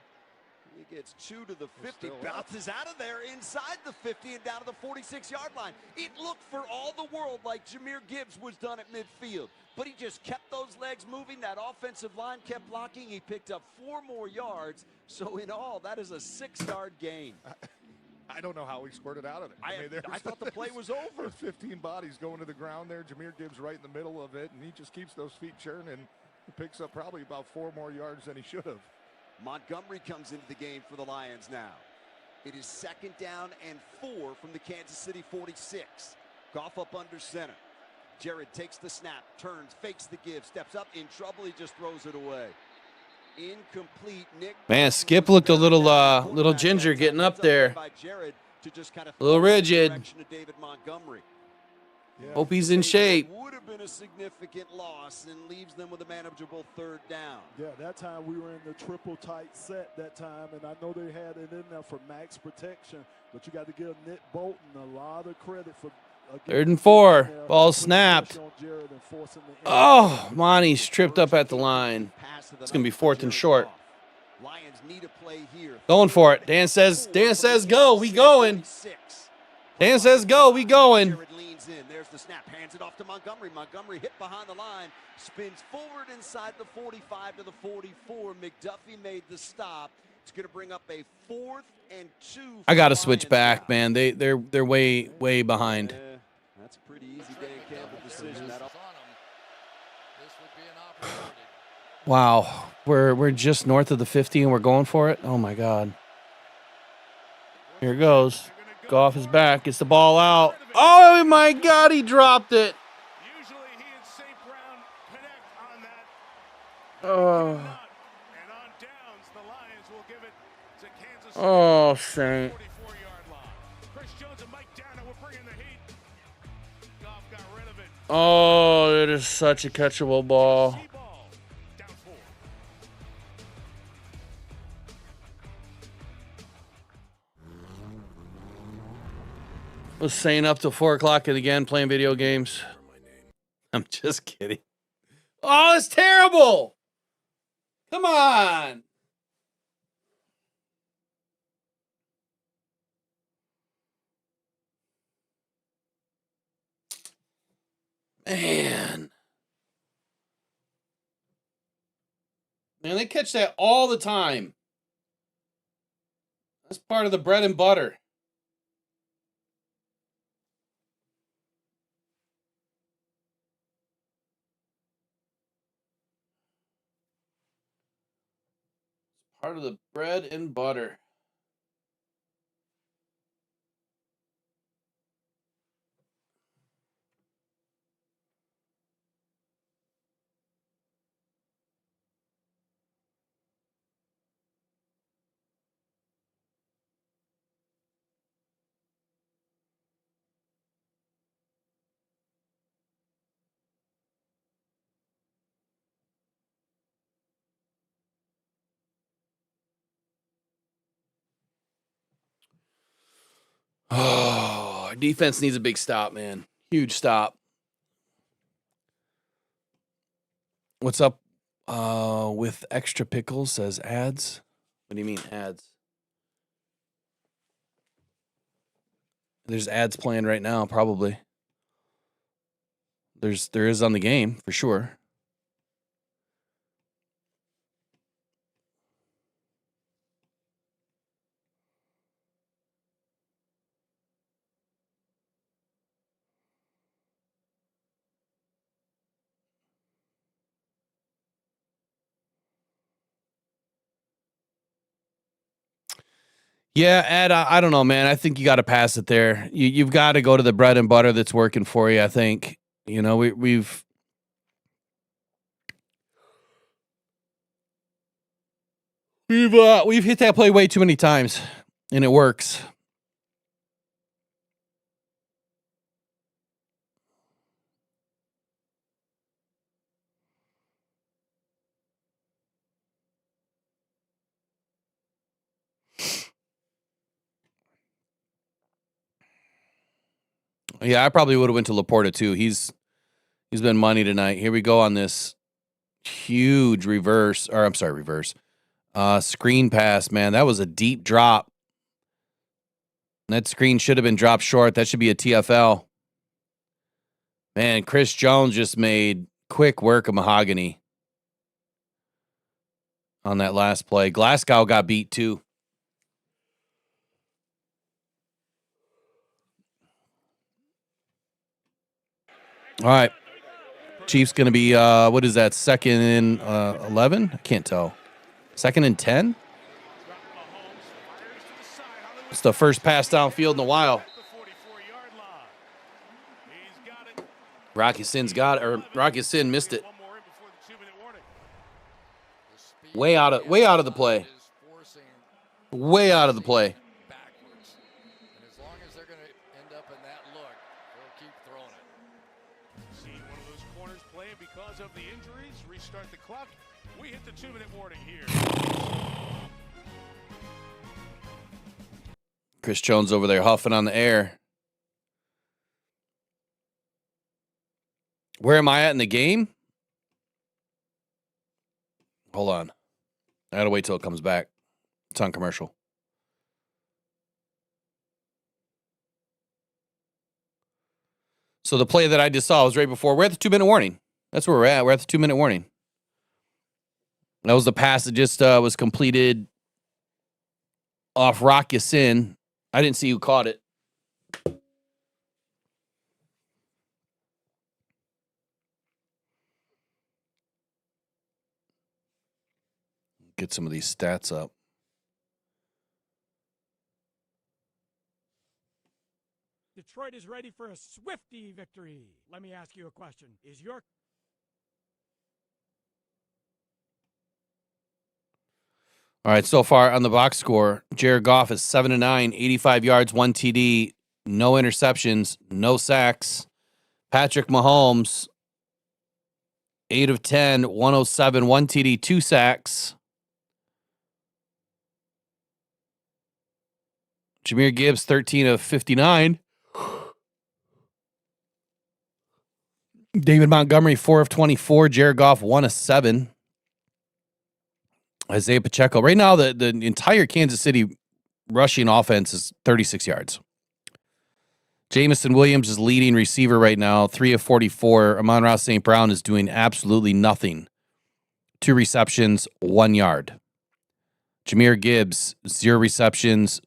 He gets 2 to the 50. Bounces out of there inside the 50 and down to the 46-yard line. It looked for all the world like Jameer Gibbs was done at midfield. But he just kept those legs moving. That offensive line kept blocking. He picked up 4 more yards. So in all, that is a 6-yard gain. I don't know how he squirted out of it. I thought the play was over. 15 bodies going to the ground there. Jameer Gibbs right in the middle of it, and he just keeps those feet churning. He picks up probably about 4 more yards than he should have. Montgomery comes into the game for the Lions now. It is 2nd down and 4 from the Kansas City 46. Goff up under center. Jared takes the snap, turns, fakes the give, steps up, in trouble, he just throws it away. Incomplete. Nick. Man, Skip looked a little ginger getting up there. A little rigid. David Montgomery. Yeah. Hope he's in shape. Would have been a significant loss and leaves them with a manageable 3rd down. Yeah, that time we were in the triple tight set that time, and I know they had it in there for max protection, but you got to give Nick Bolton a lot of credit for 3rd and 4. Ball snapped. Oh, Monty's tripped up at the line. It's going to be 4th and short. Lions need a play here. Going for it. Dan says go. We going. Dan says go. We going. Jared leans in. There's the snap. Hands it off to Montgomery. Montgomery hit behind the line. Spins forward inside the 45 to the 44. McDuffie made the stop. It's going to bring up a 4th and 2. I got to switch back, man. They're way behind. That's a pretty easy Dan Campbell decision. Wow, we're just north of the 50 and we're going for it. Oh my God. Here it goes. Goff is back. Gets the ball out. Oh my God, he dropped it. Usually he and St. Brown connect on that. Oh. And on downs, the Lions will give it to Kansas City. Oh, Saint. 44-yard line. Chris Jones and Mike Downer will bring in the heat. Goff got rid of it. Oh, it is such a catchable ball. Was staying up till 4 o'clock and again playing video games. I'm just kidding. Oh, it's terrible. Come on. Man, they catch that all the time. That's part of the bread and butter. Part of the bread and butter. Oh, our defense needs a big stop, man. Huge stop. What's up with extra pickles, says ads? What do you mean ads? There's ads playing right now, probably. There is on the game, for sure. Yeah, Ed, I don't know, man. I think you got to pass it there. You've got to go to the bread and butter that's working for you, I think. You know, we've hit that play way too many times, and it works. Yeah, I probably would have went to Laporta too. He's been money tonight. Here we go on this huge reverse. Screen pass, man. That was a deep drop. That screen should have been dropped short. That should be a TFL. Man, Chris Jones just made quick work of Mahogany on that last play. Glasgow got beat too. All right. Chiefs going to be, what is that, second and 11? I can't tell. Second and 10? It's the first pass downfield in a while. Rocky Sin missed it. Way out of the play. Way out of the play. Of the injuries, restart the clock. We hit the 2-minute warning here. Chris Jones over there huffing on the air. Where am I at in the game? Hold on. I gotta wait till it comes back. It's on commercial. So the play that I just saw was right before. We're at the 2-minute warning. That's where we're at. We're at the 2-minute warning. That was the pass that just was completed off Rock Yassin. I didn't see who caught it. Get some of these stats up. Detroit is ready for a swifty victory. Let me ask you a question. Is your All right, so far on the box score, Jared Goff is 7-9, 85 yards, 1 TD, no interceptions, no sacks. Patrick Mahomes, 8 of 10, 107, 1 TD, 2 sacks. Jahmyr Gibbs, 13 of 59. David Montgomery, 4 of 24. Jared Goff, 1 of 7. Isaiah Pacheco. Right now, the entire Kansas City rushing offense is 36 yards. Jamison Williams is leading receiver right now, 3 of 44. Amon-Ra St. Brown is doing absolutely nothing. 2 receptions, 1 yard. Jahmyr Gibbs, 0 receptions.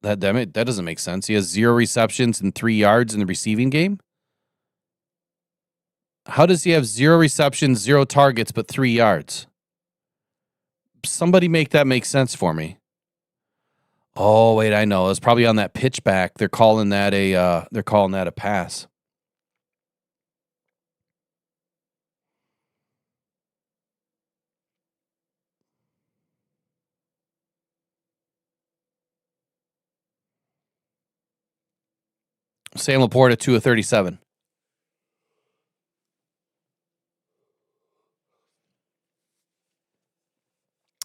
That doesn't make sense. He has 0 receptions and 3 yards in the receiving game. How does he have 0 receptions, 0 targets, but 3 yards? Somebody make that make sense for me. Oh, wait, I know. It's probably on that pitch back. They're calling that a pass. Sam Laporta, 2 of 37.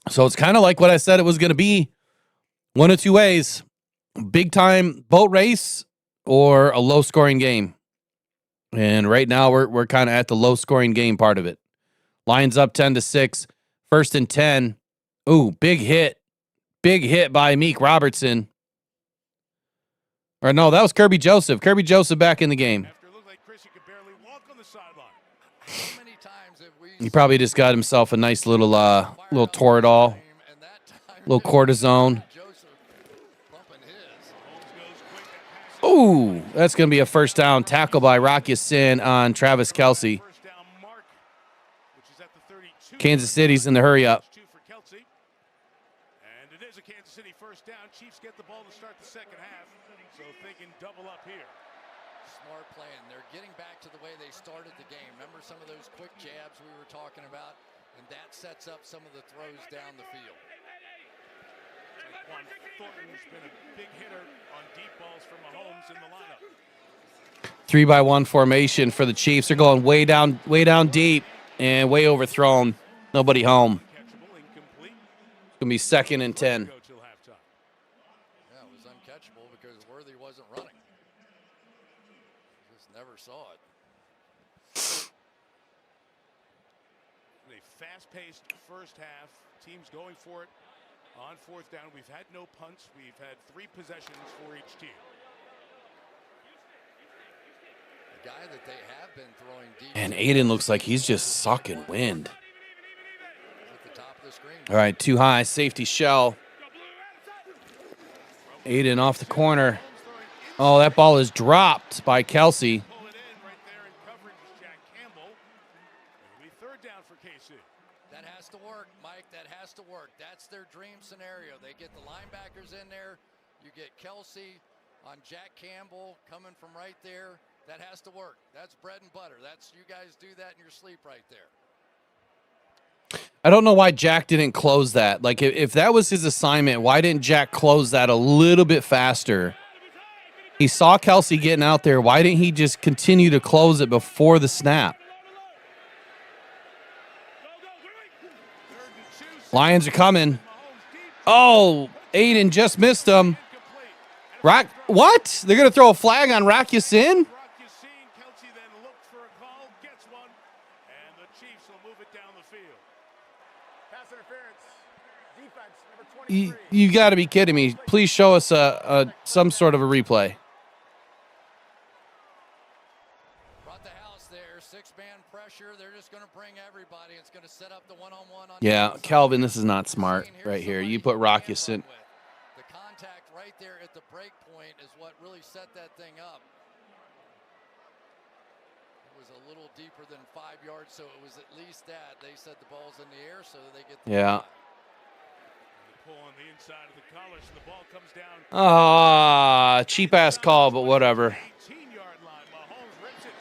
So it's kind of like what I said it was going to be. One of two ways. Big time boat race or a low scoring game. And right now we're kind of at the low scoring game part of it. Lions up 10-6. 1st and 10. Ooh, big hit. Big hit by Meek Robertson. Or no, that was Kirby Joseph. Kirby Joseph back in the game. He probably just got himself a nice little Toradol, little cortisone. Ooh, that's going to be a first down tackle by Rocky Sin on Travis Kelce. Kansas City's in the hurry up. And it is a Kansas City first down. Chiefs get the ball to start the second half, so they can double up here. Smart plan. They're getting back to the way they started the game. Remember some of those quick jabs we were talking about? And that sets up some of the throws down the field. Juan Thornton's been a big hitter on deep balls for Mahomes in the lineup. 3-by-1 formation for the Chiefs. They're going way down deep and way overthrown. Nobody home. It's going to be 2nd and 10. Yeah, it was uncatchable because Worthy wasn't running. Just never saw it. A fast-paced first half. Teams going for it on 4th down. We've had no punts. We've had 3 possessions for each team. The guy that they have been throwing deep. And Aiden looks like he's just sucking wind. All right, too high. Safety shell. Aiden off the corner. Oh, that ball is dropped by Kelce. That has to work, Mike. That has to work. That's their dream scenario. They get the linebackers in there. You get Kelce on Jack Campbell coming from right there. That has to work. That's bread and butter. That's you guys do that in your sleep right there. I don't know why Jack didn't close that. Like, if that was his assignment, why didn't Jack close that a little bit faster? He saw Kelce getting out there. Why didn't he just continue to close it before the snap? Lions are coming. Oh, Aiden just missed him. What? They're going to throw a flag on Rocky Sin? You got to be kidding me. Please show us some sort of a replay. Brought the house there. 6-man pressure. They're just going to bring everybody. It's going to set up the one-on-one. Yeah, Calvin, this is not smart right here. You put Rocky Sin. The contact right there at the break point is what really set that thing up. It was a little deeper than 5 yards, so it was at least that. They said the ball's in the air, so they get the Yeah. Pull on the inside of the collar, so the ball comes down. Cheap ass call, but whatever.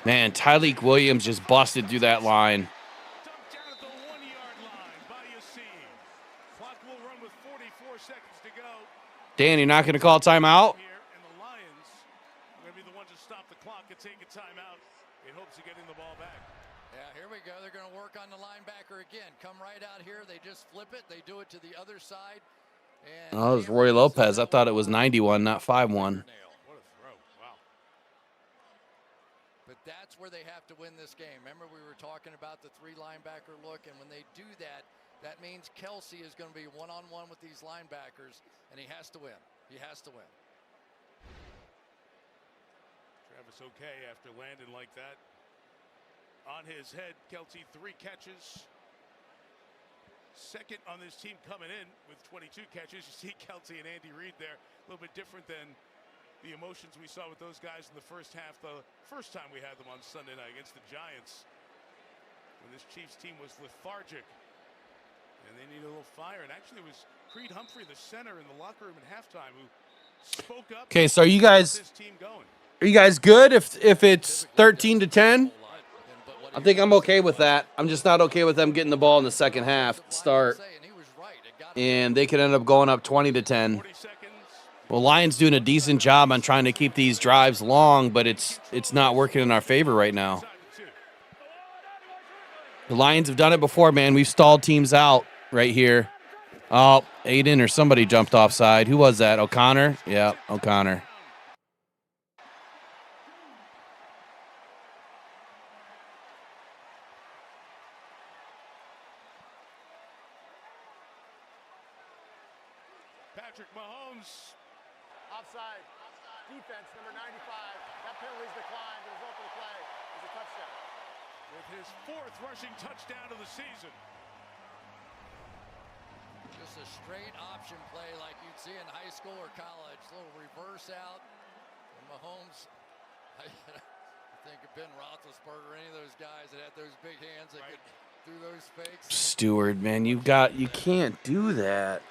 Man, Tyleek Williams just busted through that line. Clock will run with 44 seconds to go. Dan, you're not going to call timeout? And the Lions are going to be the ones to stop the clock and take a timeout in hopes of getting the ball back. Yeah, here we go. They're going to work on the linebacker again. Come right out here. They just flip it. They do it to the other side. And Oh, it was Roy Lopez. I thought it was 91, not 5-1. But But that's where they have to win this game. Remember, we were talking about the 3 linebacker look, and when they do that, that means Kelsey is going to be one-on-one with these linebackers, and he has to win. He has to win. Travis okay after landing like that. On his head, Kelsey 3 catches. Second on this team coming in with 22 catches. You see Kelsey and Andy Reid there. A little bit different than the emotions we saw with those guys in the first half. The first time we had them on Sunday night against the Giants, when this Chiefs team was lethargic. And they need a little fire. And actually it was Creed Humphrey, the center in the locker room at halftime, who spoke up. Okay, so are you guys this team going. Are you guys good if it's 13-10? I think I'm okay with that. I'm just not okay with them getting the ball in the second half start. And they could end up going up 20-10. Well, Lions doing a decent job on trying to keep these drives long, but it's not working in our favor right now. The Lions have done it before, man. We've stalled teams out right here. Oh, Aiden or somebody jumped offside. Who was that? O'Connor? Yeah, O'Connor. Patrick Mahomes. Offside. Defense, number 95. That penalty's declined. The result of the play is a touchdown. With his 4th rushing touchdown of the season. Just a straight option play like you'd see in high school or college. A little reverse out. And Mahomes, I think of Ben Roethlisberger, any of those guys that had those big hands that could do those fakes. Stewart, man, you can't do that.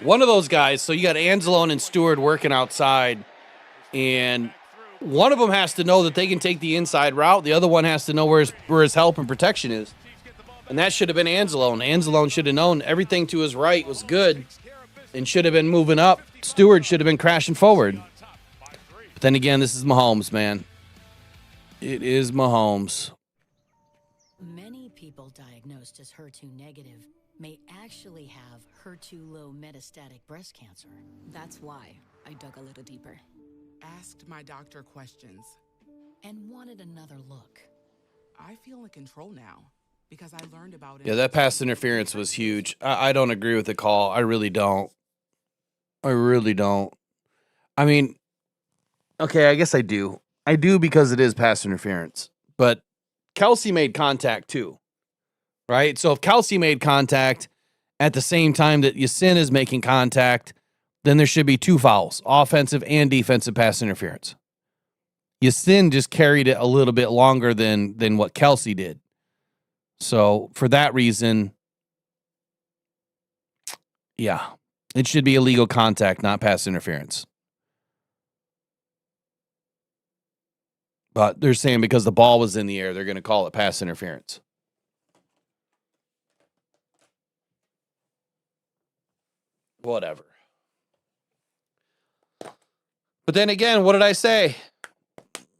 One of those guys, so you got Anzalone and Stewart working outside, and one of them has to know that they can take the inside route. The other one has to know where his help and protection is. And that should have been Anzalone. Anzalone should have known everything to his right was good and should have been moving up. Stewart should have been crashing forward. But then again, this is Mahomes, man. It is Mahomes. Many people diagnosed as HER2 negative may actually have HER2-low metastatic breast cancer. That's why I dug a little deeper. Asked my doctor questions. And wanted another look. I feel in control now because I learned about it. Yeah, that pass interference was huge. I don't agree with the call. I really don't. I really don't. I mean, okay, I guess I do. I do because it is pass interference. But Kelsey made contact too, right? So if Kelsey made contact at the same time that Yasin is making contact, then there should be 2 fouls, offensive and defensive pass interference. Yasin just carried it a little bit longer than what Kelsey did. So for that reason, yeah, it should be illegal contact, not pass interference. But they're saying because the ball was in the air, they're going to call it pass interference. Whatever. But then again, what did I say?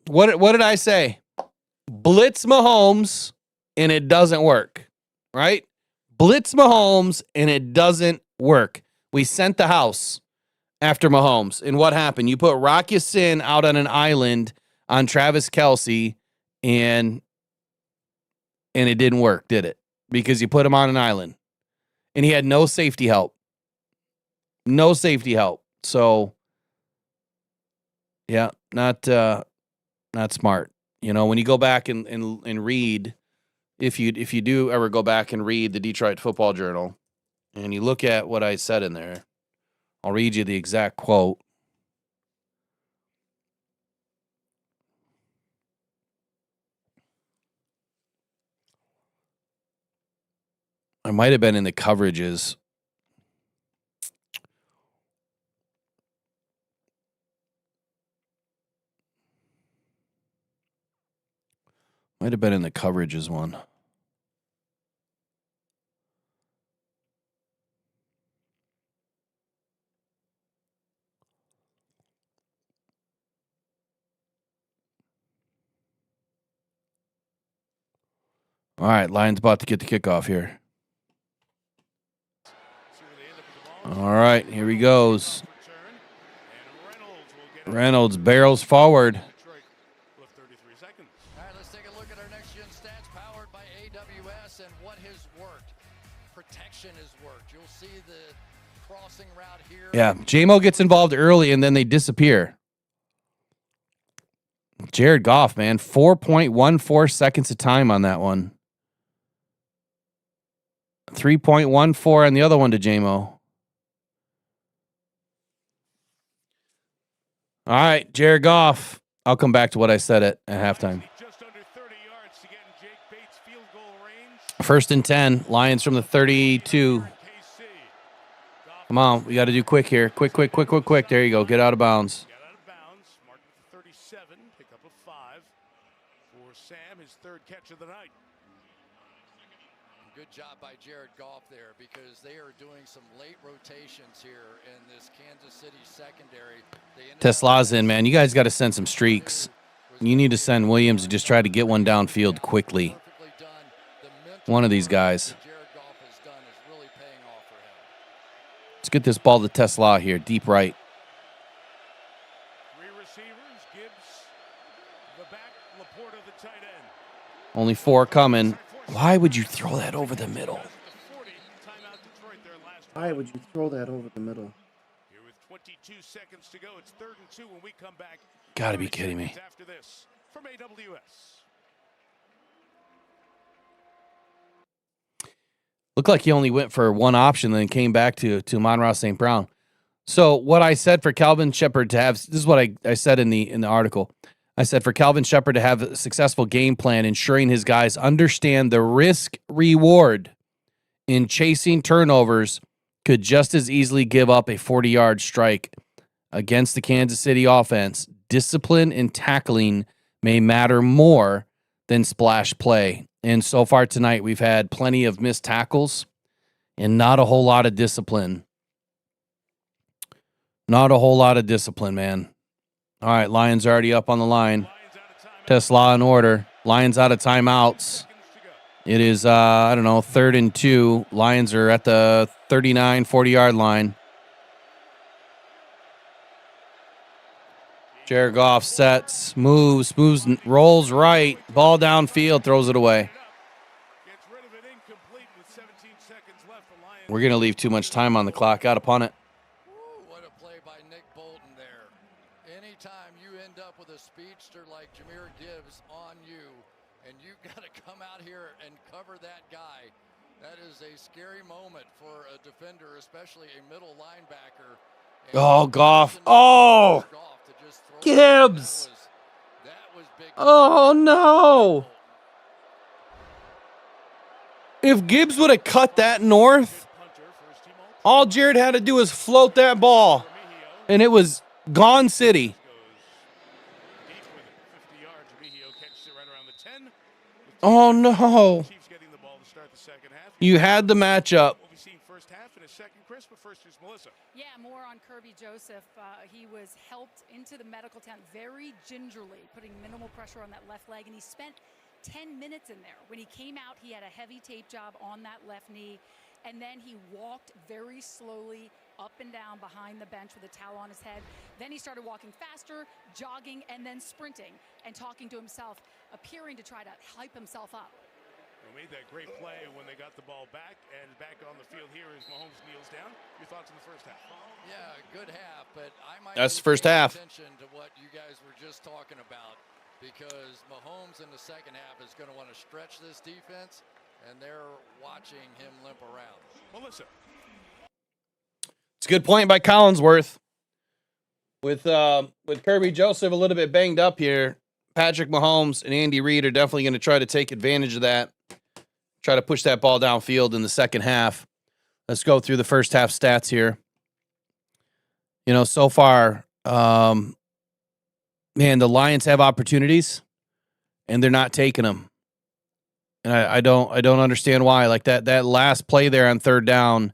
What did I say? Blitz Mahomes and it doesn't work, right? Blitz Mahomes and it doesn't work. We sent the house after Mahomes. And what happened? You put Rock Ya-Sin out on an island on Travis Kelce and it didn't work, did it? Because you put him on an island and he had no safety help. No safety help. So yeah, not smart. You know, when you go back and read, if you do ever go back and read the Detroit Football Journal and you look at what I said in there, I'll read you the exact quote. I might have been in the coverages. Might have been in the coverages one. All right, Lions about to get the kickoff here. All right, here he goes. Reynolds barrels forward. All right, let's take a look at our next gen stats powered by AWS and what has worked. Protection has worked. You'll see the crossing route here. Yeah, J-Mo gets involved early and then they disappear. Jared Goff, man, 4.14 seconds of time on that one. 3.14 on the other one to J-Mo. All right, Jared Goff. I'll come back to what I said at halftime. First and 10. Lions from the 32. Come on, we got to do quick here. Quick. There you go. Get out of bounds. Got out of bounds. Mark 37. Pick up a 5 for Sam, his third catch of the night. Good job by Jared Goff there because they are doing some late rotations here in this Kansas City secondary. Tesla's in, man. You guys got to send some streaks. You need to send Williams to just try to get one downfield quickly. One of these guys. Let's get this ball to Tesla here, deep right. 3 receivers, Gibbs, the back, Laporta, the tight end. Only 4 coming. Why would you throw that over the middle? Why would you throw that over the middle? Here with 22 seconds to go, it's 3rd and 2 when we come back. Gotta be kidding me. After this, from AWS. Looked like he only went for one option, then came back to Monroe St. Brown. So what I said for Calvin Shepard to have, this is what I said in the article. I said for Calvin Shepard to have a successful game plan, ensuring his guys understand the risk reward in chasing turnovers could just as easily give up a 40-yard strike against the Kansas City offense. Discipline and tackling may matter more than splash play. And so far tonight, we've had plenty of missed tackles and not a whole lot of discipline. Not a whole lot of discipline, man. All right, Lions already up on the line. Tesla in order. Lions out of timeouts. It is, 3rd and 2. Lions are at the 39, 40-yard line. Jared Goff sets, moves, rolls right. Ball downfield, throws it away. We're going to leave too much time on the clock. Got to punt it. What a play by Nick Bolton there. Anytime you end up with a speedster like Jahmyr Gibbs on you, and you got to come out here and cover that guy, that is a scary moment for a defender, especially a middle linebacker. Oh, Goff. Oh! Gibbs! Oh, no! If Gibbs would have cut that north, all Jared had to do was float that ball, and it was gone city. Oh, no. You had the matchup. Yeah, more on Kirby Joseph. He was helped into the medical tent very gingerly, putting minimal pressure on that left leg, and he spent 10 minutes in there. When he came out, he had a heavy tape job on that left knee, and then he walked very slowly up and down behind the bench with a towel on his head. Then he started walking faster, jogging, and then sprinting and talking to himself, appearing to try to hype himself up. Made that great play when they got the ball back, and back on the field here as Mahomes kneels down. Your thoughts on the first half? Yeah, good half, but I might That's the first half. Attention to what you guys were just talking about, because Mahomes in the second half is going to want to stretch this defense, and they're watching him limp around. Melissa. It's a good point by Collinsworth. With Kirby Joseph a little bit banged up here, Patrick Mahomes and Andy Reid are definitely going to try to take advantage of that. Try to push that ball downfield in the second half. Let's go through the first half stats here. You know, so far, man, the Lions have opportunities, and they're not taking them. And I don't understand why. Like that last play there on third down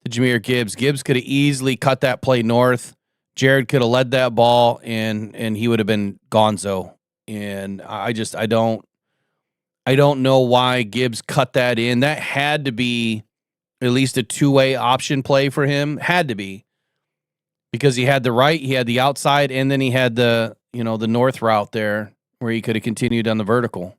to Jahmyr Gibbs. Gibbs could have easily cut that play north. Jared could have led that ball, and he would have been gonzo. And I don't know why Gibbs cut that in. That had to be at least a two-way option play for him. Had to be. because he had the right, he had the outside, and then he had the north route there where he could have continued on the vertical.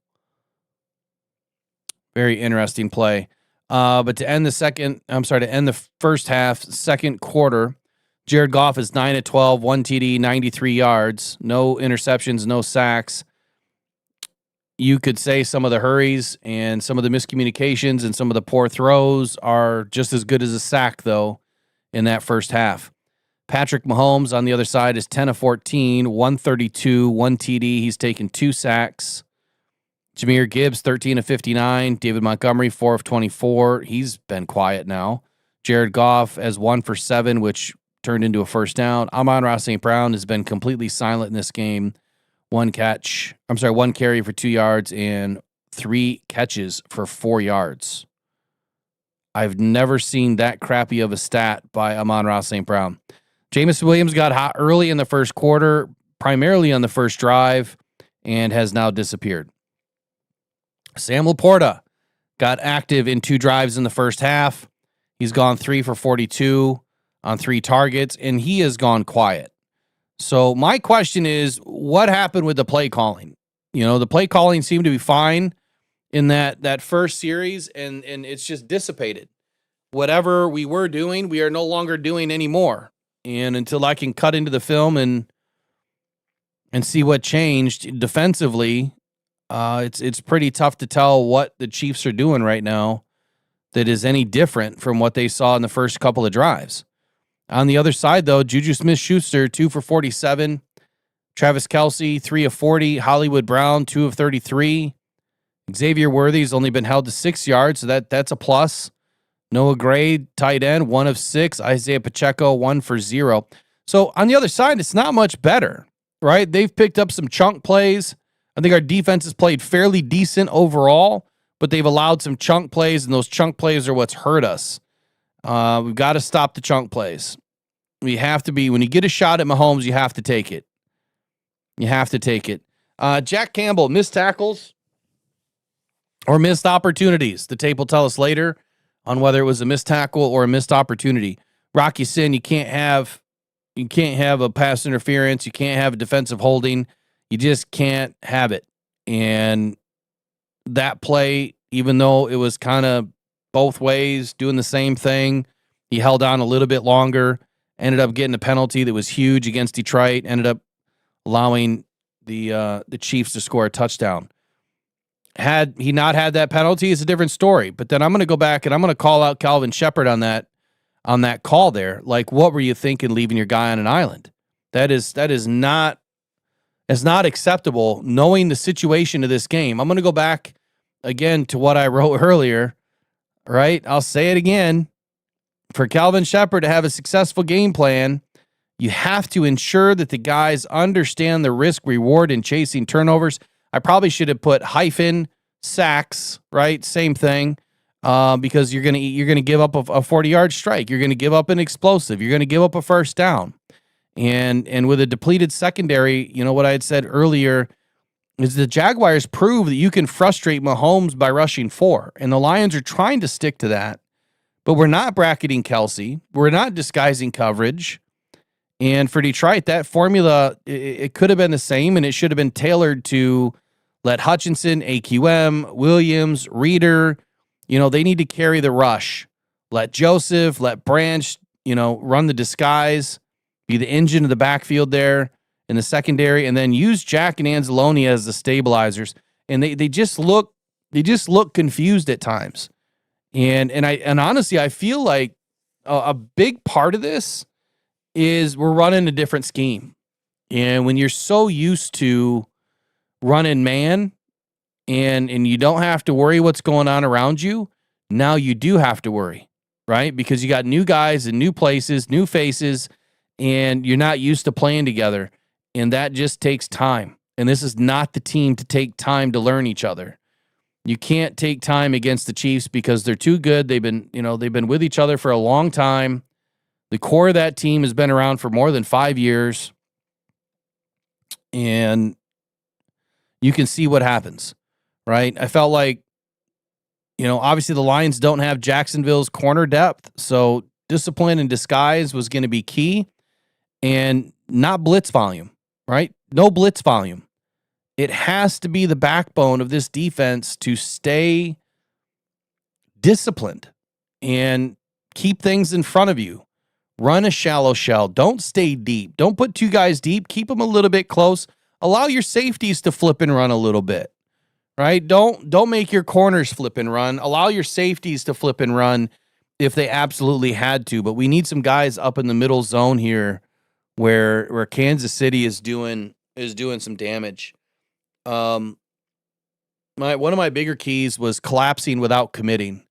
Very interesting play. But to end the first half, second quarter, Jared Goff is 9-12, 1 TD, 93 yards, no interceptions, no sacks. You could say some of the hurries and some of the miscommunications and some of the poor throws are just as good as a sack, though, in that first half. Patrick Mahomes on the other side is 10-14, 132, 1 TD. He's taken 2 sacks. Jahmyr Gibbs, 13-59. David Montgomery, 4 of 24. He's been quiet now. Jared Goff has 1 for 7, which turned into a first down. Amon-Ra St. Brown has been completely silent in this game. 1 carry for 2 yards and 3 catches for 4 yards. I've never seen that crappy of a stat by Amon-Ra St. Brown. Jameson Williams got hot early in the first quarter, primarily on the first drive, and has now disappeared. Sam Laporta got active in 2 drives in the first half. He's gone 3 for 42 on 3 targets, and he has gone quiet. So my question is, what happened with the play calling? The play calling seemed to be fine in that first series, and it's just dissipated. Whatever we were doing, we are no longer doing anymore. And until I can cut into the film and see what changed defensively, it's pretty tough to tell what the Chiefs are doing right now that is any different from what they saw in the first couple of drives. On the other side, though, Juju Smith-Schuster, 2 for 47. Travis Kelce, 3 of 40. Hollywood Brown, 2 of 33. Xavier Worthy's only been held to 6 yards, so that's a plus. Noah Gray, tight end, 1 of 6. Isaiah Pacheco, 1 for 0. So on the other side, it's not much better, right? They've picked up some chunk plays. I think our defense has played fairly decent overall, but they've allowed some chunk plays, and those chunk plays are what's hurt us. We've got to stop the chunk plays. We have to be, when you get a shot at Mahomes, you have to take it. You have to take it. Jack Campbell, missed tackles or missed opportunities. The tape will tell us later on whether it was a missed tackle or a missed opportunity. Rocky Sin, you can't have a pass interference. You can't have a defensive holding. You just can't have it. And that play, even though it was kind of both ways, doing the same thing, he held on a little bit longer, ended up getting a penalty that was huge against Detroit, ended up allowing the Chiefs to score a touchdown. Had he not had that penalty, it's a different story. But then I'm going to go back and I'm going to call out Calvin Shepard on that call there. Like, what were you thinking leaving your guy on an island? That is not acceptable knowing the situation of this game. I'm going to go back again to what I wrote earlier, right? I'll say it again. For Calvin Shepard to have a successful game plan, you have to ensure that the guys understand the risk reward in chasing turnovers. I probably should have put hyphen sacks, right? Same thing, because you're gonna give up a 40-yard strike. You're gonna give up an explosive. You're gonna give up a first down, and with a depleted secondary, what I had said earlier is the Jaguars prove that you can frustrate Mahomes by rushing 4, and the Lions are trying to stick to that. But we're not bracketing Kelce. We're not disguising coverage. And for Detroit, that formula, it could have been the same, and it should have been tailored to let Hutchinson, AQM, Williams, Reeder, they need to carry the rush. Let Joseph, let Branch, run the disguise, be the engine of the backfield there in the secondary, and then use Jack and Anzalone as the stabilizers. And they just look confused at times. And honestly, I feel like a big part of this is we're running a different scheme. And when you're so used to running man and you don't have to worry what's going on around you, now you do have to worry, right? Because you got new guys in new places, new faces, and you're not used to playing together. And that just takes time. And this is not the team to take time to learn each other. You can't take time against the Chiefs because they're too good. They've been with each other for a long time. The core of that team has been around for more than 5 years. And you can see what happens, right? I felt like, obviously the Lions don't have Jacksonville's corner depth, so discipline and disguise was going to be key. and not blitz volume, right? No blitz volume. It has to be the backbone of this defense to stay disciplined and keep things in front of you. Run a shallow shell. Don't stay deep. Don't put two guys deep. Keep them a little bit close. Allow your safeties to flip and run a little bit, right? Don't make your corners flip and run. Allow your safeties to flip and run if they absolutely had to. But we need some guys up in the middle zone here where Kansas City is doing some damage. One of my bigger keys was collapsing without committing,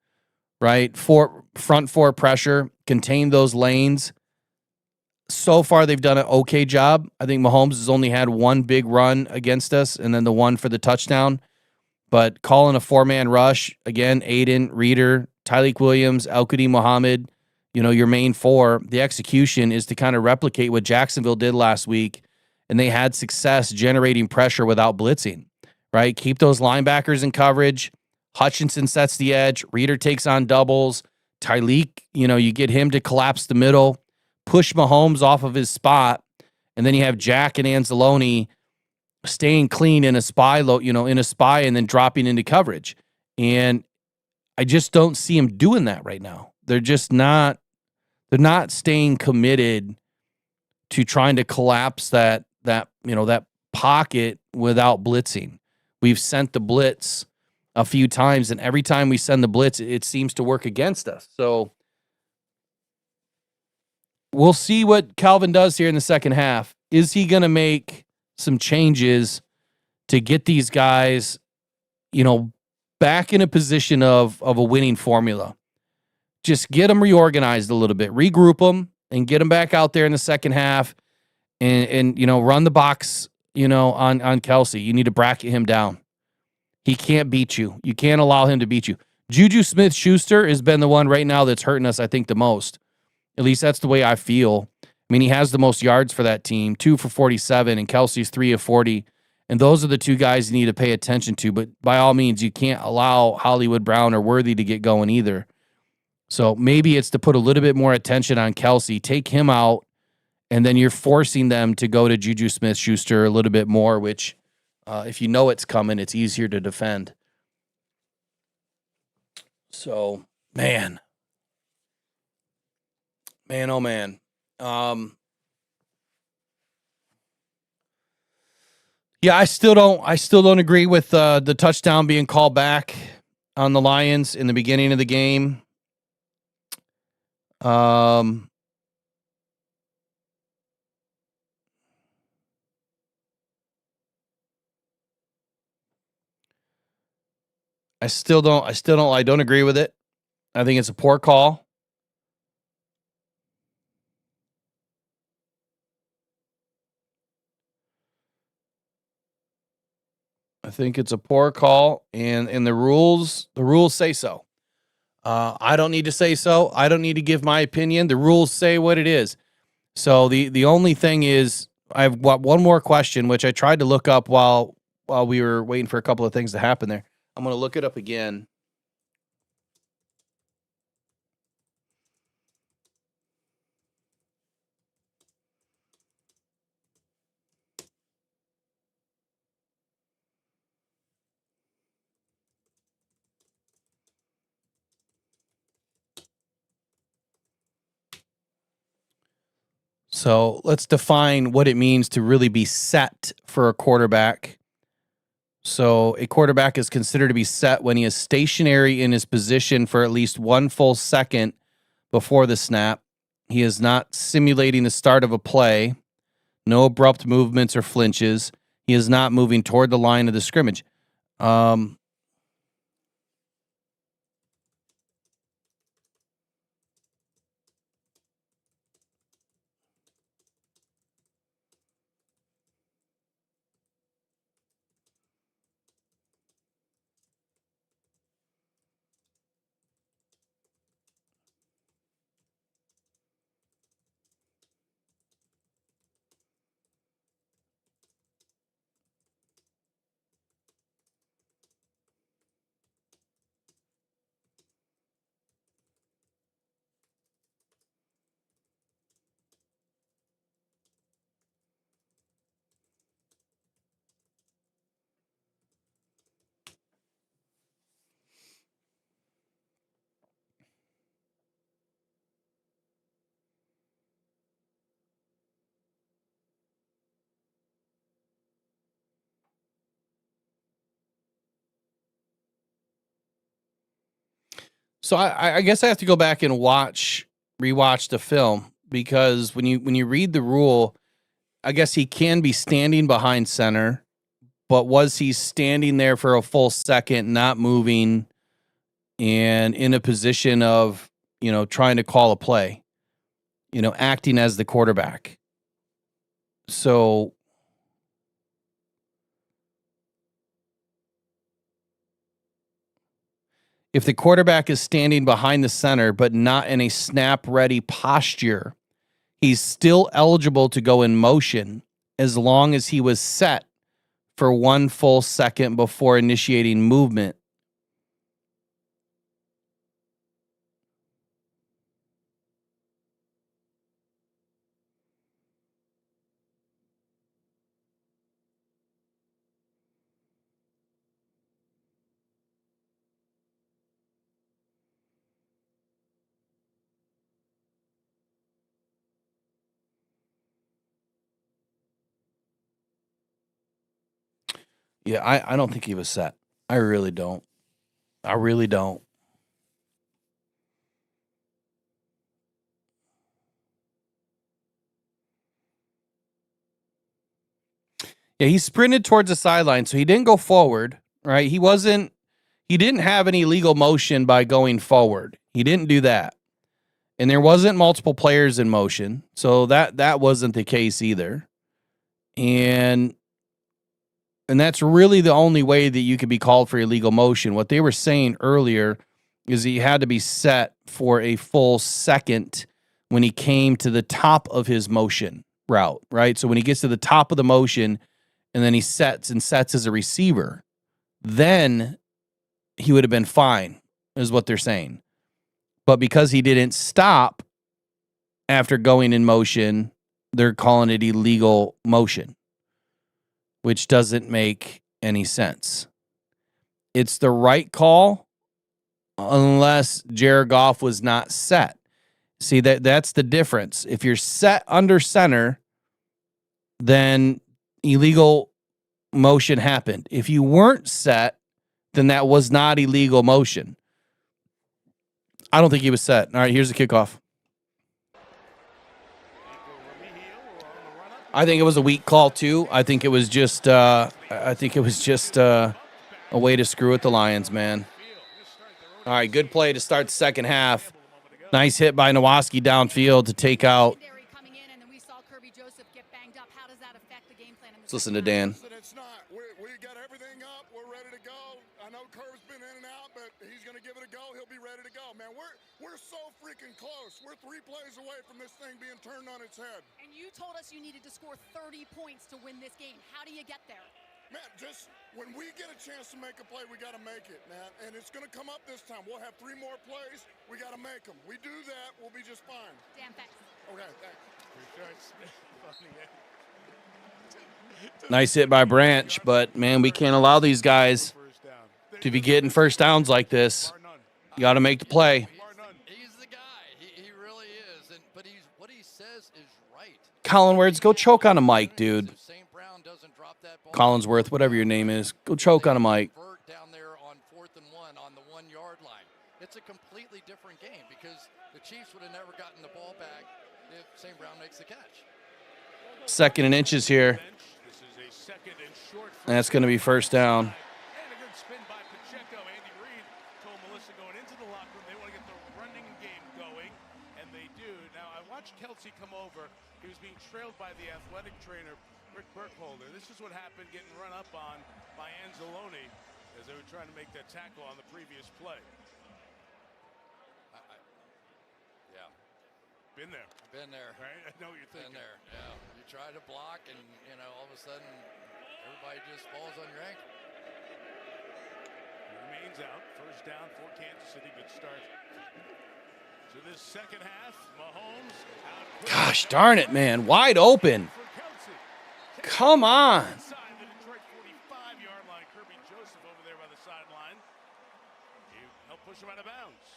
right? Front four pressure, contain those lanes. So far, they've done an okay job. I think Mahomes has only had one big run against us, and then the one for the touchdown. But calling a four-man rush, again, Aiden, Reeder, Tyleek Williams, Al-Qudim Muhammad, your main four, the execution is to kind of replicate what Jacksonville did last week, and they had success generating pressure without blitzing, right? Keep those linebackers in coverage. Hutchinson sets the edge. Reeder takes on doubles. Tyleek, you get him to collapse the middle, push Mahomes off of his spot, and then you have Jack and Anzalone staying clean in a spy, and then dropping into coverage. And I just don't see him doing that right now. They're not staying committed to trying to collapse that pocket without blitzing. We've sent the blitz a few times, and every time we send the blitz, it seems to work against us. So we'll see what Calvin does here in the second half. Is he going to make some changes to get these guys, back in a position of a winning formula? Just get them reorganized a little bit, regroup them, and get them back out there in the second half, and run the box, on Kelsey. You need to bracket him down. He can't beat you. You can't allow him to beat you. Juju Smith-Schuster has been the one right now that's hurting us, I think, the most. At least that's the way I feel. I mean, he has the most yards for that team, 2 for 47, and Kelsey's 3 of 40. And those are the two guys you need to pay attention to. But by all means, you can't allow Hollywood Brown or Worthy to get going either. So maybe it's to put a little bit more attention on Kelsey, take him out, and then you're forcing them to go to Juju Smith-Schuster a little bit more, which if you know it's coming, it's easier to defend. So, man, oh man. Yeah, I still don't agree with the touchdown being called back on the Lions in the beginning of the game. I don't agree with it. I think it's a poor call. I think it's a poor call, and the rules say so. I don't need to say so. I don't need to give my opinion. The rules say what it is. So the only thing is, I've got one more question, which I tried to look up while we were waiting for a couple of things to happen there. I'm going to look it up again. So let's define what it means to really be set for a quarterback. So a quarterback is considered to be set when he is stationary in his position for at least 1 full second before the snap. He is not simulating the start of a play. No abrupt movements or flinches. He is not moving toward the line of the scrimmage. So I guess I have to go back and rewatch the film, because when you read the rule, I guess he can be standing behind center, but was he standing there for a full second, not moving, and in a position of, trying to call a play, acting as the quarterback? So if the quarterback is standing behind the center, but not in a snap-ready posture, he's still eligible to go in motion as long as he was set for 1 full second before initiating movement. Yeah, I don't think he was set. I really don't. I really don't. Yeah, he sprinted towards the sideline, so he didn't go forward, right? He didn't have any illegal motion by going forward. He didn't do that. And there wasn't multiple players in motion, so that wasn't the case either. And that's really the only way that you could be called for illegal motion. What they were saying earlier is he had to be set for a full second when he came to the top of his motion route, right? So when he gets to the top of the motion and then he sets as a receiver, then he would have been fine, is what they're saying. But because he didn't stop after going in motion, they're calling it illegal motion, which doesn't make any sense. It's the right call unless Jared Goff was not set. See, that's the difference. If you're set under center, then illegal motion happened. If you weren't set, then that was not illegal motion. I don't think he was set. All right, here's the kickoff. I think it was a weak call too. I think it was just a way to screw with the Lions, man. All right, good play to start the second half. Nice hit by Nowoski downfield to take out. Let's listen to Dan. It's not. We got everything up. We're ready to go. I know Curve's been in and out, but he's going to give it a go. He'll be ready to go. Man, we're so freaking close. We're 3 plays away from this thing being turned on its head. And you told us you needed to score 30 points to win this game. How do you get there? Man, just when we get a chance to make a play, we got to make it, man. And it's going to come up this time. We'll have 3 more plays. We got to make them. We do that, we'll be just fine. Damn, thanks. Okay, thanks. Nice hit by Branch, but, man, we can't allow these guys to be getting first downs like this. You got to make the play. He's the guy. He really is. But what he says is right. Collinsworth, go choke on a mic, dude. Collinsworth, whatever your name is, go choke on a mic. Down there on 4th and 1 on the 1-yard line. It's a completely different game because the Chiefs would have never gotten the ball back if St. Brown makes the catch. 2nd and inches here. And that's going to be first down. And a good spin by Pacheco. Andy Reid told Melissa going into the locker room they want to get the running game going, and they do. Now, I watched Kelsey come over. He was being trailed by the athletic trainer, Rick Burkholder. This is what happened getting run up on by Anzalone as they were trying to make that tackle on the previous play. Yeah. Been there. Been there. Right? I know what you're thinking. Been there, yeah. You try to block, and, all of a sudden, everybody just falls on your ankle. Remains out. First down for Kansas City. Good start to this second half. Mahomes out. Gosh darn it, man. Wide open. Come on. Inside the Detroit 45-yard line. Kirby Joseph over there by the sideline. He helped push him out of bounds.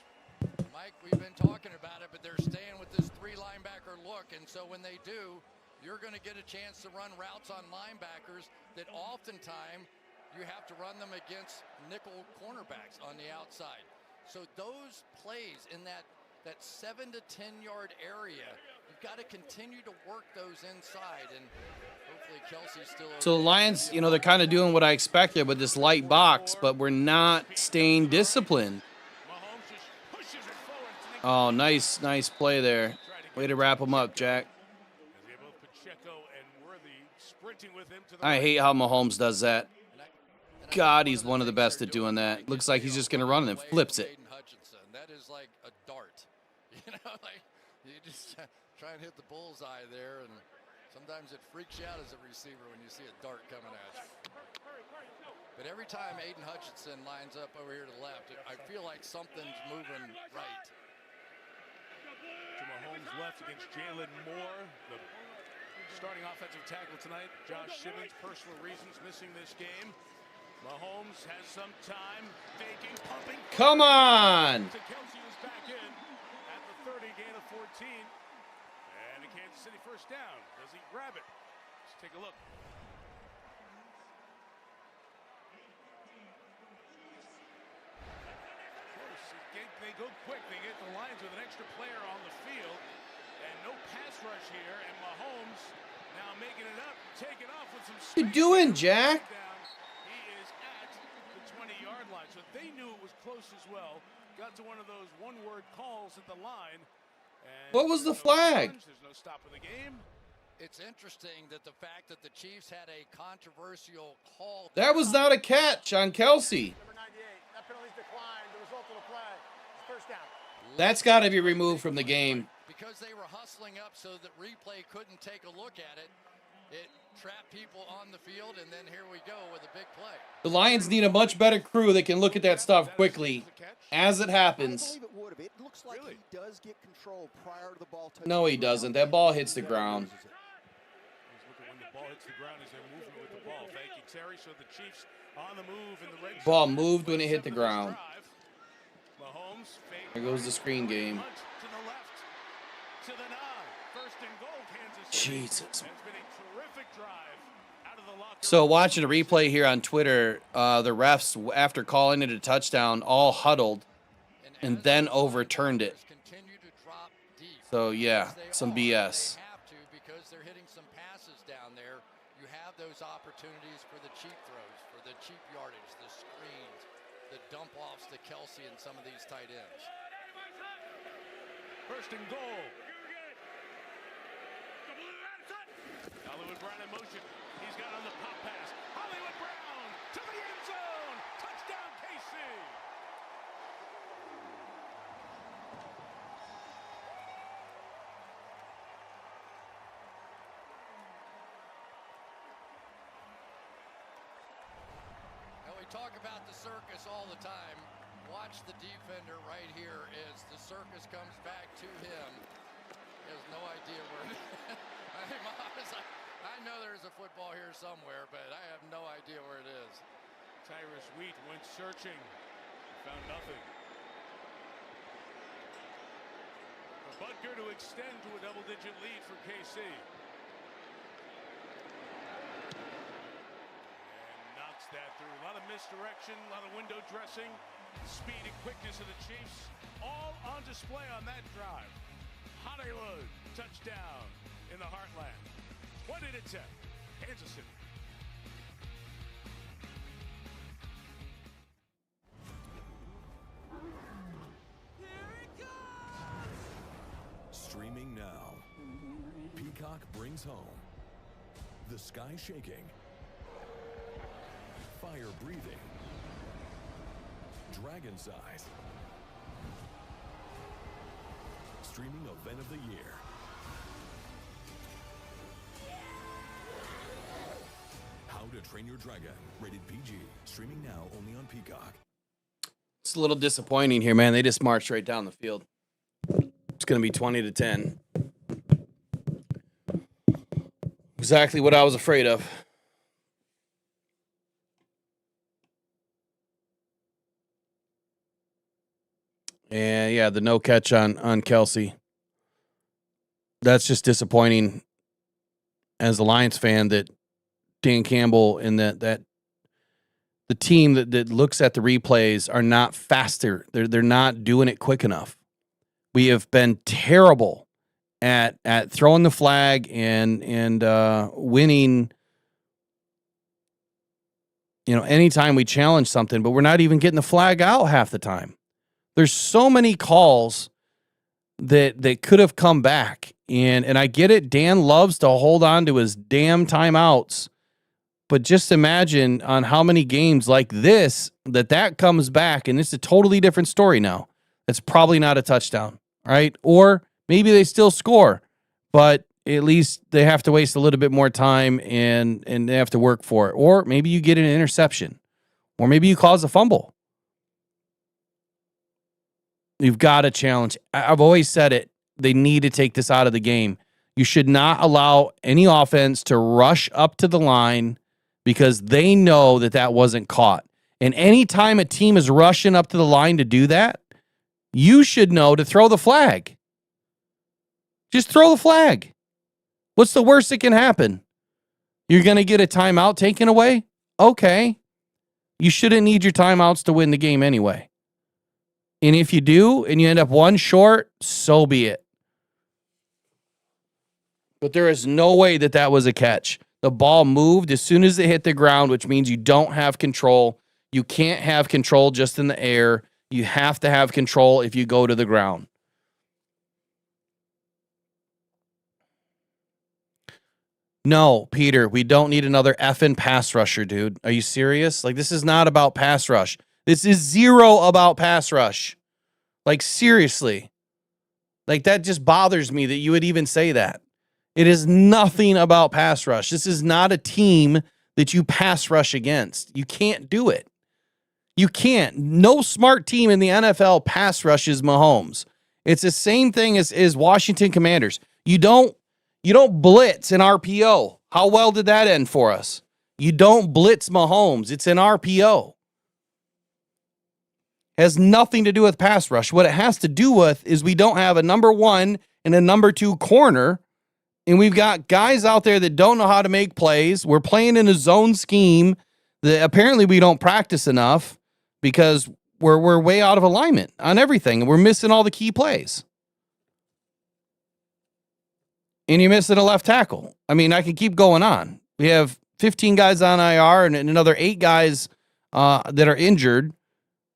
Mike, we've been talking about it, but they're staying with this 3-linebacker look, and so when they do, you're going to get a chance to run routes on linebackers that oftentimes you have to run them against nickel cornerbacks on the outside. So those plays in that 7 to 10 yard area, you've got to continue to work those inside, and hopefully Kelsey's still. So the Lions, you know, they're kind of doing what I expected with this light box, but we're not staying disciplined. Oh, nice play there. Way to wrap him up, Jack. I hate how Mahomes does that. God, he's one of the best at doing that. Looks like he's just going to run and then flips it. That is like a dart. You know, like you just try and hit the bullseye there, and sometimes it freaks you out as a receiver when you see a dart coming at you. But every time Aiden Hutchinson lines up over here to the left, I feel like something's moving right. To Mahomes left against Jalen Moore, the starting offensive tackle tonight. Josh Simmons, personal reasons, missing this game. Mahomes has some time, faking, pumping. Come on! Kelsey was back in at the 30, gain of 14. And a Kansas City first down. Does he grab it? Let's take a look. They go quick. They get the Lions with an extra player on the field. And no pass rush here. And Mahomes now making it up, taking off with some What you doing, Jack? He is at the 20-yard line. So they knew it was close as well. Got to one of those one-word calls at the line. And What was the flag? There's no stop of the game. It's interesting that the fact that the Chiefs had a controversial call. That was not a catch on Kelsey. Number 98, that penalty's declined. The result of the play is first down. That's got to be removed from the game. Because they were hustling up so that replay couldn't take a look at it. It trapped people on the field, and then here we go with a big play. The Lions need a much better crew that can look at that stuff quickly as it happens. I believe it would have. It looks like he does get control prior to the ball touching. No, he doesn't. That ball hits the ground. When the ball hits the ground, is there movement with the ball? Thank you, Terry. So the Chiefs on the move in the red zone. Ball moved when it hit the ground. Mahomes, There goes the screen game. to the left, to the 9. First and goal, Kansas City. Jesus. It's been a terrific drive out of the locker. So watching a replay here on Twitter, the refs, after calling it a touchdown, all huddled and then overturned it. So yeah, some BS. They have to, because they're hitting some passes down there. You have those opportunities for the cheap throws, for the cheap yardage, the screens, the dump-offs to Kelsey and some of these tight ends. First and goal. Hollywood Brown in motion. He's got on the pop pass. Hollywood Brown to the end zone. Touchdown, KC. Now we talk about the circus all the time. Watch the defender right here as the circus comes back to him. He has no idea where it is. I know there's a football here somewhere, but I have no idea where it is. Tyrus Wheat went searching. Found nothing. Butker to extend to a double-digit lead for KC. And knocks that through. A lot of misdirection, a lot of window dressing. Speed and quickness of the Chiefs all on display on that drive. Hollywood, touchdown in the heartland. 20-10, Kansas City. Streaming now. Peacock brings home the sky shaking, fire breathing, dragon size. Streaming event of the year. How to Train Your Dragon. Rated PG. Streaming now only on Peacock. It's a little disappointing here, man. They just marched right down the field. It's going to be 20-10. Exactly what I was afraid of. And yeah, the no catch on Kelsey. That's just disappointing as a Lions fan that Dan Campbell and that the the team that looks at the replays are not faster. They're not doing it quick enough. We have been terrible at throwing the flag and winning. Anytime we challenge something, but we're not even getting the flag out half the time. There's so many calls that could have come back. And I get it. Dan loves to hold on to his damn timeouts. But just imagine on how many games like this that comes back, and it's a totally different story now. It's probably not a touchdown, right? Or maybe they still score, but at least they have to waste a little bit more time and they have to work for it. Or maybe you get an interception, or maybe you cause a fumble. You've got to challenge. I've always said it. They need to take this out of the game. You should not allow any offense to rush up to the line because they know that wasn't caught. And anytime a team is rushing up to the line to do that, you should know to throw the flag. Just throw the flag. What's the worst that can happen? You're going to get a timeout taken away? Okay. You shouldn't need your timeouts to win the game anyway. And if you do, and you end up one short, so be it. But there is no way that was a catch. The ball moved as soon as it hit the ground, which means you don't have control. You can't have control just in the air. You have to have control if you go to the ground. No, Peter, we don't need another effing pass rusher, dude. Are you serious? Like, this is not about pass rush. This is zero about pass rush. Like, seriously. Like, that just bothers me that you would even say that. It is nothing about pass rush. This is not a team that you pass rush against. You can't do it. You can't. No smart team in the NFL pass rushes Mahomes. It's the same thing as Washington Commanders. You don't blitz an RPO. How well did that end for us? You don't blitz Mahomes. It's an RPO. Has nothing to do with pass rush. What it has to do with is we don't have a number 1 and a number 2 corner. And we've got guys out there that don't know how to make plays. We're playing in a zone scheme that apparently we don't practice enough because we're way out of alignment on everything. And we're missing all the key plays. And you're missing a left tackle. I mean, I could keep going on. We have 15 guys on IR and another 8 guys that are injured.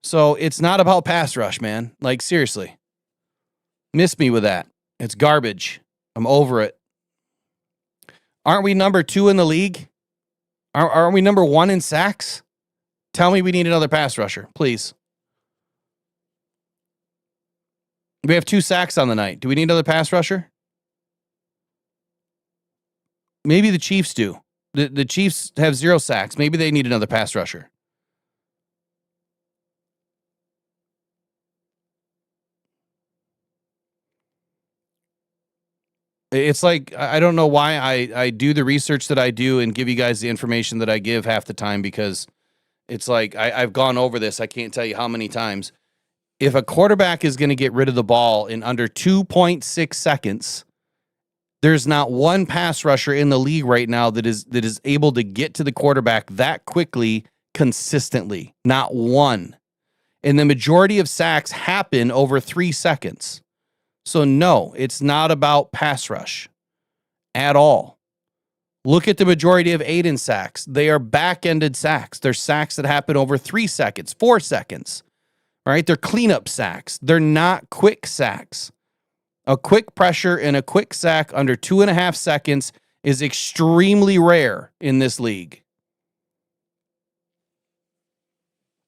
So it's not about pass rush, man. Like, seriously. Miss me with that. It's garbage. I'm over it. Aren't we number 2 in the league? Aren't we number 1 in sacks? Tell me we need another pass rusher, please. We have 2 sacks on the night. Do we need another pass rusher? Maybe the Chiefs do. The Chiefs have 0 sacks. Maybe they need another pass rusher. It's like, I don't know why I do the research that I do and give you guys the information that I give half the time, because it's like, I've gone over this. I can't tell you how many times. If a quarterback is going to get rid of the ball in under 2.6 seconds, there's not one pass rusher in the league right now that is able to get to the quarterback that quickly, consistently. Not one. And the majority of sacks happen over 3 seconds. So no, it's not about pass rush at all. Look at the majority of Aiden sacks. They are back-ended sacks. They're sacks that happen over 3 seconds, 4 seconds. All right, they're cleanup sacks. They're not quick sacks. A quick pressure and a quick sack under 2.5 seconds is extremely rare in this league.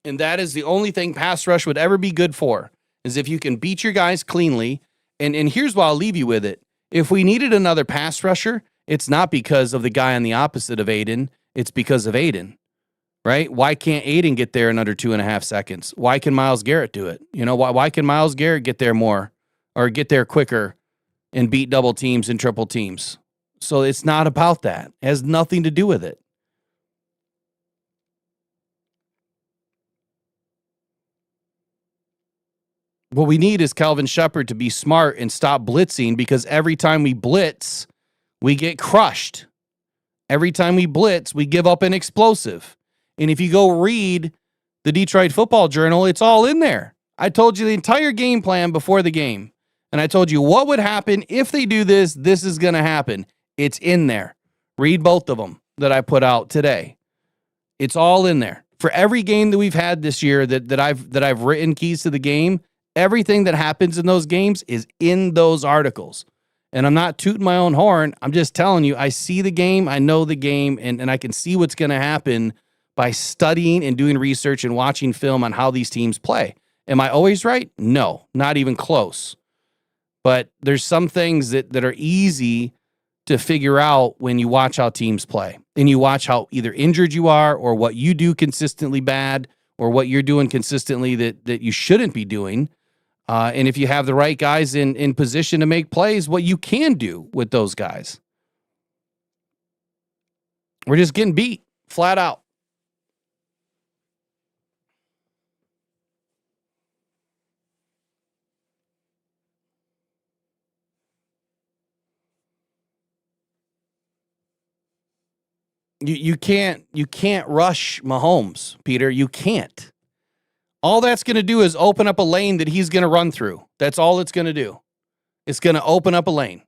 And that is the only thing pass rush would ever be good for, is if you can beat your guys cleanly. And here's why I'll leave you with it. If we needed another pass rusher, it's not because of the guy on the opposite of Aiden. It's because of Aiden, right? Why can't Aiden get there in under 2.5 seconds? Why can Myles Garrett do it? You know, why can Myles Garrett get there more or get there quicker and beat double teams and triple teams? So it's not about that. It has nothing to do with it. What we need is Calvin Shepard to be smart and stop blitzing, because every time we blitz, we get crushed. Every time we blitz, we give up an explosive. And if you go read the Detroit Football Journal, it's all in there. I told you the entire game plan before the game. And I told you what would happen if they do this. This is going to happen. It's in there. Read both of them that I put out today. It's all in there. For every game that we've had this year that I've written keys to the game, everything that happens in those games is in those articles. And I'm not tooting my own horn. I'm just telling you, I see the game, I know the game, and I can see what's going to happen by studying and doing research and watching film on how these teams play. Am I always right? No, not even close. But there's some things that are easy to figure out when you watch how teams play and you watch how either injured you are or what you do consistently bad or what you're doing consistently that you shouldn't be doing. And if you have the right guys in position to make plays, what you can do with those guys. We're just getting beat flat out. You can't rush Mahomes, Peter. You can't. All that's going to do is open up a lane that he's going to run through. That's all it's going to do. It's going to open up a lane.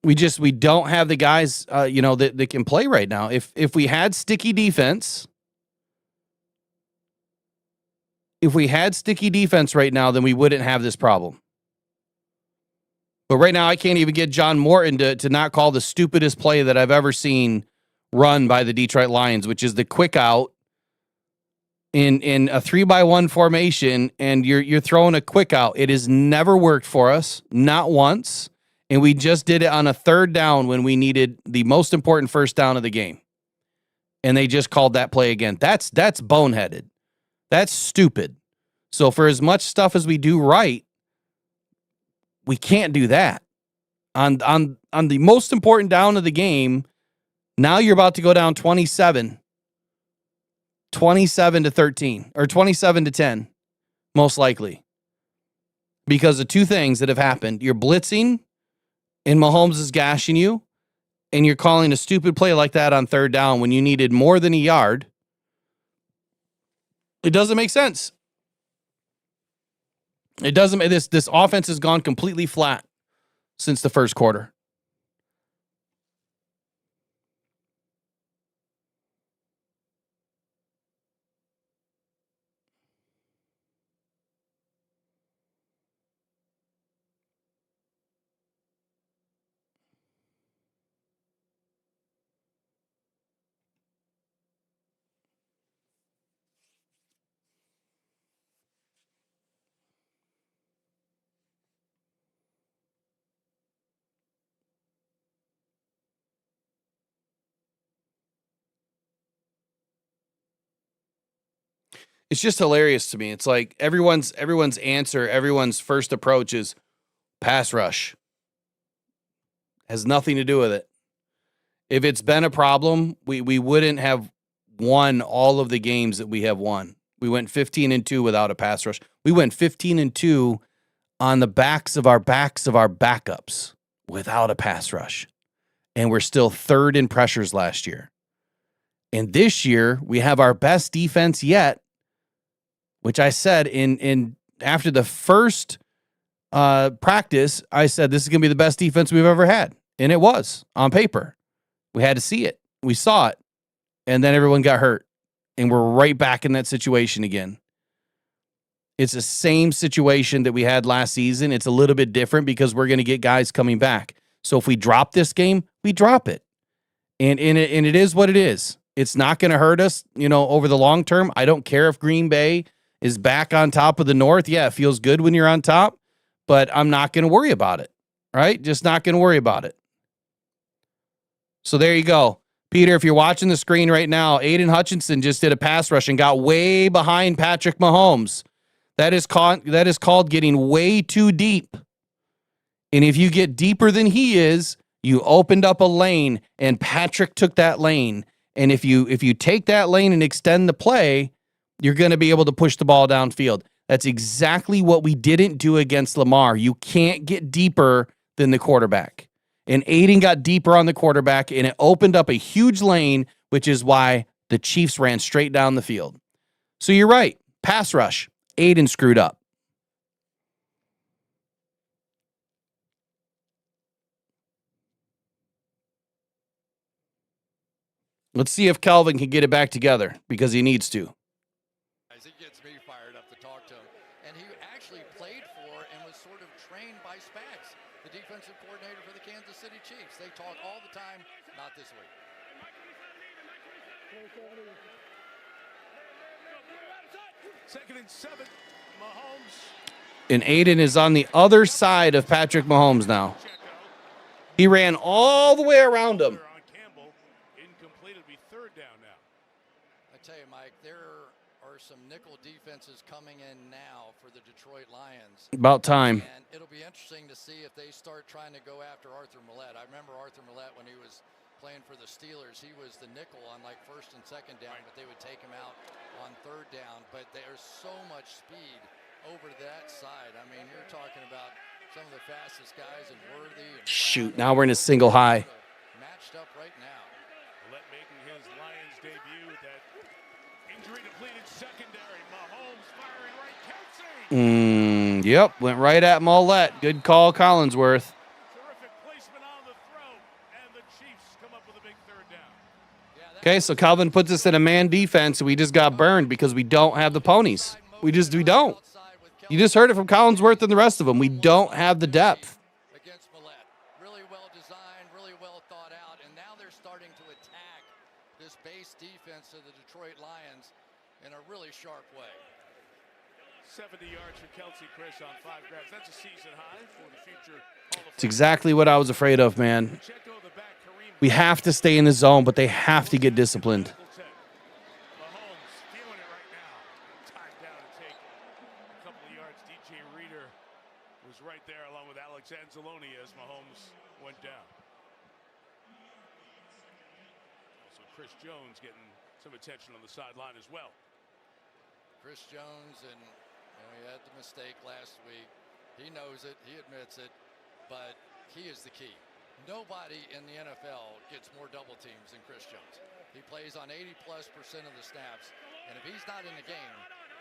We don't have the guys that can play right now. If we had sticky defense, right now, then we wouldn't have this problem. But right now, I can't even get John Morton to not call the stupidest play that I've ever seen run by the Detroit Lions, which is the quick out in a 3-by-1 formation, and you're throwing a quick out. It has never worked for us, not once, and we just did it on a third down when we needed the most important first down of the game, and they just called that play again. That's boneheaded. That's stupid. So for as much stuff as we do right, we can't do that. On the most important down of the game, now you're about to go down 27 to 13 or 27 to 10, most likely. Because of two things that have happened. You're blitzing and Mahomes is gashing you, and you're calling a stupid play like that on third down when you needed more than a yard. It doesn't make sense. It doesn't. This offense has gone completely flat since the first quarter. It's just hilarious to me. It's like everyone's answer, everyone's first approach is pass rush. Has nothing to do with it. If it's been a problem, we wouldn't have won all of the games that we have won. We went 15-2 without a pass rush. We went 15-2 on the backs of our backups without a pass rush. And we're still third in pressures last year. And this year, we have our best defense yet, which I said in after the first practice, I said this is going to be the best defense we've ever had. And it was on paper. We had to see it. We saw it. And then everyone got hurt. And we're right back in that situation again. It's the same situation that we had last season. It's a little bit different because we're going to get guys coming back. So if we drop this game, we drop it. And it is what it is. It's not going to hurt us, over the long term. I don't care if Green Bay is back on top of the North. Yeah, it feels good when you're on top, but I'm not going to worry about it, right? Just not going to worry about it. So there you go. Peter, if you're watching the screen right now, Aiden Hutchinson just did a pass rush and got way behind Patrick Mahomes. That is called getting way too deep. And if you get deeper than he is, you opened up a lane, and Patrick took that lane. And if you take that lane and extend the play, you're going to be able to push the ball downfield. That's exactly what we didn't do against Lamar. You can't get deeper than the quarterback. And Aiden got deeper on the quarterback, and it opened up a huge lane, which is why the Chiefs ran straight down the field. So you're right. Pass rush. Aiden screwed up. Let's see if Calvin can get it back together, because he needs to. It gets me fired up to talk to him. And he actually played for and was sort of trained by Spags, the defensive coordinator for the Kansas City Chiefs. They talk all the time, not this week. Second and 7, Mahomes. And Aiden is on the other side of Patrick Mahomes now. He ran all the way around him. Incomplete. It'll be third down now. I tell you, Mike, there are some nickel defenses coming in now for the Detroit Lions. About time. And it'll be interesting to see if they start trying to go after Arthur Millette. I remember Arthur Millette when he was playing for the Steelers. He was the nickel on like first and second down, but they would take him out on third down. But there's so much speed over that side. I mean, you're talking about some of the fastest guys in Worthy. And Shoot, now we're in a single high. Matched up right now. Millette making his Lions debut with that injury depleted secondary. Mahomes firing right. Kelsey. Yep, went right at Mollett. Good call, Collinsworth. Terrific placement on the throw, and the Chiefs come up with a big third down. Okay, so Calvin puts us in a man defense, and we just got burned because we don't have the ponies. We don't. You just heard it from Collinsworth and the rest of them. We don't have the depth. Against Millette. Really well designed, really well thought out, and now they're starting to attack this base defense of the Detroit Lions in a really sharp way. 70 yards for Kelsey, Chris, on 5 grabs. That's a season high for the future Hall of It's exactly what I was afraid of, man. We have to stay in the zone, but they have to get disciplined. Mahomes feeling it right now. Tied down to take a couple of yards. DJ Reader was right there along with Alex Anzalone as Mahomes went down. Also, Chris Jones getting some attention on the sideline as well. Chris Jones, and he had the mistake last week. He knows it. He admits it. But he is the key. Nobody in the NFL gets more double teams than Chris Jones. He plays on 80+% of the snaps. And if he's not in the game,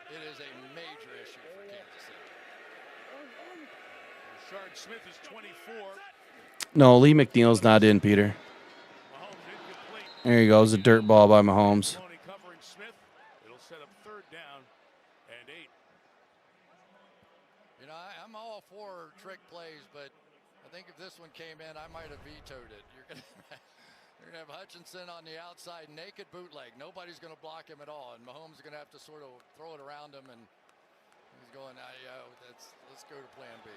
it is a major issue for Kansas City. Rashard Smith is 24. No, Lee McNeil's not in, Peter. There you go. It's a dirt ball by Mahomes. Covering Smith. It'll set up third down and 8. You know, I'm all for trick plays, but I think if this one came in, I might have vetoed it. You're gonna have Hutchinson on the outside, naked bootleg. Nobody's gonna block him at all, and Mahomes is gonna have to sort of throw it around him, and he's going, let's go to plan B.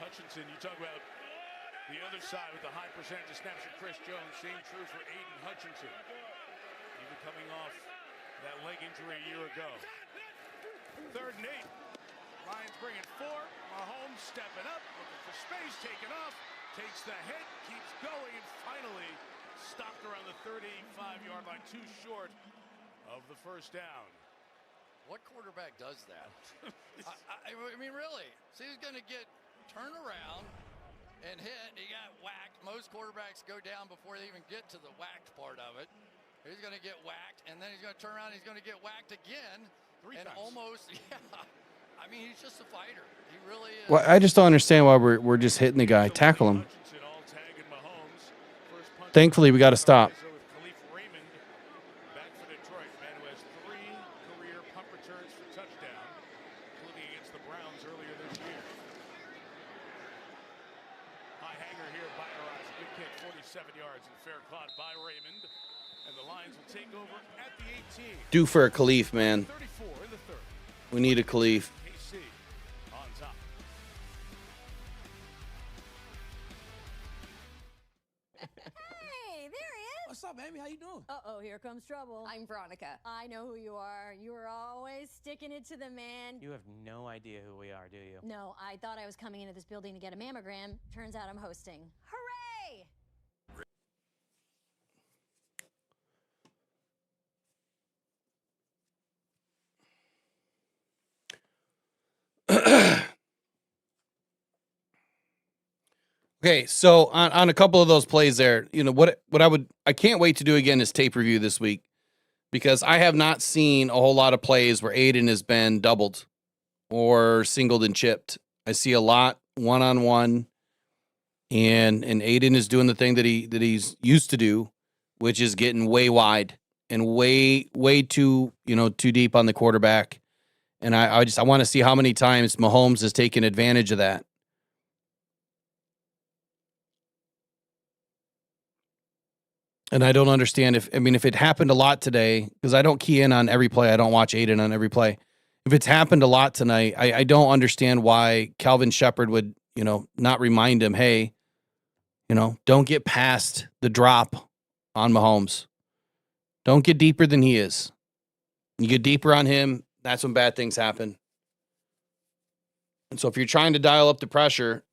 Hutchinson, you talk about the other side with the high percentage of snaps for Chris Jones. Same true for Aiden Hutchinson. Even coming off that leg injury a year ago. Third and 8. Lions bringing 4. Mahomes stepping up, looking for space, taking off, takes the hit, keeps going, and finally stopped around the 35-yard line, too short of the first down. What quarterback does that? I mean, really. So he's going to get turned around and hit. He got whacked. Most quarterbacks go down before they even get to the whacked part of it. He's going to get whacked, and then he's going to turn around and he's going to get whacked again. 3 and times. Almost, I mean, he's just a fighter. He really is. Well, I just don't understand why we're just hitting the guy. Tackle him. Thankfully, we got to stop. Back for Detroit, man who has 3 career punt returns for touchdown, including against the Browns earlier this year. High hanger here by Arise. Good kick, 47 yards and fair caught by Raymond. And the Lions will take over at the 18. Due for a Khalif, man. 34 in the third. We need a Khalif. KC on top. Hey, there he is. What's up, Amy? How you doing? Uh-oh, here comes trouble. I'm Veronica. I know who you are. You were always sticking it to the man. You have no idea who we are, do you? No, I thought I was coming into this building to get a mammogram. Turns out I'm hosting. Hooray! Okay, so on a couple of those plays there, you know, what I can't wait to do again is tape review this week, because I have not seen a whole lot of plays where Aiden has been doubled or singled and chipped. I see a lot one-on-one, and Aiden is doing the thing that he's used to do, which is getting way wide and way too, too deep on the quarterback. And I want to see how many times Mahomes has taken advantage of that. And I don't understand if it happened a lot today, because I don't key in on every play. I don't watch Aiden on every play. If it's happened a lot tonight, I don't understand why Calvin Shepard would, not remind him, hey, don't get past the drop on Mahomes. Don't get deeper than he is. You get deeper on him, that's when bad things happen. And so if you're trying to dial up the pressure,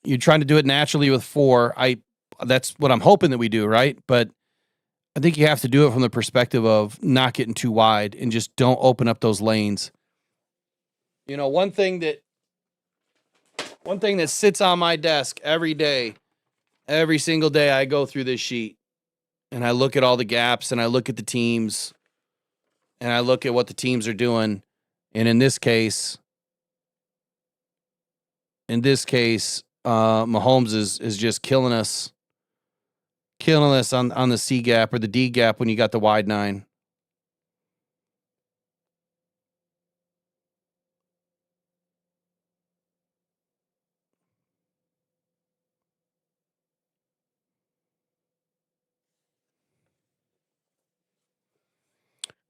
you're trying to do it naturally with 4. That's what I'm hoping that we do, right? But I think you have to do it from the perspective of not getting too wide and just don't open up those lanes. One thing that sits on my desk every day, every single day, I go through this sheet and I look at all the gaps and I look at the teams and I look at what the teams are doing. And in this case, Mahomes is just killing us on the C gap or the D gap when you got the wide 9.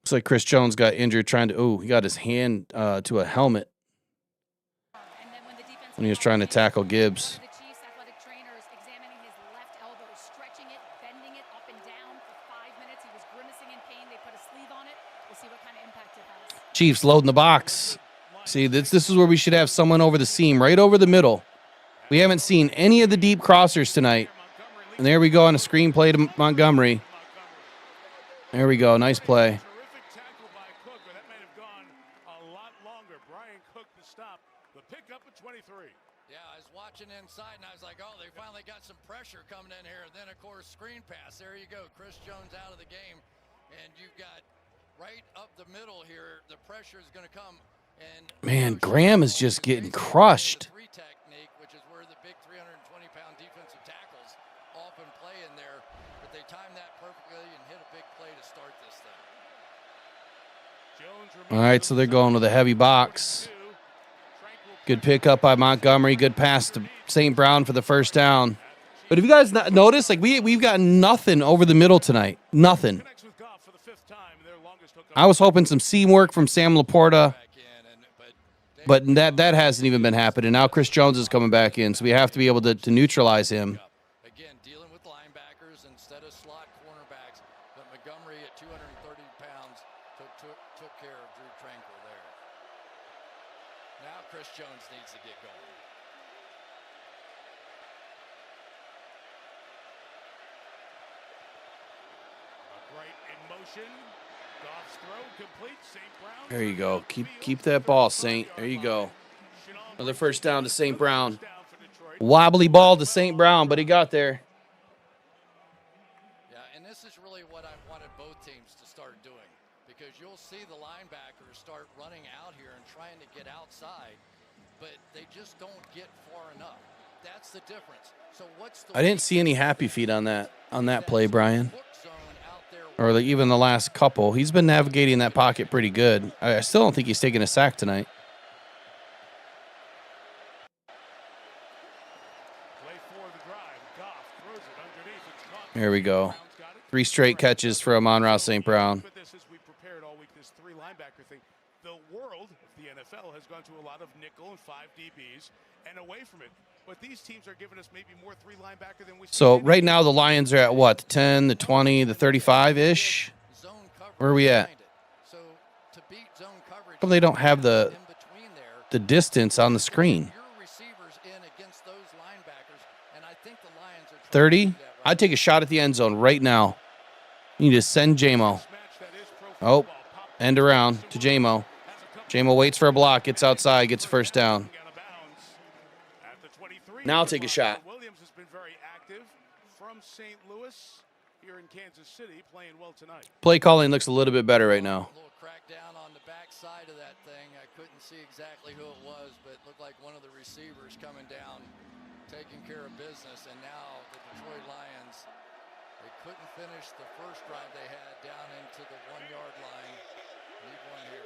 Looks like Chris Jones got injured he got his hand to a helmet when he was trying to tackle Gibbs. Chiefs loading the box. See, this is where we should have someone over the seam, right over the middle. We haven't seen any of the deep crossers tonight. And there we go on a screen play to Montgomery. There we go. Nice play. Inside, and I was like, oh, they finally got some pressure coming in here. And then, of course, screen pass. There you go. Chris Jones out of the game. And you've got right up the middle here, the pressure is going to come. And man, Graham is just getting crushed. The 3 technique, which is where the big 320-pound defensive tackles often play in there. But they timed that perfectly and hit a big play to start this thing. All right, so they're going with a heavy box. Good pickup by Montgomery. Good pass to St. Brown for the first down. But if you guys notice, like we've got nothing over the middle tonight. Nothing. I was hoping some seam work from Sam Laporta, but that hasn't even been happening. Now Chris Jones is coming back in, so we have to be able to neutralize him. Again, dealing with linebackers instead of slot cornerbacks, but Montgomery at 230 pounds took care of Drew Tranquil there. Now Chris Jones needs to get going. Right in motion. Goff's throw complete. St. Brown. There you go. Keep that ball, Saint. There you go. Another first down to St. Brown. Wobbly ball to St. Brown, but he got there. Yeah, and this is really what I wanted both teams to start doing, because you'll see the linebackers start running out here and trying to get outside, but they just don't get far enough. That's the difference. So what's the I didn't see any happy feet on that play, Brian. Or even the last couple. He's been navigating that pocket pretty good. I still don't think he's taking a sack tonight. There we go. 3 straight catches for Amon-Ra St. Brown. We prepared all week this 3 linebacker thing. The world, the NFL, has gone to a lot of nickel and 5 DBs and away from it. But these teams are giving us maybe more 3 linebacker than we see. So right now the Lions are at what? The 10, the 20, the 35-ish? Where are we at? How come they don't have the distance on the screen? 30? I'd take a shot at the end zone right now. You need to send Jamo. Oh, end around to Jamo. Jamo waits for a block, gets outside, gets a first down. Now take a shot. Williams has been very active from St. Louis here in Kansas City, playing well tonight. Play calling looks a little bit better right now. A little crackdown on the backside of that thing. I couldn't see exactly who it was, but it looked like one of the receivers coming down, taking care of business. And now the Detroit Lions, they couldn't finish the first drive they had down into the 1-yard line. Need one here.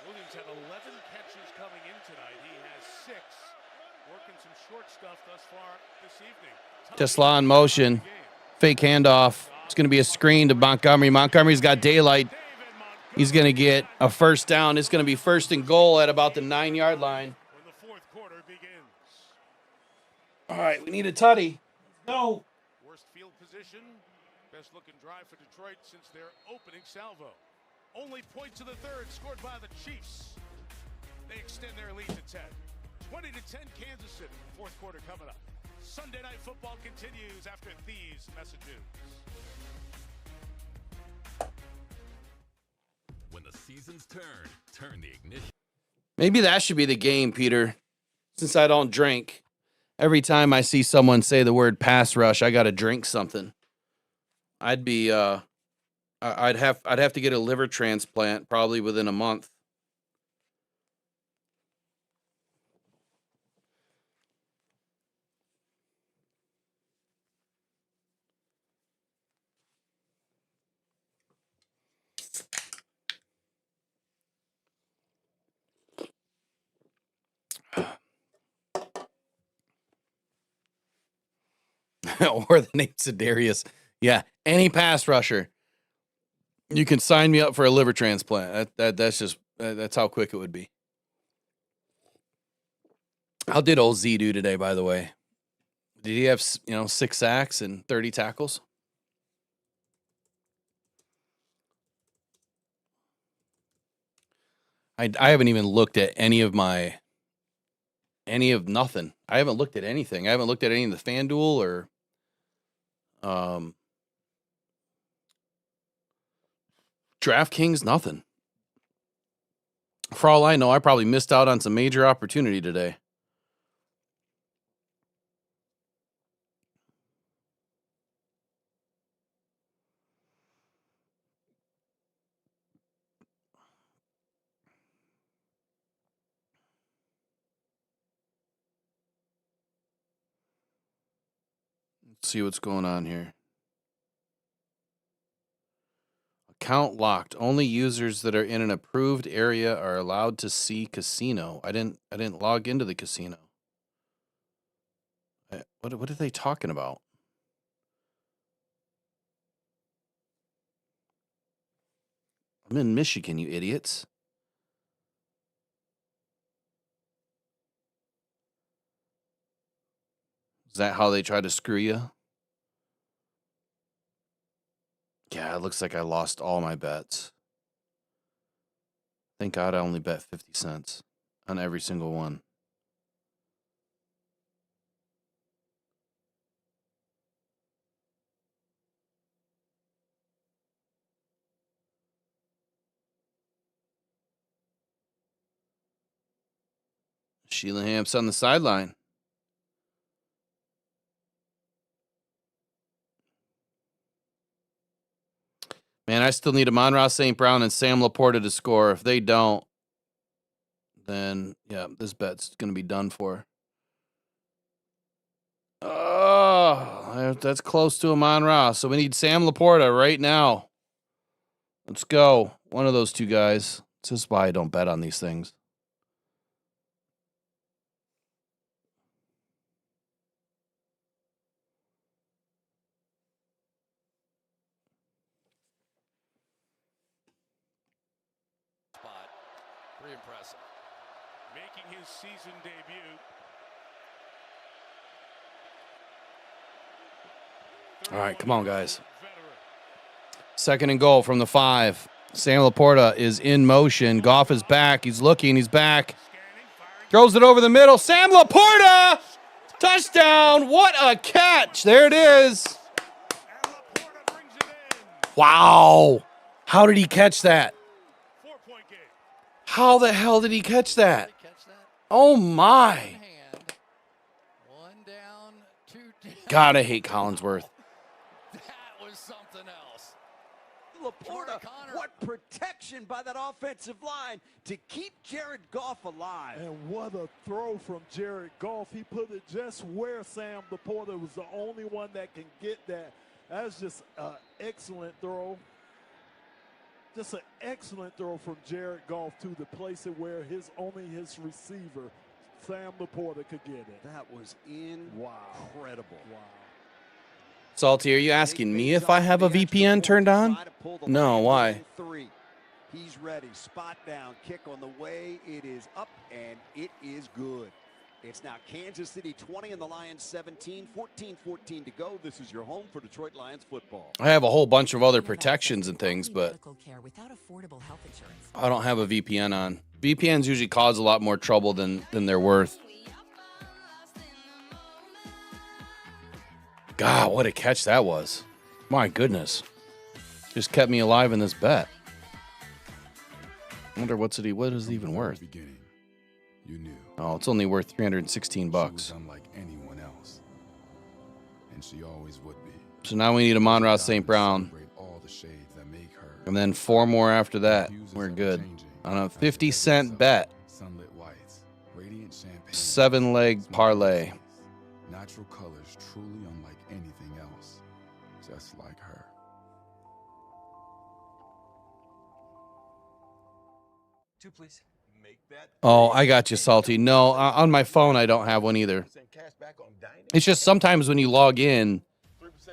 Williams had 11 catches coming in tonight. He has 6. Working some short stuff thus far this evening. Tesla in motion. Fake handoff. It's going to be a screen to Montgomery. Montgomery's got daylight. He's going to get a first down. It's going to be 1st and goal at about the 9-yard line. When the 4th quarter begins. All right, we need a tutty. Go. Worst field position. Best looking drive for Detroit since their opening salvo. Only point to the 3rd scored by the Chiefs. They extend their lead to 10. 20-10 Kansas City. 4th quarter coming up. Sunday Night Football continues after these messages. When the seasons turn the ignition. Maybe that should be the game, Peter. Since I don't drink, every time I see someone say the word pass rush, I got to drink something. I'd have to get a liver transplant probably within a month. Or the name Sedarius. Yeah, any pass rusher. You can sign me up for a liver transplant. That's how quick it would be. How did old Z do today, by the way? Did he have 6 sacks and 30 tackles? I haven't even looked at any of nothing. I haven't looked at anything. I haven't looked at any of the FanDuel or DraftKings, nothing. For all I know, I probably missed out on some major opportunity today. Let's see what's going on here. Account locked. Only users that are in an approved area are allowed to see casino. I didn't log into the casino. What are they talking about? I'm in Michigan, you idiots. Is that how they try to screw you? Yeah, it looks like I lost all my bets. Thank God I only bet 50 cents on every single one. Sheila Hamps on the sideline. Man, I still need Amon-Ra St. Brown and Sam Laporta to score. If they don't, then, yeah, this bet's going to be done for. Oh, that's close to Amon-Ra. So we need Sam Laporta right now. Let's go. One of those two guys. This is why I don't bet on these things. Pretty impressive. Making his season debut. All right, come on, guys. 2nd and goal from the 5. Sam Laporta is in motion. Goff is back. He's looking. He's back. Throws it over the middle. Sam Laporta! Touchdown! What a catch! There it is. Wow. How did he catch that? How the hell did he catch that? Oh, my. God, I hate Collinsworth. That was something else. Laporta, what protection by that offensive line to keep Jared Goff alive. And what a throw from Jared Goff. He put it just where Sam Laporta was the only one that can get that. That's just an excellent throw. Just an excellent throw from Jared Goff to the place it where only his receiver, Sam Laporta, could get it. That was incredible. Wow. Salty, are you asking me if I have a VPN turned on? No, why? He's ready. Spot down. Kick on the way. It is up, and it is good. It's now Kansas City 20 and the Lions 17. 14-14 to go. This is your home for Detroit Lions football. I have a whole bunch of other protections and things, but I don't have a VPN on. VPNs usually cause a lot more trouble than they're worth. God, what a catch that was. My goodness. Just kept me alive in this bet. I wonder what is it even worth? You knew. Oh, it's only worth $316. She was unlike anyone else, and she always would be. So now we need a Amon-Ra St. Brown. And then 4 more after that. We're good. On a 50-cent bet. 7-leg parlay. Natural colors truly unlike anything else. Just like her. Two, please. Oh, I got you, Salty. No, on my phone, I don't have one either. It's just sometimes when you log in,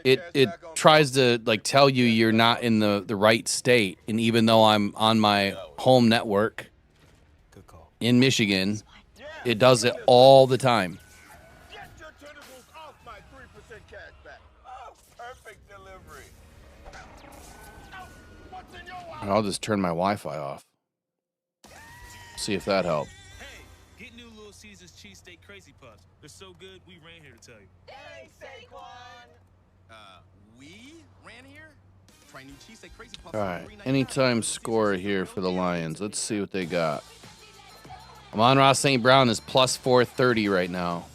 it tries to like tell you you're not in the right state. And even though I'm on my home network in Michigan, it does it all the time. Get your tentacles off my 3% cash back. Oh, perfect delivery. Oh, what's in your wallet? I'll just turn my Wi-Fi off. See if that helped. Get new Little Caesars cheesesteak crazy puffs. They're so good, we ran here to tell you. Hey, Saquon. We ran here? Try new cheesesteak crazy puffs. All right, anytime scorer here for the Lions. Let's see what they got. Amon-Ra St. Brown is plus 430 right now.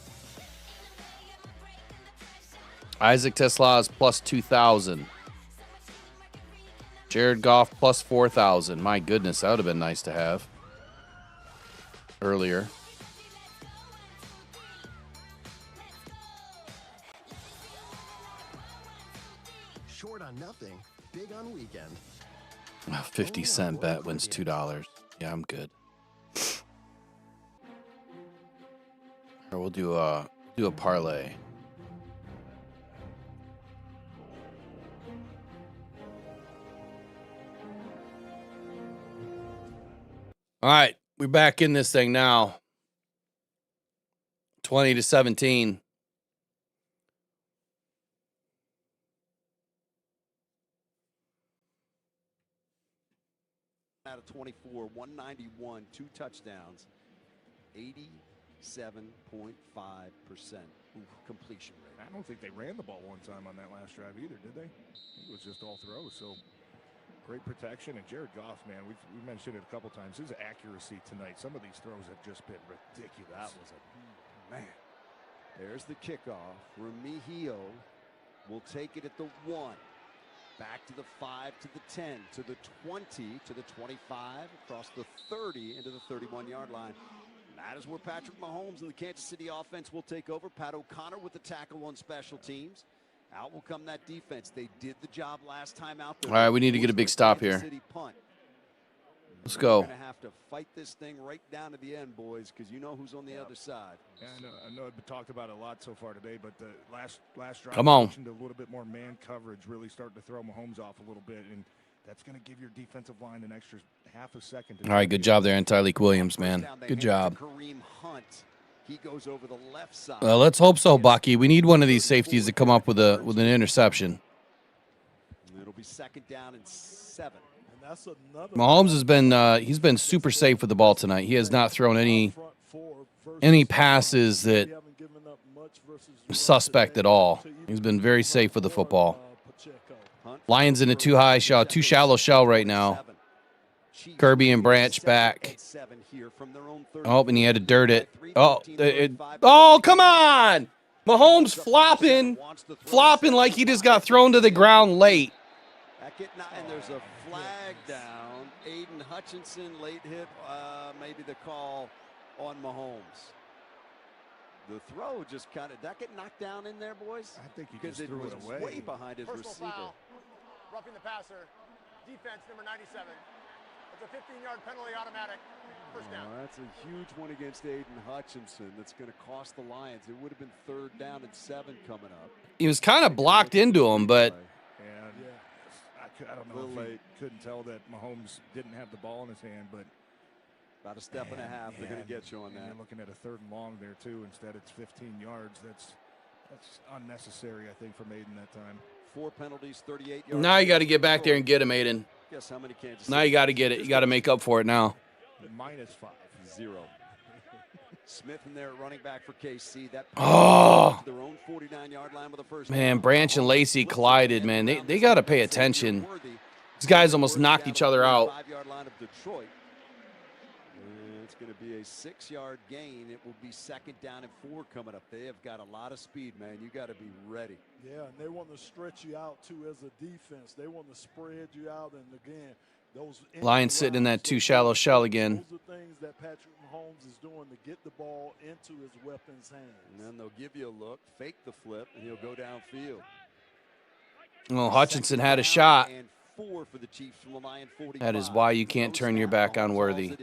Isaac Tesla is plus 2,000. Jared Goff plus 4,000. My goodness, that would have been nice to have earlier. Short on nothing, big on weekend. 50-cent bet wins $2. Yeah, I'm good. Or we'll do a parlay. All right, we're back in this thing now. 20-17. Out of 24, 191, 2 touchdowns, 87.5% completion rate. I don't think they ran the ball one time on that last drive either, did they? It was just all throws. So great protection. And Jared Goff, man, we mentioned it a couple times. His accuracy tonight, some of these throws have just been ridiculous. That was man. There's the kickoff. Remigio will take it at the 1. Back to the 5, to the 10, to the 20, to the 25, across the 30, into the 31-yard line. That is where Patrick Mahomes and the Kansas City offense will take over. Pat O'Connor with the tackle on special teams. Out will come that defense. They did the job last time out there. All right, we need to get a big stop here. Let's go. We're going to have to fight this thing right down to the end, boys, because you know who's on the other side. Yeah, I know I've been talked about it a lot so far today, but the last drive, come on, a little bit more man coverage, really starting to throw Mahomes off a little bit, and that's going to give your defensive line an extra half a second. All right, good job there, Tyleek Williams, man. Good job. Kareem Hunt. He goes over the left side. Let's hope so, Bucky. We need one of these safeties to come up with an interception. It'll be 2nd down and 7. That's another Mahomes has been he's been super safe with the ball tonight. He has not thrown any passes that suspect at all. He's been very safe with the football. Lions in a too shallow shell right now. Kirby and Branch back. Oh, and he had to dirt it. Oh, come on! Mahomes flopping like he just got thrown to the ground late. And there's a flag down. Aiden Hutchinson, late hit, maybe the call on Mahomes. The throw just kind of, that get knocked down in there, boys? I think he because just threw it was away. Way behind his receiver. Foul. Roughing the passer. Defense number 97. It's a 15-yard penalty automatic. First down. That's a huge one against Aiden Hutchinson. That's going to cost the Lions. It would have been 3rd down and 7 coming up. He was kind of blocked into him, but I don't know if he couldn't tell that Mahomes didn't have the ball in his hand, but about a step and a half, they're going to get you on that. You're looking at a 3rd and long there too. Instead, it's 15 yards. That's unnecessary, I think, from Aiden that time. 4 penalties, 38 yards. now you got to get back there and get him, Aiden. Guess how many Kansas Now you got to get it. You got to make up for it now. -5. 0. Smith in there, running back for KC. That their own 49-yard line with the first. Man, Branch and Lacey collided, man. They got to pay attention. These guys almost knocked each other out. 5-yard line of Detroit. It's going to be a 6-yard gain. It will be 2nd down and 4 coming up. They have got a lot of speed, man. You got to be ready. Yeah, and they want to stretch you out too as a defense. They want to spread you out, and again, those Lions sitting in that too shallow shell again. Those are things that Patrick Mahomes is doing to get the ball into his weapon's hands. And then they'll give you a look, fake the flip, and he'll go downfield. Well, Hutchinson had a shot. And 4 for the Chiefs from the Lion 45. That is why you can't turn your back on Worthy.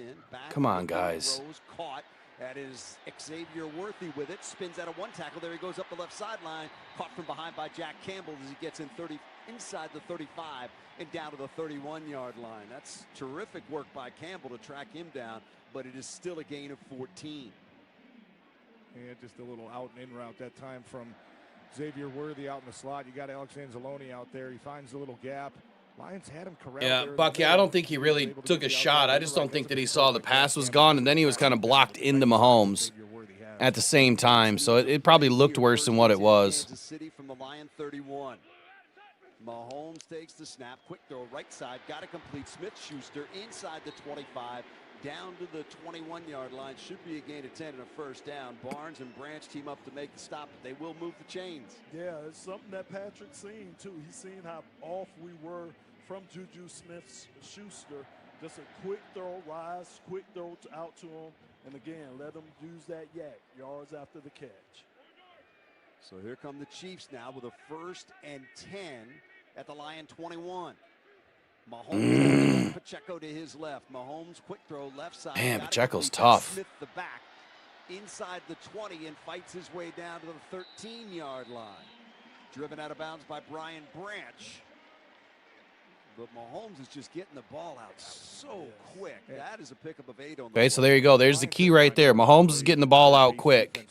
Come on, guys. Caught. That is Xavier Worthy with it. Spins out of 1 tackle. There he goes up the left sideline. Caught from behind by Jack Campbell as he gets inside the 35 and down to the 31-yard line. That's terrific work by Campbell to track him down, but it is still a gain of 14. Yeah, just a little out and in route that time from Xavier Worthy out in the slot. You got Alex Anzalone out there. He finds a little gap. Lions had him corralled. Yeah, there. Bucky, I don't think he really took a shot. I just don't think that he saw the pass was gone, and then he was kind of blocked into Mahomes at the same time. So it probably looked worse than what it was. Kansas City from the Lion 31. Mahomes takes the snap. Quick throw, right side. Got to complete. Smith-Schuster inside the 25. Down to the 21-yard line. Should be a gain of 10 and a first down. Barnes and Branch team up to make the stop, but they will move the chains. Yeah, it's something that Patrick's seen, too. He's seen how off we were from Juju Smith-Schuster. Just a quick throw, rise, quick throw out to him. And again, let him use that yak, yards after the catch. So here come the Chiefs now with a 1st and 10 at the Lion 21. Mahomes, Pacheco to his left. Mahomes, quick throw, left side. Man, Pacheco's tough. Smith the back, inside the 20 and fights his way down to the 13-yard line. Driven out of bounds by Brian Branch. But Mahomes is just getting the ball out so quick. That is a pickup of 8 on the Okay, so there you go. There's the key right there. Mahomes is getting the ball out quick.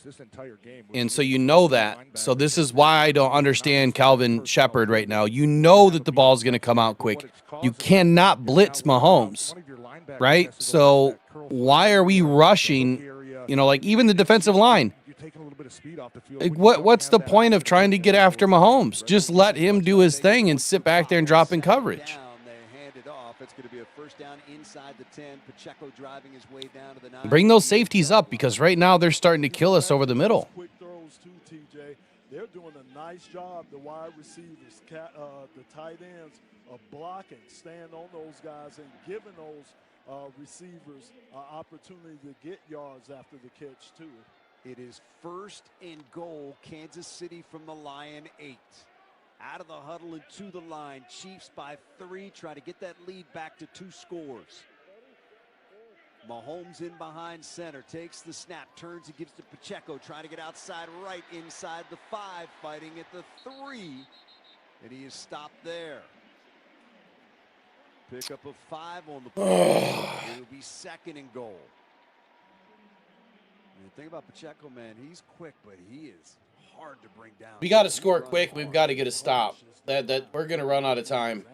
And so you know that. So this is why I don't understand Calvin Shepard right now. You know that the ball is going to come out quick. You cannot blitz Mahomes, right? So why are we rushing, like even the defensive line? Like what's the point of trying to get after Mahomes? Just let him do his thing and sit back there and drop in coverage. They hand it off. It's going to be a first down inside the 10. Pacheco driving his way down to the 9. Bring those safeties up because right now they're starting to kill us over the middle. Quick throws too, TJ. They're doing a nice job, the wide receivers, the tight ends, of blocking, staying on those guys and giving those receivers an opportunity to get yards after the catch too. It is 1st and goal, Kansas City from the Lion 8. Out of the huddle and to the line. Chiefs by 3, try to get that lead back to 2 scores. Mahomes in behind center, takes the snap, turns and gives to Pacheco, trying to get outside right, inside the 5, fighting at the 3, and he is stopped there. Pickup of 5 on the play. It will be 2nd and goal. And the thing about Pacheco, man, he's quick, but he is hard to bring down. We got to score quick. We've got to get a stop. That we're going to run out of time.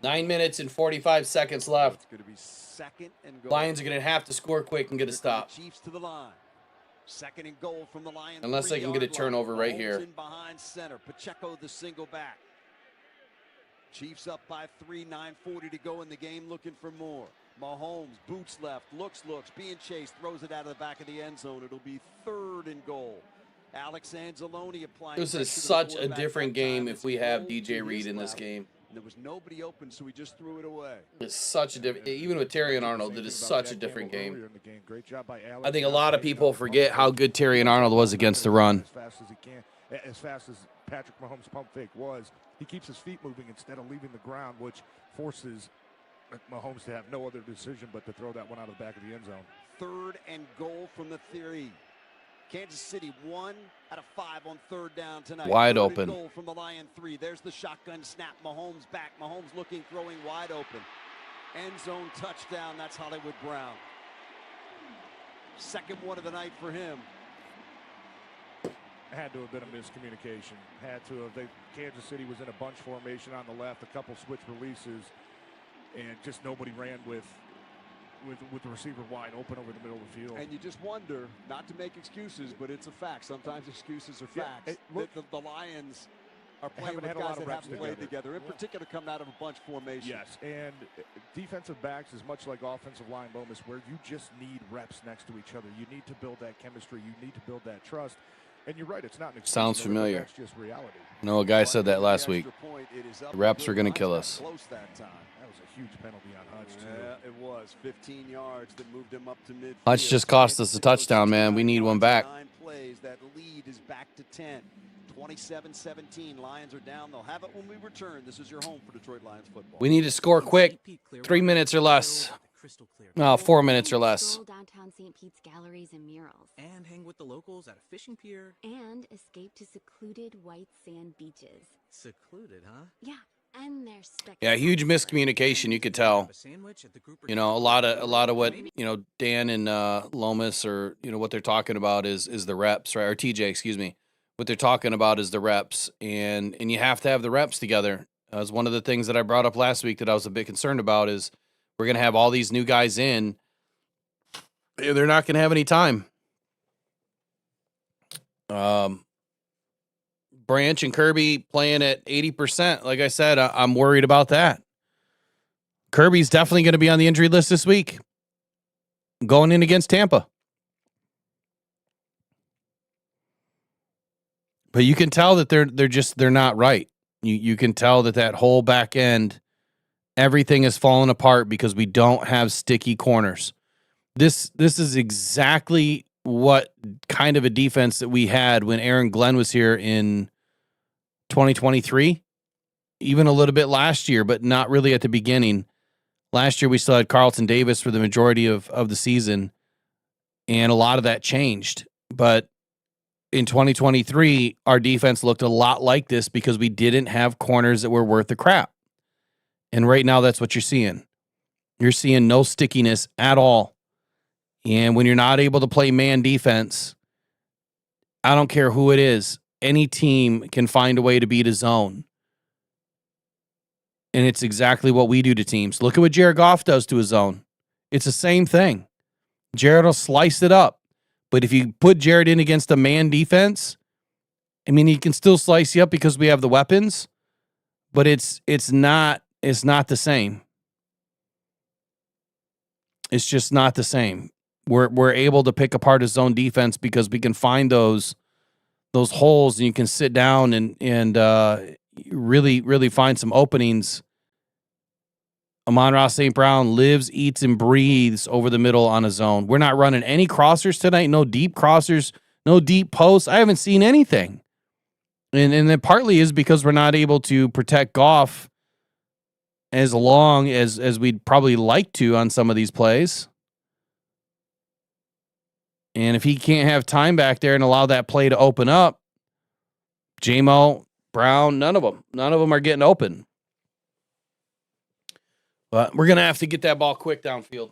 9 minutes and 45 seconds left. It's going to be 2nd and goal. Lions are going to have to score quick and get a stop. Chiefs to the line. 2nd and goal from the Lions. Unless they can get a turnover right here. In behind center. Pacheco the single back. Chiefs up by 3, 9:40 to go in the game, looking for more. Mahomes, boots left, looks, being chased, throws it out of the back of the end zone. It'll be 3rd and goal. Alex Anzalone applying. This is pressure to the such a quarterback different one game time. if It's we have rolled DJ to Reed his in this left. game. There was nobody open, so he just threw it away. It's such a different, even with Terry and Arnold, it is such a different game. Great job by Alex. I think a lot of people forget how good Terry and Arnold was against the run. As fast as he can, as fast as Patrick Mahomes' pump fake was, he keeps his feet moving instead of leaving the ground, which forces Mahomes to have no other decision but to throw that one out of the back of the end zone. 3rd and goal from the 3. Kansas City 1 out of 5 on 3rd down tonight. Wide 3rd open. And goal from the Lion 3. There's the shotgun snap. Mahomes back. Mahomes looking, throwing wide open. End zone touchdown. That's Hollywood Brown. 2nd one of the night for him. Had to have been a miscommunication. Had to have. Kansas City was in a bunch formation on the left, a couple switch releases, and just nobody ran with the receiver wide open over the middle of the field. And you just wonder, not to make excuses, but it's a fact. Sometimes excuses are facts. Yeah, look, the Lions are playing haven't with had a guys lot of that reps haven't played together. In particular, coming out of a bunch formation. Yes, and defensive backs is much like offensive line moments where you just need reps next to each other. You need to build that chemistry. You need to build that trust. And you're right, it's not an excuse. Sounds familiar. That's just reality. No, a guy said that last week. The reps are going to kill us. Close that time. That was a huge penalty on Hutch, too. Yeah, it was. 15 yards that moved him up to midfield. Hutch just cost us a touchdown, man. We need one back. 9 plays. That lead is back to 10. 27-17. Lions are down. They'll have it when we return. This is your home for Detroit Lions football. We need to score quick. 3 minutes or less. No, 4 minutes or less. Stroll downtown St. Pete's galleries and murals. And hang with the locals at a fishing pier. And escape to secluded white sand beaches. Secluded, huh? Yeah, and they're spectacular. Yeah, huge miscommunication. You could tell. You know, a lot of what Dan and Lomas or what they're talking about is the reps, right? Or TJ, excuse me. What they're talking about is the reps, and you have to have the reps together. As one of the things that I brought up last week that I was a bit concerned about is we're going to have all these new guys in. They're not going to have any time. Branch and Kirby playing at 80%. Like I said, I'm worried about that. Kirby's definitely going to be on the injury list this week, going in against Tampa. But you can tell that they're not right. You can tell that whole back end, everything is falling apart because we don't have sticky corners. This is exactly what kind of a defense that we had when Aaron Glenn was here in 2023, even a little bit last year, but not really at the beginning. Last year, we still had Carlton Davis for the majority of the season, and a lot of that changed. But in 2023, our defense looked a lot like this because we didn't have corners that were worth the crap. And right now, that's what you're seeing. You're seeing no stickiness at all. And when you're not able to play man defense, I don't care who it is, any team can find a way to beat a zone. And it's exactly what we do to teams. Look at what Jared Goff does to a zone. It's the same thing. Jared will slice it up. But if you put Jared in against a man defense, I mean, he can still slice you up because we have the weapons, but it's not the same. It's just not the same. We're able to pick apart a zone defense because we can find those holes, and you can sit down and really find some openings. Amon-Ra St. Brown lives, eats, and breathes over the middle on a zone. We're not running any crossers tonight. No deep crossers, no deep posts. I haven't seen anything. And then partly is because we're not able to protect Goff as long as we'd probably like to on some of these plays. And if he can't have time back there and allow that play to open up, J-Mo, Brown, none of them are getting open. But we're going to have to get that ball quick downfield.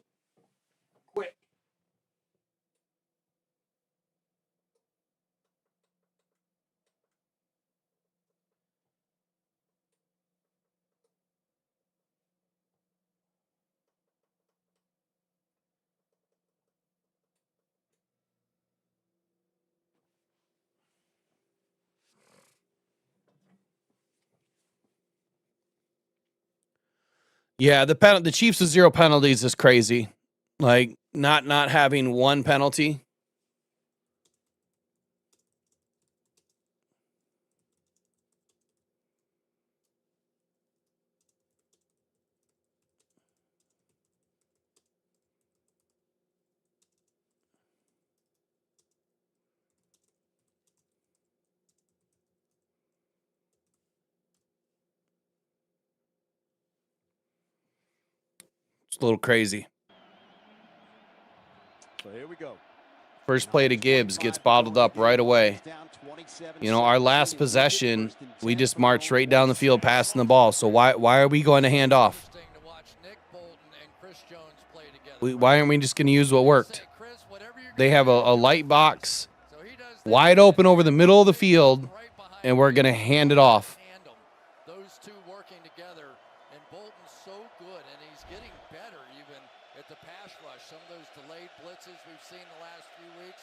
Quick. Yeah, the Chiefs with 0 penalties is crazy. Like not having one penalty. It's a little crazy. So here we go. First play to Gibbs gets bottled up right away. You know, our last possession, we just marched right down the field passing the ball. So why are we going to hand off? Why aren't we just going to use what worked? They have a light box wide open over the middle of the field, and we're going to hand it off. Those two working together, and Bolton's so good, and he's getting better even at the pass rush. Some of those delayed blitzes we've seen the last few weeks,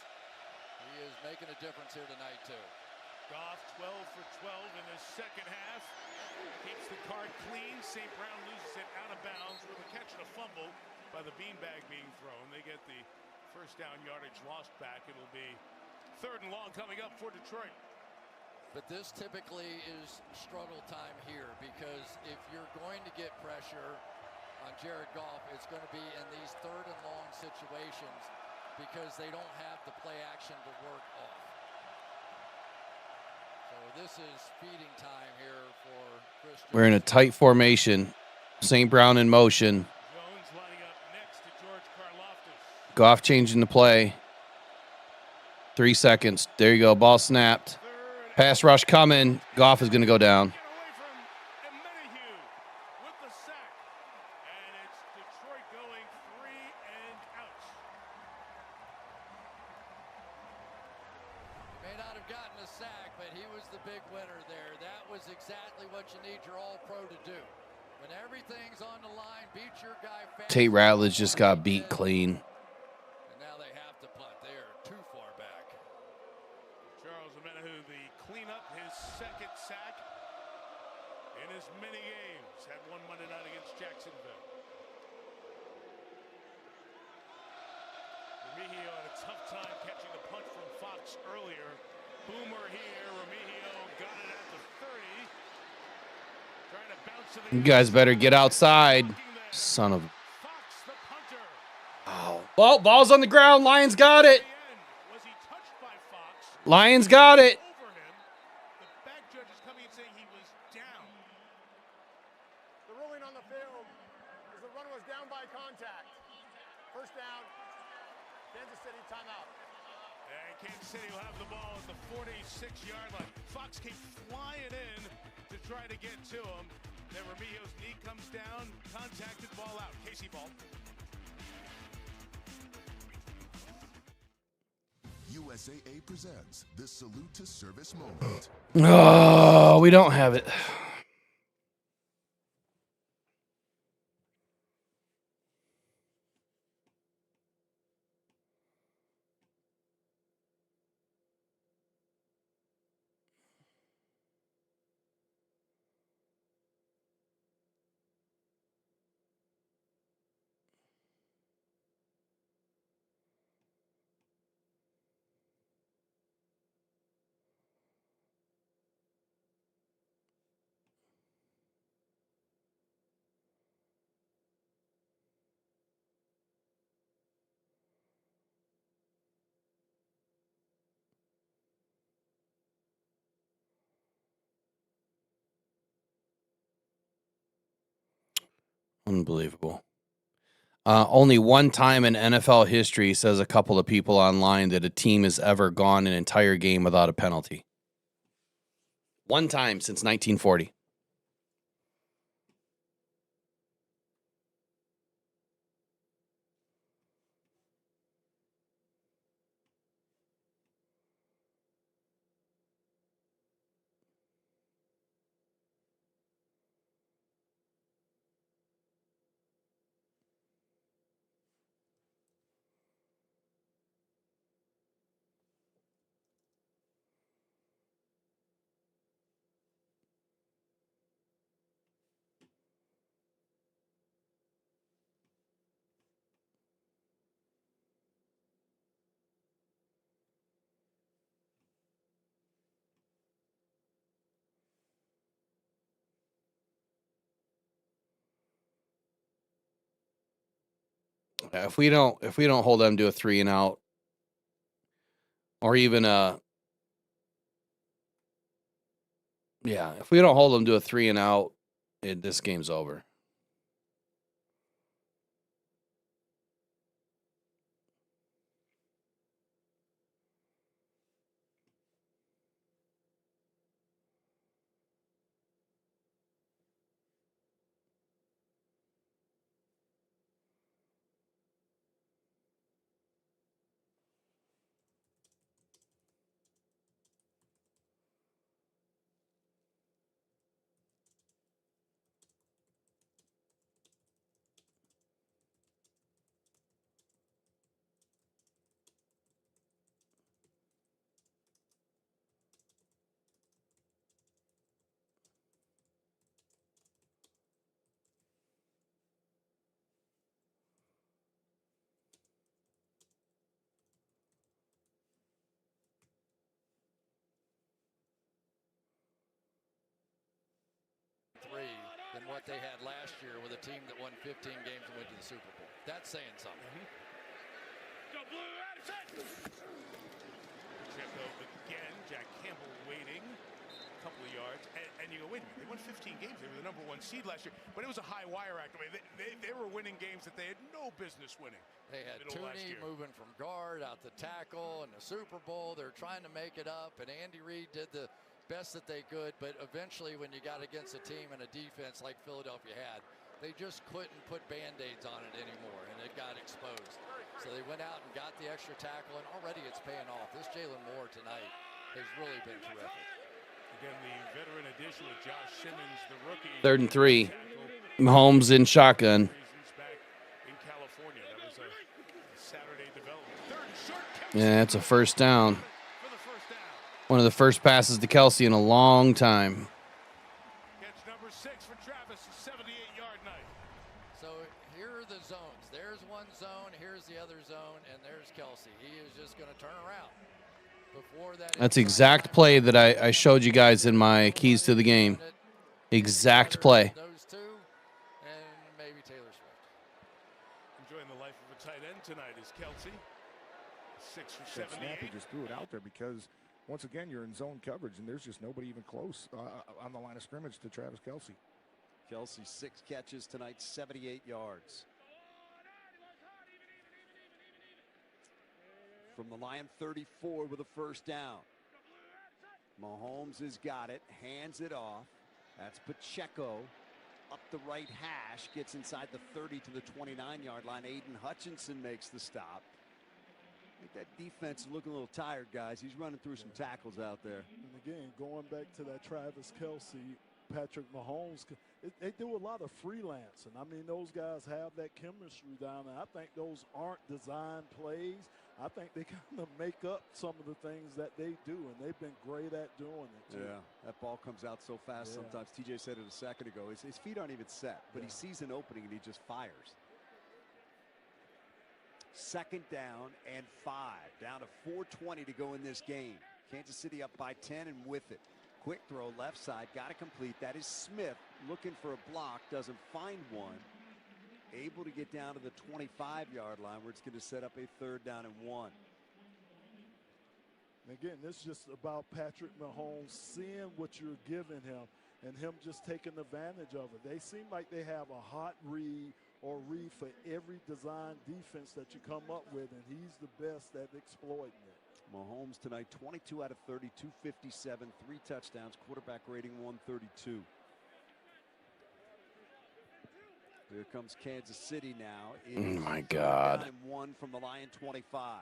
he is making a difference here tonight too. Goff 12 for 12 in his second half. Keeps the card clean. St. Brown loses it out of bounds with a catch and a fumble by the beanbag being thrown. They get the first down yardage lost back. It'll be 3rd and long coming up for Detroit. But this typically is struggle time here, because if you're going to get pressure on Jared Goff, it's going to be in these 3rd and long situations, because they don't have the play action to work off. So this is feeding time here for Christian. We're in a tight formation. St. Brown in motion. Jones lining up next to George Karlaftis. Goff changing the play. 3 seconds. There you go. Ball snapped. Pass rush coming. Goff is going to go down. With the sack. And it's Detroit going 3 and out. He may not have gotten a sack, but he was the big winner there. That was exactly what you need your all-pro to do. When everything's on the line, beat your guy fast. Tate Ratledge just got beat clean. And now they have to punt. They are too far back. Charles Omenihu, the cleanup, his second sack in as many games. Had one Monday night against Jacksonville. Remigio had a tough time catching the punch from Fox earlier. Boomer here. Remigio got it at the 30. Trying to bounce to the You guys better get outside. Son of a... Oh. Well, ball's on the ground. Lions got it. Lions got it. The back judge is coming and saying he was down. The ruling on the field is the run was down by contact. First down, Kansas City timeout. And Kansas City will have the ball at the 46-yard line. Fox came flying in to try to get to him. Then Remigio's knee comes down, contacted, ball out. Casey ball. USAA presents the Salute to Service moment. Oh, we don't have it. Unbelievable. Only one time in NFL history, says a couple of people online, that a team has ever gone an entire game without a penalty. One time since 1940. If we don't hold them to a 3 and out, or even if we don't hold them to a 3 and out, this game's over. what they had last year with a team that won 15 games and went to the Super Bowl. That's saying something. Pacheco again. Jack Campbell waiting. A couple of yards. And you go, wait a minute. They won 15 games. They were the #1 seed last year. But it was a high wire act. I mean, they were winning games that they had no business winning. They had Tooney moving from guard out the tackle in the Super Bowl. They're trying to make it up. And Andy Reid did the best that they could. But eventually, when you got against a team and a defense like Philadelphia had, they just couldn't put Band-Aids on it anymore, and it got exposed. So they went out and got the extra tackle, and already it's paying off. This Jalen Moore tonight has really been terrific. Again, the veteran addition with Josh Simmons, the rookie. 3rd and 3. Mahomes in shotgun. Back in California. That was a Saturday development. 3rd and short. Yeah, it's a first down. One of the first passes to Kelsey in a long time. Catch number 6 for Travis, a 78-yard night. So here are the zones. There's one zone, here's the other zone, and there's Kelsey. He is just going to turn around. Before that, That's exact play that I showed you guys in my keys to the game. Exact play. Those two, and maybe Taylor Swift. Enjoying the life of a tight end tonight is Kelsey. 6 for That 78. snap, he just threw it out there because, once again, you're in zone coverage, and there's just nobody even close on the line of scrimmage to Travis Kelsey. Kelsey, 6 catches tonight, 78 yards. From the Lion 34 with a first down. Mahomes has got it, hands it off. That's Pacheco up the right hash, gets inside the 30 to the 29-yard line. Aiden Hutchinson makes the stop. I think that defense is looking a little tired, guys. He's running through some tackles out there. And again, going back to that Travis Kelsey, Patrick Mahomes, they do a lot of freelancing. I mean, those guys have that chemistry down there. I think those aren't design plays. I think they kind of make up some of the things that they do, and they've been great at doing it, too. Yeah, that ball comes out so fast sometimes. TJ said it a second ago. His feet aren't even set, but he sees an opening and he just fires. 2nd down and 5. Down to 4:20 to go in this game. Kansas City up by 10 and with it. Quick throw left side, got to complete. That is Smith looking for a block, doesn't find one. Able to get down to the 25-yard line where it's going to set up a 3rd down and 1. And again, this is just about Patrick Mahomes seeing what you're giving him and him just taking advantage of it. They seem like they have a hot read or read for every design defense that you come up with, and he's the best at exploiting it. Mahomes tonight, 22 out of 30, 257, 3 touchdowns, quarterback rating 132. Here comes Kansas City now. Oh my God. 3rd down and 1 from the Lion 25.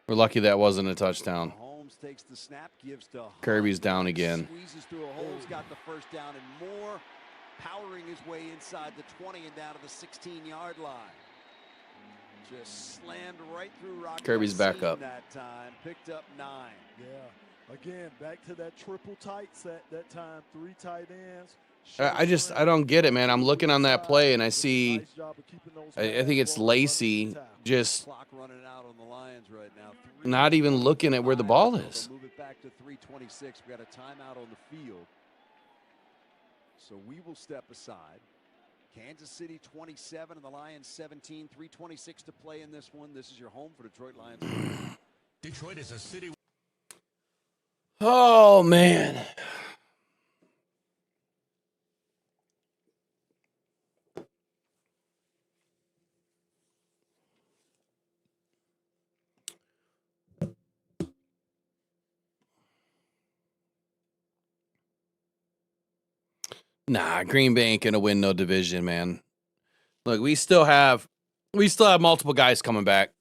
We're lucky that wasn't a touchdown. Mahomes takes the snap, gives to Kirby's down again. Squeezes through a hole, he's got the first down and more. Powering his way inside the 20 and down to the 16-yard line. Just slammed right through Rockhound. Kirby's back up. That time, picked up 9. Yeah, again, back to that triple tight set that time, 3 tight ends. I don't get it, man. I'm looking on that play and I see, I think it's Lacey just Clock running out on the Lions right now. not even looking at where the ball is. Move it back to 3:26. We got a timeout on the field. So we will step aside. Kansas City 27 and the Lions 17. 3:26 to play in this one. This is your home for Detroit Lions. Detroit is a city. Oh, man. Nah, Green Bay ain't gonna win no division, man. Look, we still have multiple guys coming back.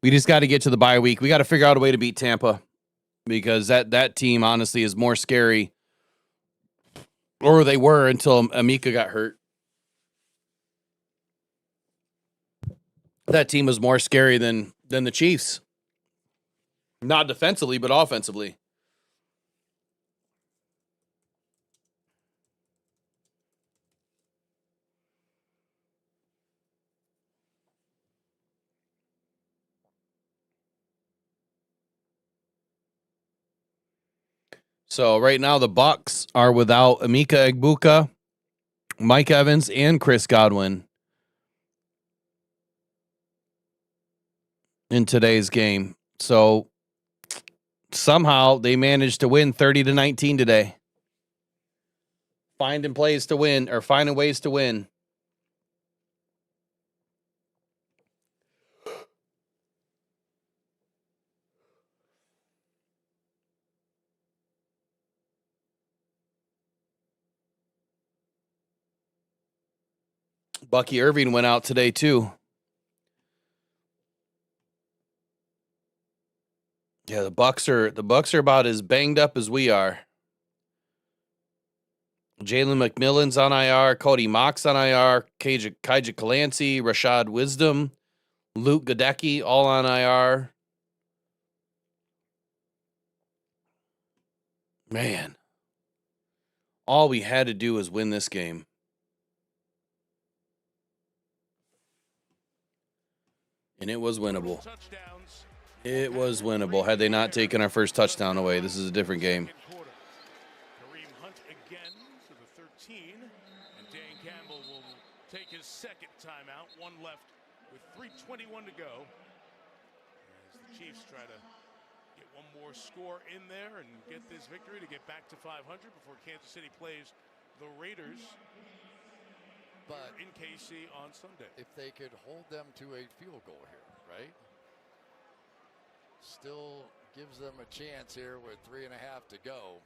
We just got to get to the bye week. We got to figure out a way to beat Tampa because that team honestly is more scary, or they were until Amika got hurt. That team was more scary than the Chiefs. Not defensively, but offensively. So right now the Bucks are without Emeka Egbuka Mike Evans and Chris Godwin in today's game. So somehow they managed to win 30-19 today. Finding ways to win. Bucky Irving went out today too. Yeah, the Bucks are about as banged up as we are. Jalen McMillan's on IR, Cody Mock's on IR, Kaija Kalanci, Rashad Wisdom, Luke Gadecki, all on IR. Man, all we had to do was win this game. And it was winnable. It was winnable had they not taken our first touchdown away. This is a different game. Kareem Hunt again to the 13, and Dan Campbell will take his second timeout. One left with 3:21 to go. As the Chiefs try to get one more score in there and get this victory to get back to 500 before Kansas City plays the Raiders. But in KC on Sunday. If they could hold them to a field goal here, right? Still gives them a chance here with 3.5 to go.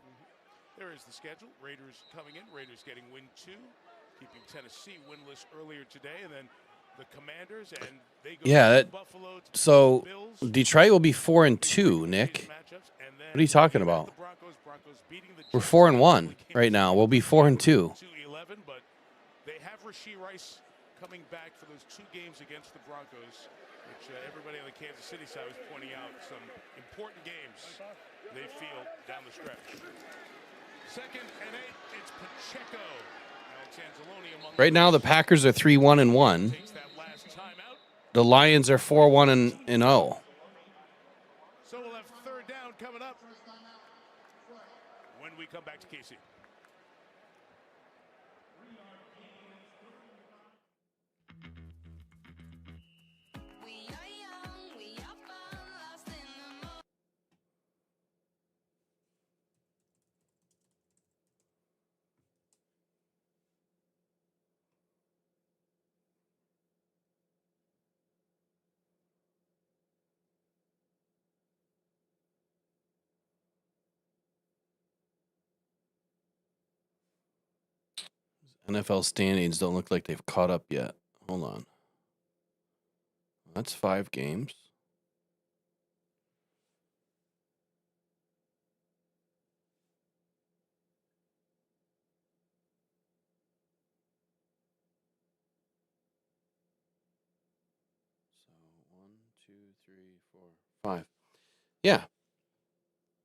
There is the schedule. Raiders coming in. Raiders getting win 2, keeping Tennessee winless earlier today, and then the Commanders, and they go to Buffalo. So Detroit will be 4-2, Nick. What are you talking about? We're 4-1 right now. We'll be 4-2. But they have Rashee Rice coming back for those 2 games against the Broncos, which everybody on the Kansas City side was pointing out some important games they feel down the stretch. 2nd and 8, it's Pacheco. Alex Anzalone among Right now the Packers are 3-1-1. The Lions are 4-1-0. So we'll have 3rd down coming up when we come back to KC. NFL standings don't look like they've caught up yet. Hold on. That's 5 games. So 1, 2, 3, 4, 5. Yeah.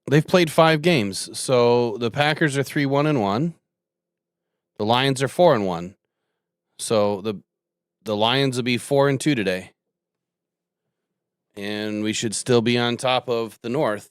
They've played 5 games. So the Packers are 3-1-1. The Lions are 4-1. So the Lions will be 4-2 today. And we should still be on top of the North.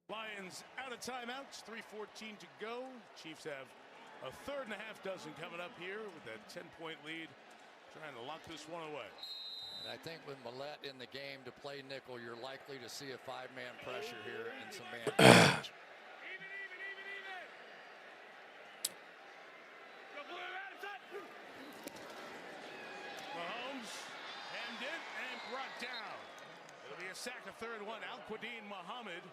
Lions out of timeouts, 3:14 to go. Chiefs have a 3.5 dozen coming up here with that 10-point lead, trying to lock this one away. And I think with Millette in the game to play nickel, you're likely to see a 5-man pressure here and some man coverage. Mahomes hemmed in and brought down. It'll be a sack of 3rd and 1. Al-Quadin Muhammad,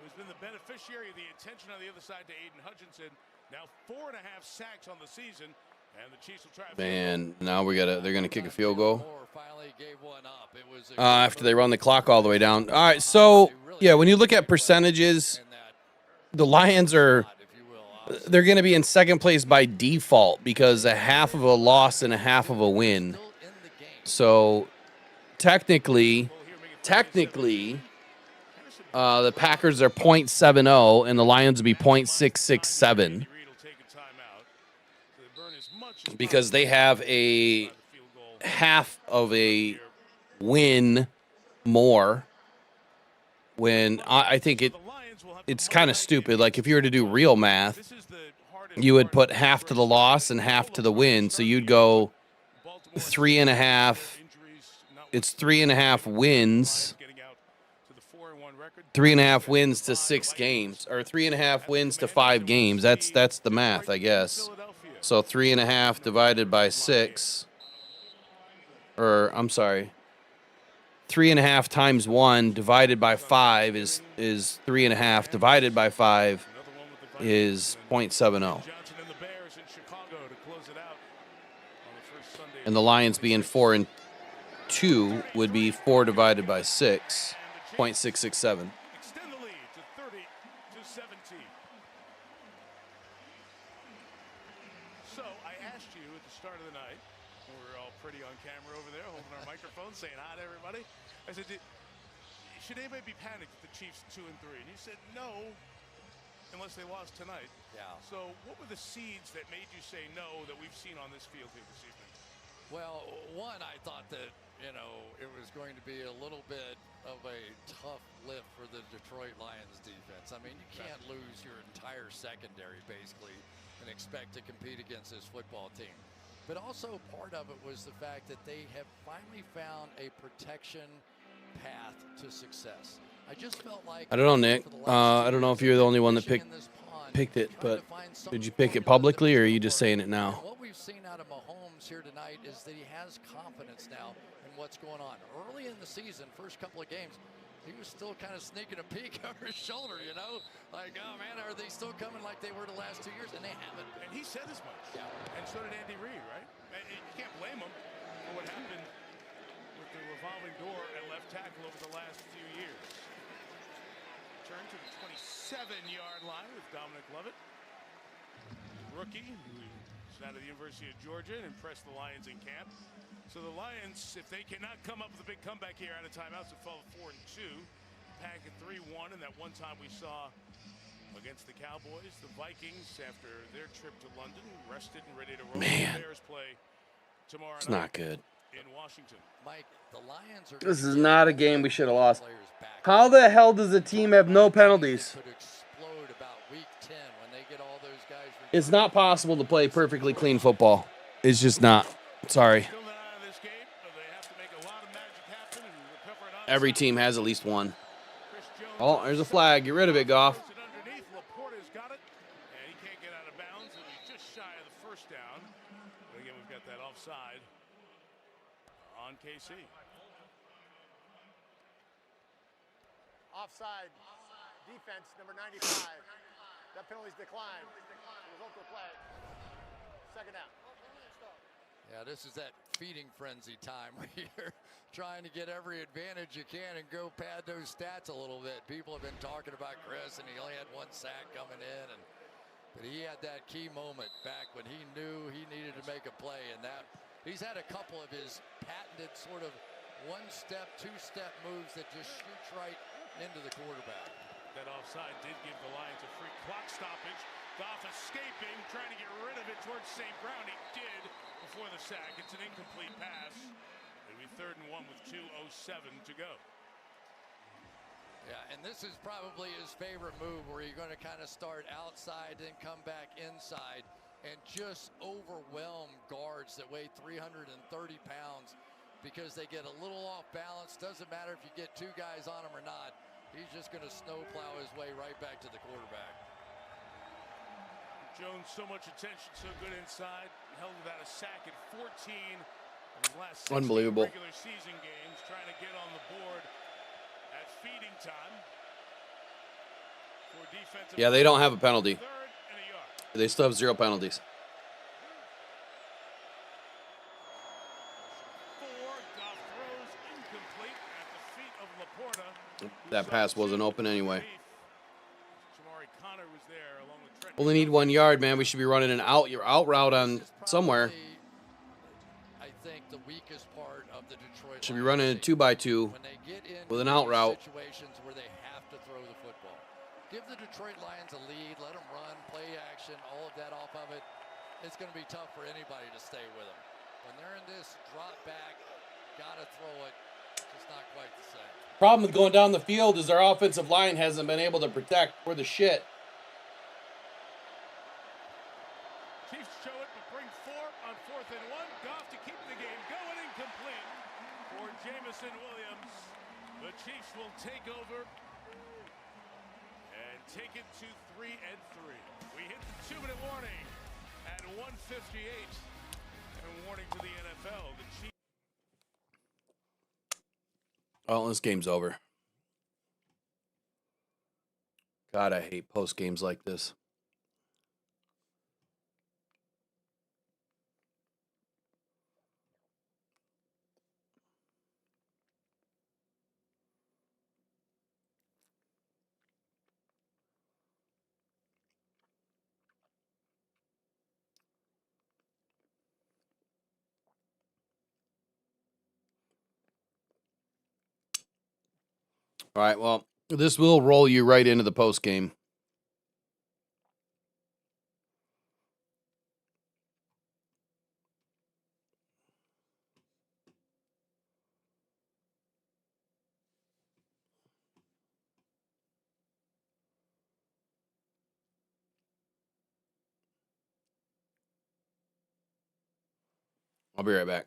who's been the beneficiary of the attention on the other side to Aiden Hutchinson. Now 4.5 sacks on the season, and the Chiefs will try. Man, now they're gonna kick a field goal. Finally gave one up. It was After they run the clock all the way down. All right, so yeah, when you look at percentages, the Lions they're going to be in second place by default because a half of a loss and a half of a win. So technically, the Packers are .70 and the Lions would be .667 because they have a half of a win more. When I think it's kind of stupid. Like if you were to do real math, you would put half to the loss and half to the win. So you'd go 3.5. It's 3.5 wins. 3.5 wins to 6 games, or 3.5 wins to 5 games. That's the math, I guess. So 3.5 divided by 6, or I'm sorry, 3.5 times 1 divided by 5 is 3.5 divided by 5 is .70. And the Lions being 4-2 would be 4 divided by 6, .667. Extend the lead to 30-17. So I asked you at the start of the night, we're all pretty on camera over there, holding our microphones, saying hi to everybody. I said, should anybody be panicked at the Chiefs 2-3? And you said no, unless they lost tonight. Yeah. So what were the seeds that made you say no that we've seen on this field here this evening? Well, one, I thought that, it was going to be a little bit of a tough lift for the Detroit Lions defense. I mean, you can't lose your entire secondary, basically, and expect to compete against this football team. But also part of it was the fact that they have finally found a protection path to success. I just felt like... I don't know, Nick. I don't know if you're the only one that picked it, but did you pick it publicly or are you just saying it now? What we've seen out of Mahomes here tonight is that he has confidence now in what's going on. Early in the season, first couple of games, he was still kind of sneaking a peek over his shoulder, Like, oh, man, are they still coming like they were the last 2 years? And they haven't. And he said as much. Yeah. And so did Andy Reid, right? You can't blame him for what happened with the revolving door at left tackle over the last few years. Turn to the 27-yard line with Dominic Lovett. Rookie, who's out of the University of Georgia and impressed the Lions in camp. So the Lions, if they cannot come up with a big comeback here out of timeouts, will fall 4-2. Pack at 3-1, and that one time we saw against the Cowboys, the Vikings, after their trip to London, rested and ready to roll. The Bears play tomorrow It's night not good. in Washington. Mike, the Lions are... This is not a game we should have lost. How the hell does a team have no penalties? Could explode about week 10 when they get all those guys... It's not possible to play perfectly clean football. It's just not. Sorry. Every team has at least one. Oh, there's a flag. Get rid of it, Goff. Underneath, Laporta's got it, and he can't get out of bounds, and he's just shy of the first down. But again, we've got that offside on KC. Offside defense, number 95. That penalty's declined. Result of play. Second down. Yeah, this is that feeding frenzy time where you're trying to get every advantage you can and go pad those stats a little bit. People have been talking about Chris, and he only had 1 sack coming in, but he had that key moment back when he knew he needed to make a play, and that he's had a couple of his patented sort of 1-step, 2-step moves that just shoots right into the quarterback. That offside did give the Lions a free clock stoppage. Goff escaping, trying to get rid of it towards St. Brown. He did before the sack. It's an incomplete pass. It'll be 3rd and 1 with 2:07 to go. Yeah, and this is probably his favorite move, where you're going to kind of start outside, then come back inside, and just overwhelm guards that weigh 330 pounds because they get a little off balance. Doesn't matter if you get 2 guys on him or not. He's just going to snowplow his way right back to the quarterback. Jones, so much attention, so good inside. Held without a sack at 14 of his last 16 Unbelievable. regular season games, trying to get on the board at feeding time. For defensive Yeah, they don't have a penalty. 3rd and a yard. They still have 0 penalties. 4, Goff throws incomplete at the feet of Laporta. That pass wasn't open anyway. Jamari Connor was there along with Trent. Only need 1 yard, man. We should be running an out route on somewhere. I think the weakest part of the Detroit Should be running a 2x2 when they get in with an out route. situations where they have to throw the football. Give the Detroit Lions a lead, let them run, play action, all of that off of it. It's going to be tough for anybody to stay with them. When they're in this drop back, gotta throw it, just not quite the same. Problem with going down the field is our offensive line hasn't been able to protect for the shit. Chiefs show it, but bring 4 on 4th and 1. Goff to keep the game going, incomplete for Jamison Williams. The Chiefs will take over and take it to 3 and 3. We hit the 2-minute warning at 1:58. And warning to the NFL, the Chiefs. Oh, this game's over. God, I hate post games like this. All right, well, this will roll you right into the post game. I'll be right back.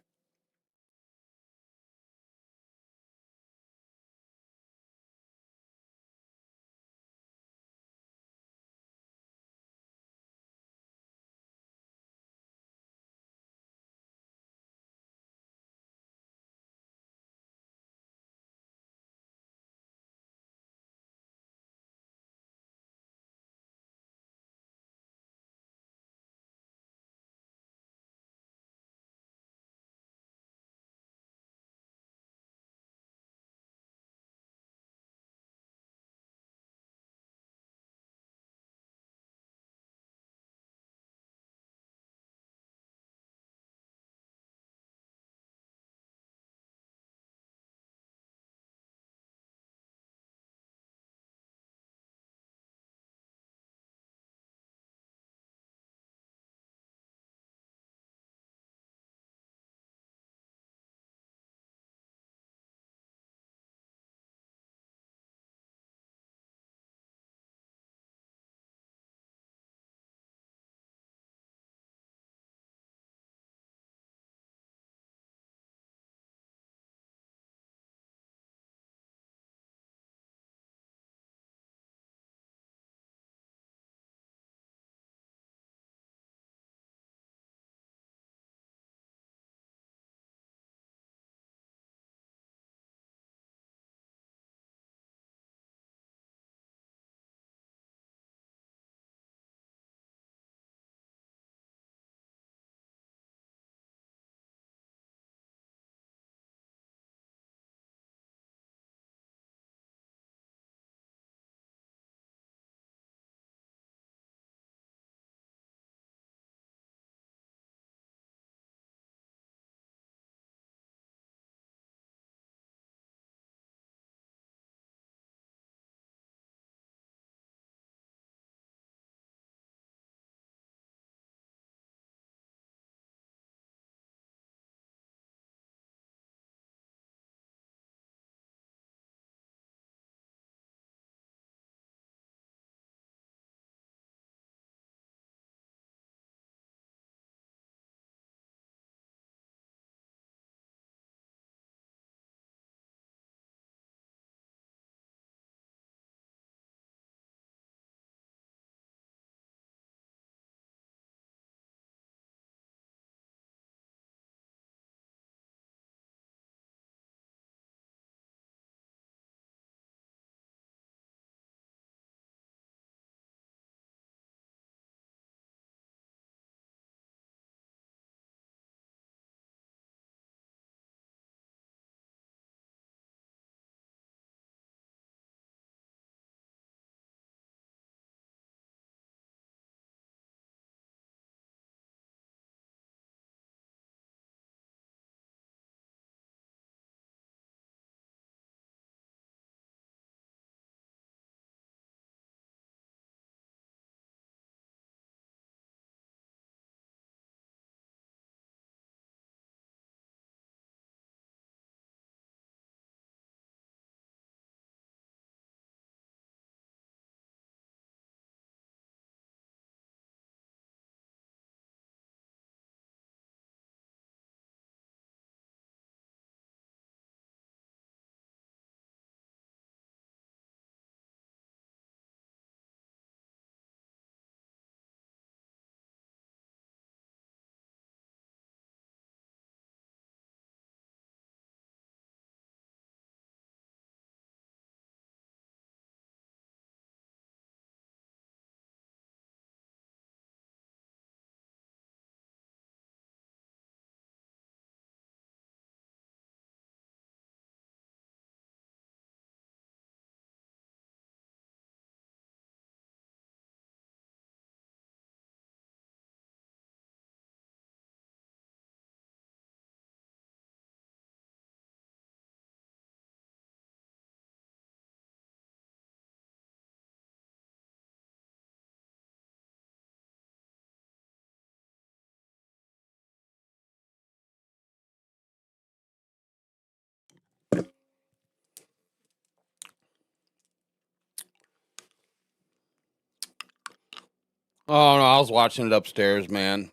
Oh, no, I was watching it upstairs, man.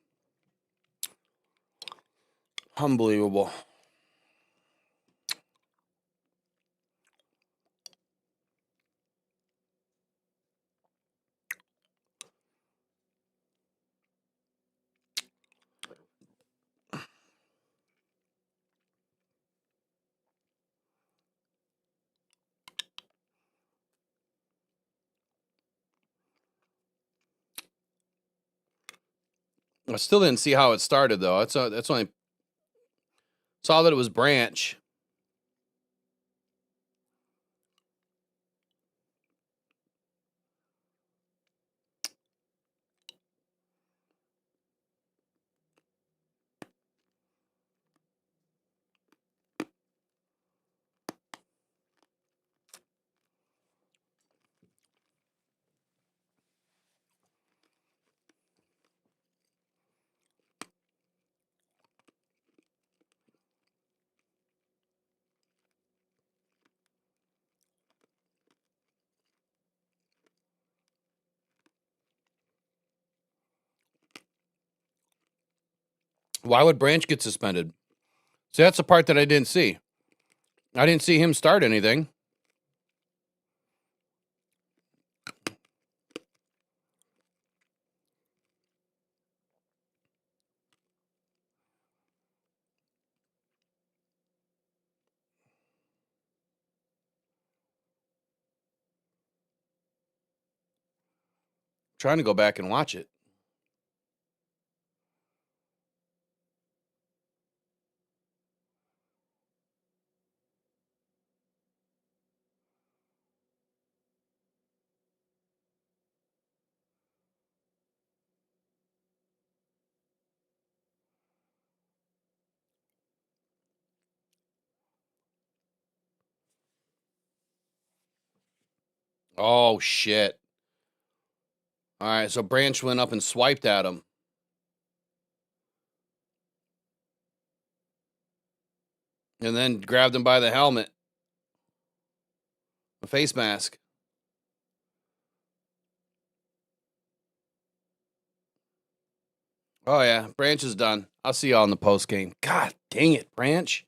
Unbelievable. I still didn't see how it started, though. That's only saw that it was Branch. Why would Branch get suspended? See, that's the part that I didn't see. I didn't see him start anything. Trying to go back and watch it. Oh, shit. All right, so Branch went up and swiped at him. And then grabbed him by the helmet. A face mask. Oh, yeah. Branch is done. I'll see y'all in the post game. God dang it, Branch.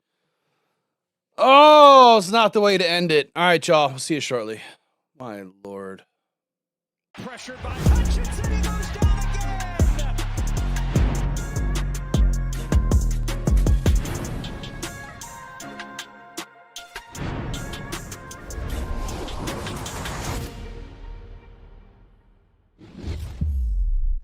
Oh, it's not the way to end it. All right, y'all. We'll see you shortly. My Lord. Pressured by Hutchinson.